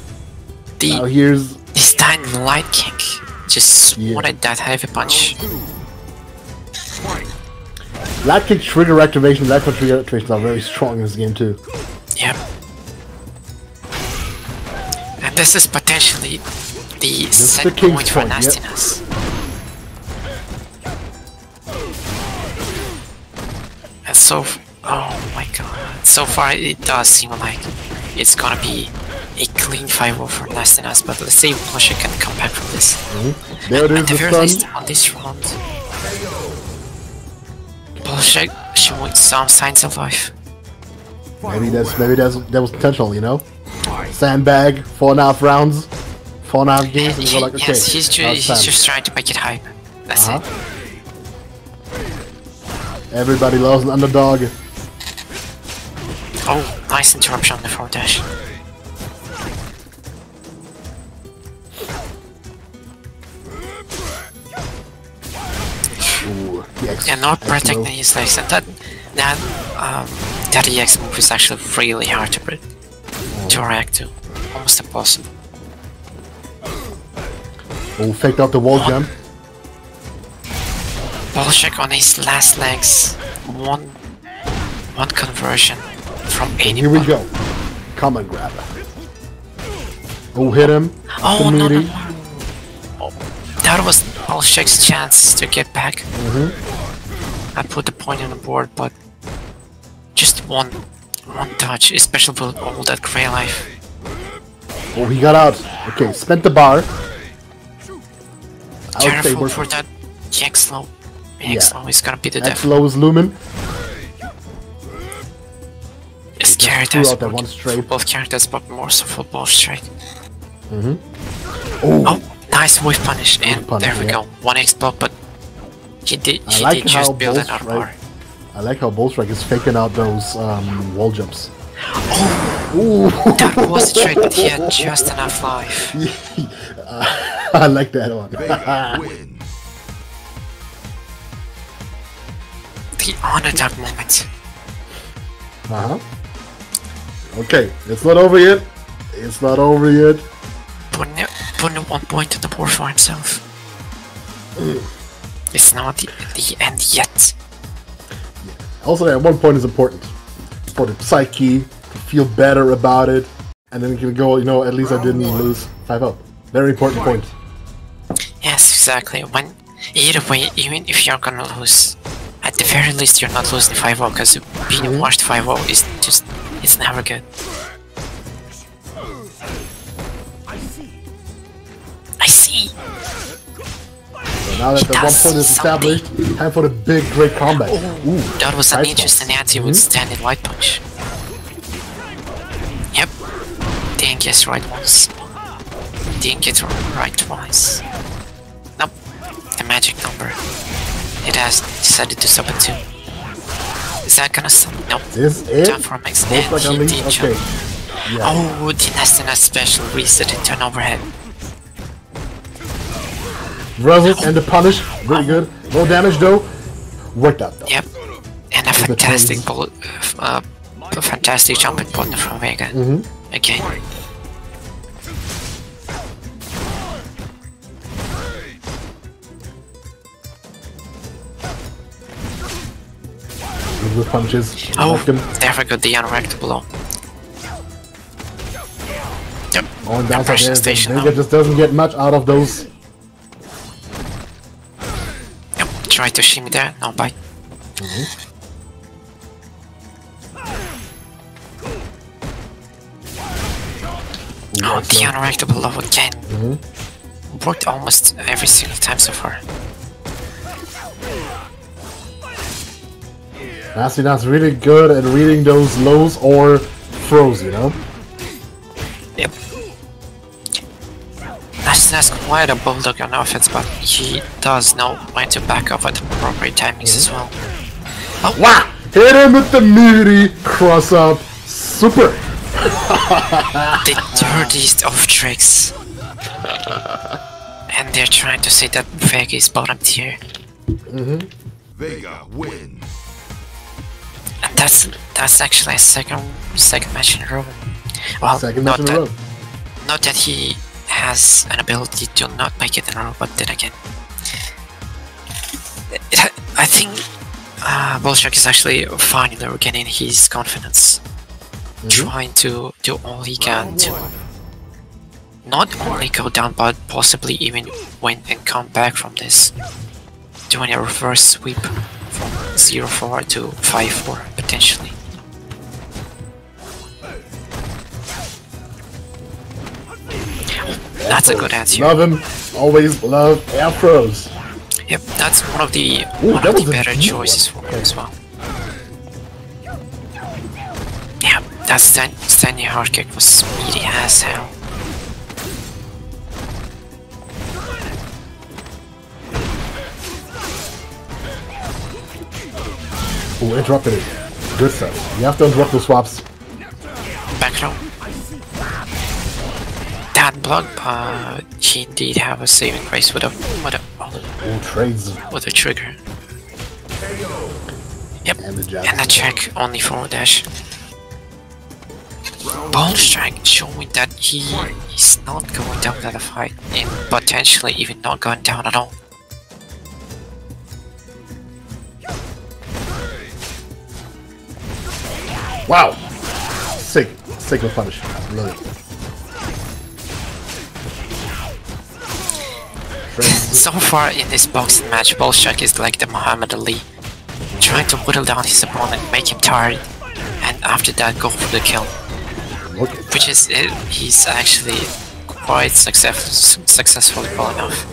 Speaker 2: Now here's
Speaker 3: This tiny light kick just swatted that heavy punch.
Speaker 2: light kick trigger activation, light kick trigger activations are very strong in this game too.
Speaker 3: Yep. And this is potentially the
Speaker 2: is
Speaker 3: set
Speaker 2: the king's
Speaker 3: point for
Speaker 2: point, yep.
Speaker 3: nastiness. And so, oh my god, so far it does seem like it's gonna be a clean 5-0 for nastiness, but let's see if Polishek can come back from this.
Speaker 2: There it is,
Speaker 3: At the
Speaker 2: the
Speaker 3: very
Speaker 2: stun.
Speaker 3: least, on this round, Polishek showing some signs of life.
Speaker 2: Maybe that was intentional, you know? Sandbag, 4.5 rounds, 4.5 games, and you're like, okay,
Speaker 3: Yes, he's just trying to make it hype. That's it.
Speaker 2: Everybody loves an underdog.
Speaker 3: Oh, nice interruption on the forward dash.
Speaker 2: Ooh, the X,
Speaker 3: Yeah, not
Speaker 2: X
Speaker 3: protecting
Speaker 2: low.
Speaker 3: his legs, and that EX move is actually really hard to react to. Almost impossible.
Speaker 2: Oh, faked out the wall jump.
Speaker 3: Polishek on his last legs. One conversion from 80.
Speaker 2: Here we go. Come on, grab. Oh, hit him.
Speaker 3: Oh,
Speaker 2: the
Speaker 3: no,
Speaker 2: meaty.
Speaker 3: no. Oh, that was Polishek's chance to get back. I put the point on the board, but just one touch, especially with all that gray life.
Speaker 2: Oh, he got out. Okay, spent the bar. I would say
Speaker 3: Careful
Speaker 2: we're
Speaker 3: for that EX low. EX low is gonna be the
Speaker 2: X
Speaker 3: death.
Speaker 2: low is looming.
Speaker 3: His
Speaker 2: threw
Speaker 3: characters,
Speaker 2: out that one straight.
Speaker 3: both characters, but more so for both strike.
Speaker 2: Oh,
Speaker 3: Oh, nice whiff punish, and
Speaker 2: punish,
Speaker 3: there we
Speaker 2: yeah.
Speaker 3: go. One X block, but he did
Speaker 2: like how
Speaker 3: just build
Speaker 2: both
Speaker 3: another bar.
Speaker 2: I like how Bullstrike is faking out those wall jumps.
Speaker 3: That was the trick, but he had just enough life.
Speaker 2: I like that one.
Speaker 5: Win.
Speaker 3: The underdog moment.
Speaker 2: Okay, it's not over yet. It's not over yet.
Speaker 3: Putting 1 point on the board for himself. It's not the end yet.
Speaker 2: Also, at one point is important for the psyche to feel better about it, and then you can go, you know, at least I didn't lose 5-0. Very important point.
Speaker 3: Yes, exactly. When either way, even if you're gonna lose, at the very least you're not losing 5-0, because being washed 5-0 is just, it's never good. I see.
Speaker 2: So now that the 1 point is established, time for the big, great comeback. Ooh,
Speaker 3: That was an
Speaker 2: nice
Speaker 3: interesting
Speaker 2: one.
Speaker 3: anti with standing white punch. Yep. Didn't guess right once. Didn't get right twice. Nope. The magic number. It has decided to stop at 2. Is that gonna stop? Nope.
Speaker 2: Is it?
Speaker 3: Time for a max.
Speaker 2: Both
Speaker 3: And
Speaker 2: like
Speaker 3: he
Speaker 2: unleashed?
Speaker 3: did
Speaker 2: Okay.
Speaker 3: jump.
Speaker 2: Yeah.
Speaker 3: Oh, the Nastina special reset into an overhead.
Speaker 2: Ruzzle and the punish, really good. Low damage though. Worked out though.
Speaker 3: Yep. And a fantastic bullet, a fantastic jumping partner from Vega. Again.
Speaker 2: With punches.
Speaker 3: Oh,
Speaker 2: Like them.
Speaker 3: there we go, the unreacted blow. Yep.
Speaker 2: On downside
Speaker 3: Compression
Speaker 2: there,
Speaker 3: station
Speaker 2: Vega
Speaker 3: now.
Speaker 2: just doesn't get much out of those.
Speaker 3: Yep. Try to shimmy there, no bite. Oh, the unreacted blow again. Worked almost every single time so far.
Speaker 2: Nastina's really good at reading those lows or throws, you know?
Speaker 3: Yep. Nastina's quite a bulldog on offense, but he does know when to back up at appropriate timings as well. Oh,
Speaker 2: Wow! Hit him with the meaty cross up. Super!
Speaker 3: the dirtiest of tricks. And they're trying to say that Vega is bottom tier.
Speaker 5: Vega win.
Speaker 3: And that's actually a second match in a row. Well,
Speaker 2: Second match in a row.
Speaker 3: not that he has an ability to not make it in a row, but then again, I think Bolshak is actually finally regaining his confidence, trying to do all he can to not only go down, but possibly even win and come back from this. Doing a reverse sweep from 0-4 to 5-4 potentially. That's a good answer.
Speaker 2: Love him. Always love afros.
Speaker 3: Yep, that's one of the better choices for him as well. Yeah, that standing hard kick was speedy as hell.
Speaker 2: Ooh, interrupted it. Good stuff. You have to interrupt the swaps.
Speaker 3: Back row. That block, but he indeed have a saving grace with a
Speaker 2: trades.
Speaker 3: With a trigger. Yep,
Speaker 2: And the
Speaker 3: and a check only forward dash. Ball strike showing that he is not going down that fight and potentially even not going down at all.
Speaker 2: Wow! Sick of punish. Really.
Speaker 3: So far in this boxing match, Ball strike is like the Muhammad Ali, trying to whittle down his opponent, make him tired, and after that go for the kill. Which is, he's actually quite successfully pulling off.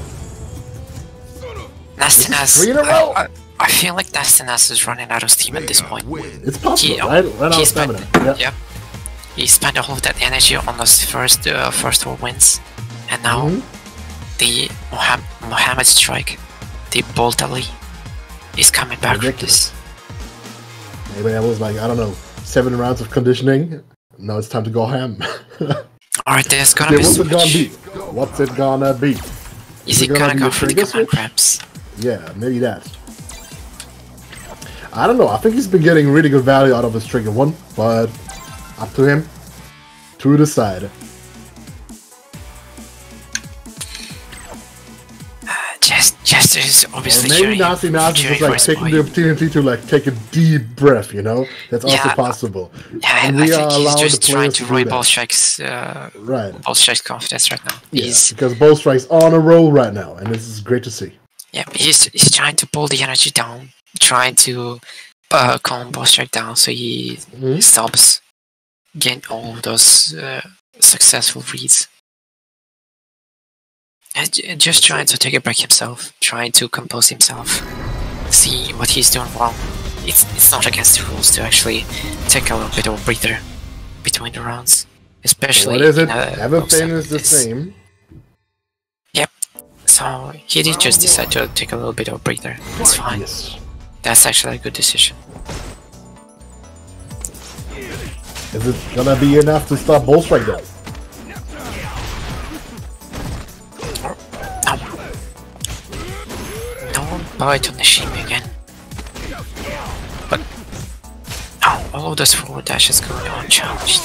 Speaker 3: Nastiness, I feel like Nastiness is running out of steam at this point.
Speaker 2: It's possible, right? Run out of stamina.
Speaker 3: Yep. He spent all of that energy on those first 4 wins, and now the Muhammad strike, the Bolt Ali, is coming back with this.
Speaker 2: Maybe that was like, I don't know, 7 rounds of conditioning. Now it's time to go ham.
Speaker 3: Alright, there's gonna be
Speaker 2: what's it gonna be? What's it gonna be?
Speaker 3: Is he gonna go for the command grabs?
Speaker 2: Yeah, maybe that. I don't know, I think he's been getting really good value out of his trigger one, but up to him to decide.
Speaker 3: Jester is obviously
Speaker 2: maybe Nazi is just like taking the opportunity to like take a deep breath, you know? That's also possible.
Speaker 3: Yeah, and we are allowed he's just trying to ruin Ball Strike's Ball Strike's confidence right now.
Speaker 2: Yeah, because Ball Strike's on a roll right now, and this is great to see.
Speaker 3: Yeah, he's trying to pull the energy down, trying to calm Ball Strike down so he stops getting all of those successful reads. Just trying to take a break himself, trying to compose himself, see what he's doing wrong. It's not against the rules to actually take a little bit of a breather between the rounds, especially.
Speaker 2: What is it? Everything is the same.
Speaker 3: Yep. So he did just decide to take a little bit of a breather. It's fine.
Speaker 2: Yes.
Speaker 3: That's actually a good decision.
Speaker 2: Is it gonna be enough to stop Bull Strike though?
Speaker 3: Bite on the Shimi again. But all of those forward dashes go unchallenged.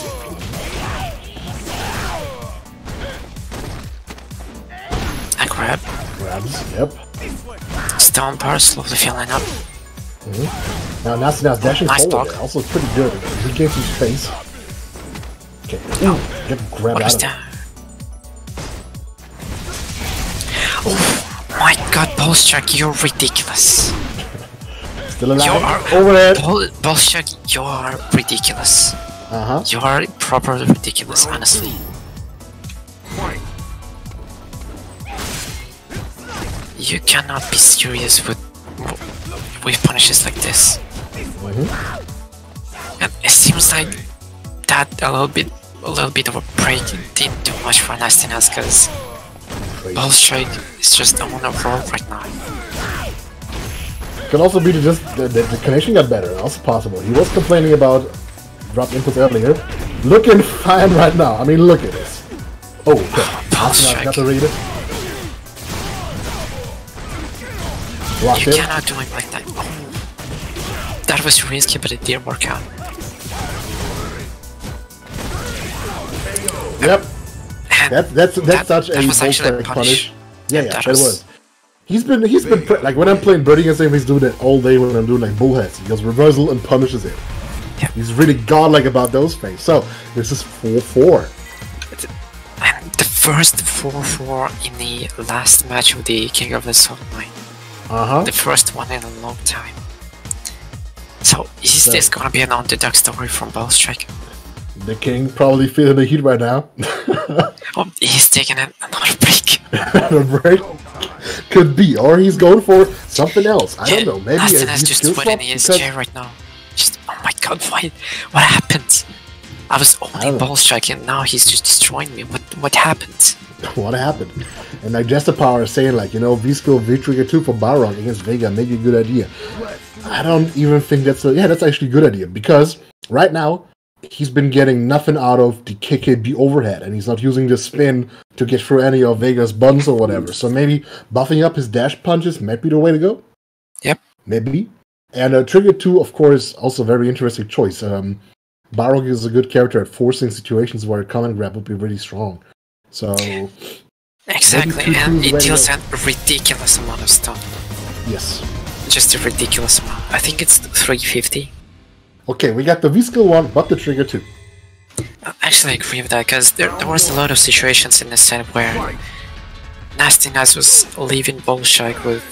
Speaker 3: A grab.
Speaker 2: Grabs, yep.
Speaker 3: Stone bar slowly filling up.
Speaker 2: Now Nasina's dashing forward there. Also pretty good. He gave some space. Okay. Ooh, get grabbed out of it.
Speaker 3: Oh my god, Ball Strike, you're ridiculous.
Speaker 2: Still alive. Overhead.
Speaker 3: Ball Strike, you are ridiculous. You are properly ridiculous, honestly. You cannot be serious with punishes like this. And it seems like that a little bit of a break did too much for Nastiness, because Ball Strike is just on a roll right now.
Speaker 2: Can also be just the connection got better. Also possible. He was complaining about drop inputs earlier. Looking fine right now. I mean, look at this. Oh, okay.
Speaker 3: Ball Strike.
Speaker 2: Got to read it.
Speaker 3: You cannot do it like that. Oh. That was risky, but it did work out.
Speaker 2: Yep. That's such a Bull Strike punish. Yeah, that was. He's been like when I'm playing Birdie against him, he's doing it all day when I'm doing like bullheads. He goes reversal and punishes it.
Speaker 3: Yep.
Speaker 2: He's really godlike about those things. So this is 4-4.
Speaker 3: And the first 4-4 in the last match of the King of the Saltmine. The first one in a long time. So is this gonna be an underdog story from Ballstrike?
Speaker 2: The King probably feeling the heat right now.
Speaker 3: Oh, he's taking another break.
Speaker 2: Another break? Could be, or he's going for something else. I don't know. Maybe
Speaker 3: Nastiness just put in his chair right now. Just, oh my god, what happened? I was owning Ballstrike and now he's just destroying me. What happened?
Speaker 2: What happened? And like Power is saying, like, you know, V-Skill V-Trigger 2 for Balrog against Vega may be a good idea. I don't even think that's that's actually a good idea, because right now he's been getting nothing out of the KKB overhead, and he's not using the spin to get through any of Vega's buttons or whatever. So maybe buffing up his dash punches might be the way to go.
Speaker 3: Yep.
Speaker 2: Maybe. And Trigger 2, of course, also a very interesting choice. Balrog is a good character at forcing situations where a command grab would be really strong. So
Speaker 3: exactly, and it deals a ridiculous amount of stun.
Speaker 2: Yes.
Speaker 3: Just a ridiculous amount. I think it's 350.
Speaker 2: Okay, we got the V-Skill 1, but the Trigger 2.
Speaker 3: Actually, I agree with that, because there was a lot of situations in the set where Nastiness was leaving Ballstrike with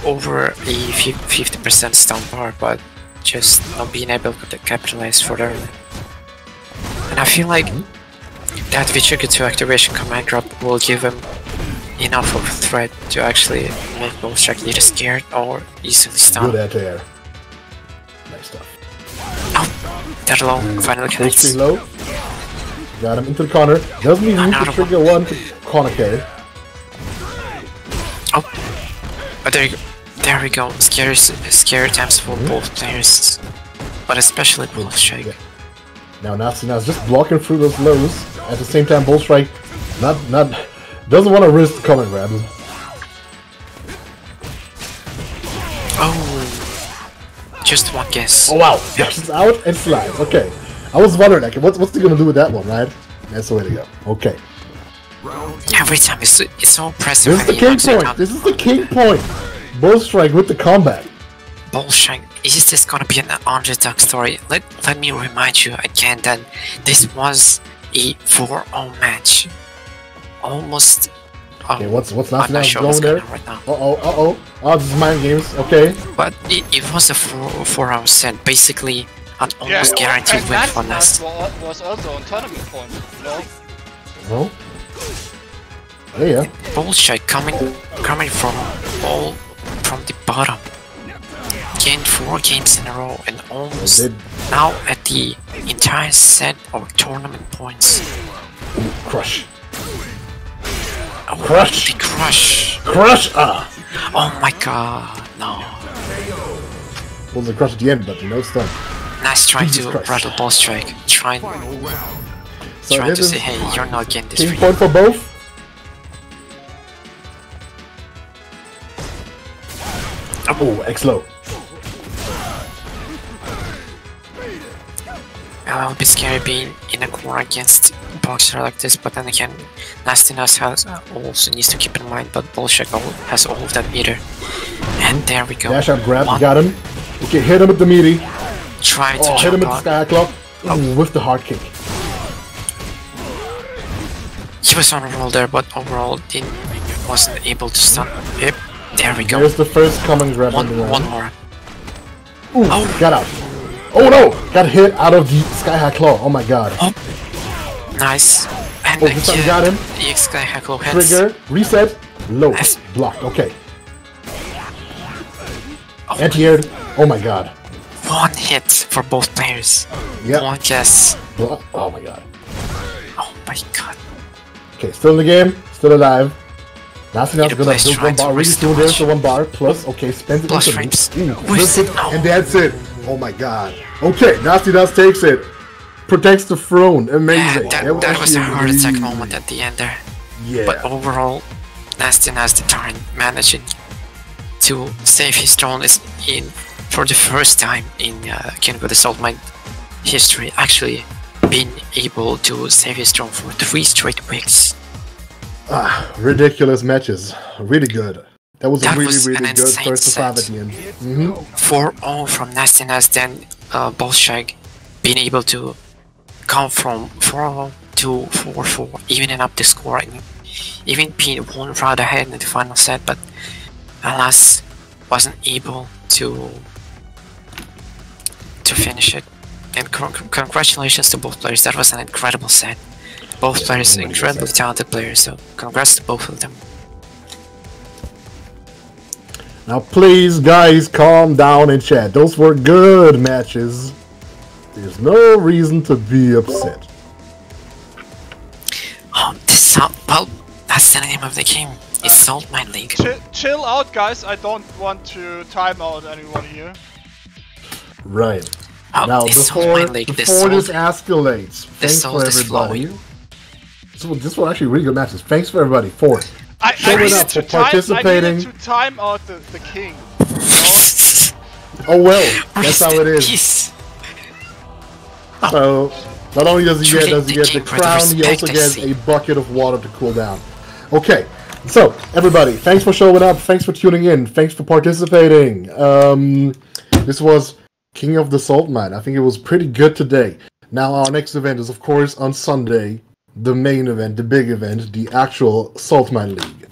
Speaker 3: over a 50% stun bar, but just not being able to capitalize for early. And I feel like that V-Trigger 2 activation command drop will give him enough of a threat to actually make Ballstrike either scared or easily stunned.
Speaker 2: Good anti-air. Nice stuff.
Speaker 3: Oh, that low finally connects.
Speaker 2: Low. Got him into the corner. Doesn't even need to trigger one to corner carry.
Speaker 3: Oh, there we go. Scary times for both players, but especially Ballstrike.
Speaker 2: Yeah. Now Nastiness just blocking through those lows. At the same time, Ballstrike doesn't want to risk the command grab.
Speaker 3: Oh, just one guess.
Speaker 2: Oh wow, dashes out and slides. Okay, I was wondering, like, what's he gonna do with that one, right? That's the way to go. Okay.
Speaker 3: Every time it's so impressive.
Speaker 2: This is the king point. This is the king point. Ballstrike with the combat.
Speaker 3: Ballstrike, is this gonna be an underdog story? Let me remind you again that this was a 4-0 match. Almost.
Speaker 2: Okay, what's
Speaker 3: I'm not sure
Speaker 2: going there?
Speaker 3: right now.
Speaker 2: Oh, this is mind games. Okay.
Speaker 3: But it was a 4-0 set, basically an almost guaranteed win for Nast.
Speaker 4: Was also on tournament point, you know?
Speaker 2: Well. Yeah.
Speaker 3: Ballstrike coming from the bottom. Gained 4 games in a row and almost now at the entire set of tournament points.
Speaker 2: Crush.
Speaker 3: Oh,
Speaker 2: Crush.
Speaker 3: The crush.
Speaker 2: Crush.
Speaker 3: Oh my god, no.
Speaker 2: Well, the crush at the end, but no stun.
Speaker 3: Nice trying to rattle Ballstrike. Trying to say, hey, you're not getting this.
Speaker 2: King point for both. Oh, X-Low.
Speaker 3: A bit scary being in a corner against a boxer like this, but then again, Nastiness also needs to keep in mind, but Ballstrike has all of that meter. And there we go.
Speaker 2: Dash up, grab, got him. Okay, hit him with the meaty.
Speaker 3: Trying to
Speaker 2: hit him
Speaker 3: jump
Speaker 2: with the
Speaker 3: out.
Speaker 2: sky clock. With the hard kick.
Speaker 3: He was on a roll there, but overall wasn't able to stun. Yep, there we go.
Speaker 2: There's the first common grab.
Speaker 3: One more.
Speaker 2: Ooh, got out. Oh no! Got hit out of the Sky High Claw. Oh my god.
Speaker 3: Oh, nice. And
Speaker 2: this time got him.
Speaker 3: The Sky High Claw hits.
Speaker 2: Trigger, reset, low, blocked. Okay. Anti-aired. Oh my god.
Speaker 3: One hit for both players.
Speaker 2: Yep.
Speaker 3: One guess.
Speaker 2: Oh my god.
Speaker 3: Oh my god.
Speaker 2: Okay, still in the game, still alive. Nastiness gonna build one bar. Really soon there's the 1 bar. Plus, okay, spends it
Speaker 3: Plus
Speaker 2: instantly.
Speaker 3: frames.
Speaker 2: And that's it. Oh my god. Okay, Nastiness takes it. Protects the throne. Amazing.
Speaker 3: Yeah, that was a heart attack moment at the end there.
Speaker 2: Yeah.
Speaker 3: But overall, Nastiness the Tyrant managing to save his throne is in for the first time in King of the Saltmine history, actually being able to save his throne for 3 straight weeks.
Speaker 2: Ridiculous matches. Really good. That was a really good
Speaker 3: insane
Speaker 2: first to 5 at the end.
Speaker 3: 4-0 from Nastiness, then Ballstrike being able to come from 4-0 to 4-4, evening up the score, and even being one round ahead in the final set, but alas, wasn't able to finish it. And congratulations to both players. That was an incredible set. Both players, incredibly talented players, so congrats to both of them.
Speaker 2: Now please, guys, calm down and chat. Those were good matches. There's no reason to be upset.
Speaker 3: Oh, well, that's the name of the game. It's Saltmine League.
Speaker 4: Chill out, guys. I don't want to time out anyone here.
Speaker 2: Right.
Speaker 3: Oh,
Speaker 2: now, before this escalates, thanks for everybody. This was actually really good matches. Thanks for everybody for showing up, for participating.
Speaker 4: I needed to time out the king.
Speaker 2: Oh well, that's how it is. So, not only does he get the crown, he also gets a bucket of water to cool down. Okay, so everybody, thanks for showing up, thanks for tuning in, thanks for participating. This was King of the Saltmine. I think it was pretty good today. Now our next event is of course on Sunday, the main event, the big event, the actual Saltmine League.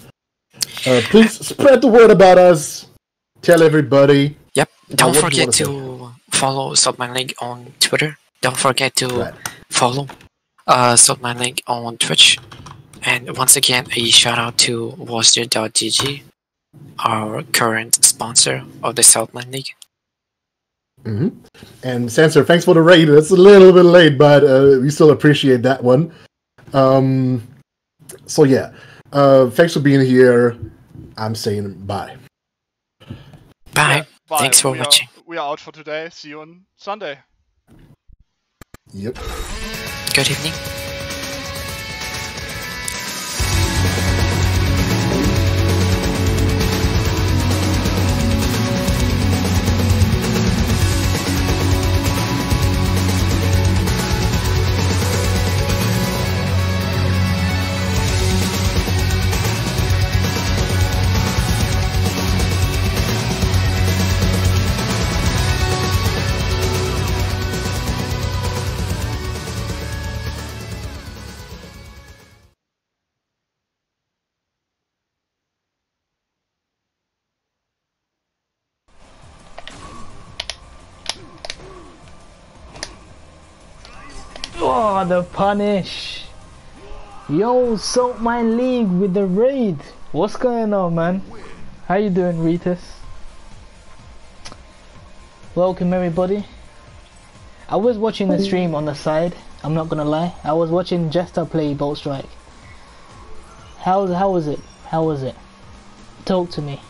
Speaker 2: Please spread the word about us. Tell everybody.
Speaker 3: Yep. Don't forget to follow Saltmine League on Twitter. Don't forget to follow Saltmine League on Twitch. And once again, a shout out to Worcester.gg, our current sponsor of the Saltmine League.
Speaker 2: And Sanser, thanks for the raid. It's a little bit late, but we still appreciate that one. So yeah, thanks for being here. I'm saying bye.
Speaker 3: Bye. Bye. Thanks for watching.
Speaker 4: We are out for today. See you on Sunday.
Speaker 2: Yep.
Speaker 3: Good evening.
Speaker 6: Oh, the punish! Yo, Saltmine League with the raid. What's going on, man? How you doing, Ritus? Welcome, everybody. I was watching the stream on the side. I'm not gonna lie. I was watching Jester play Bolt Strike. How was it? How was it? Talk to me.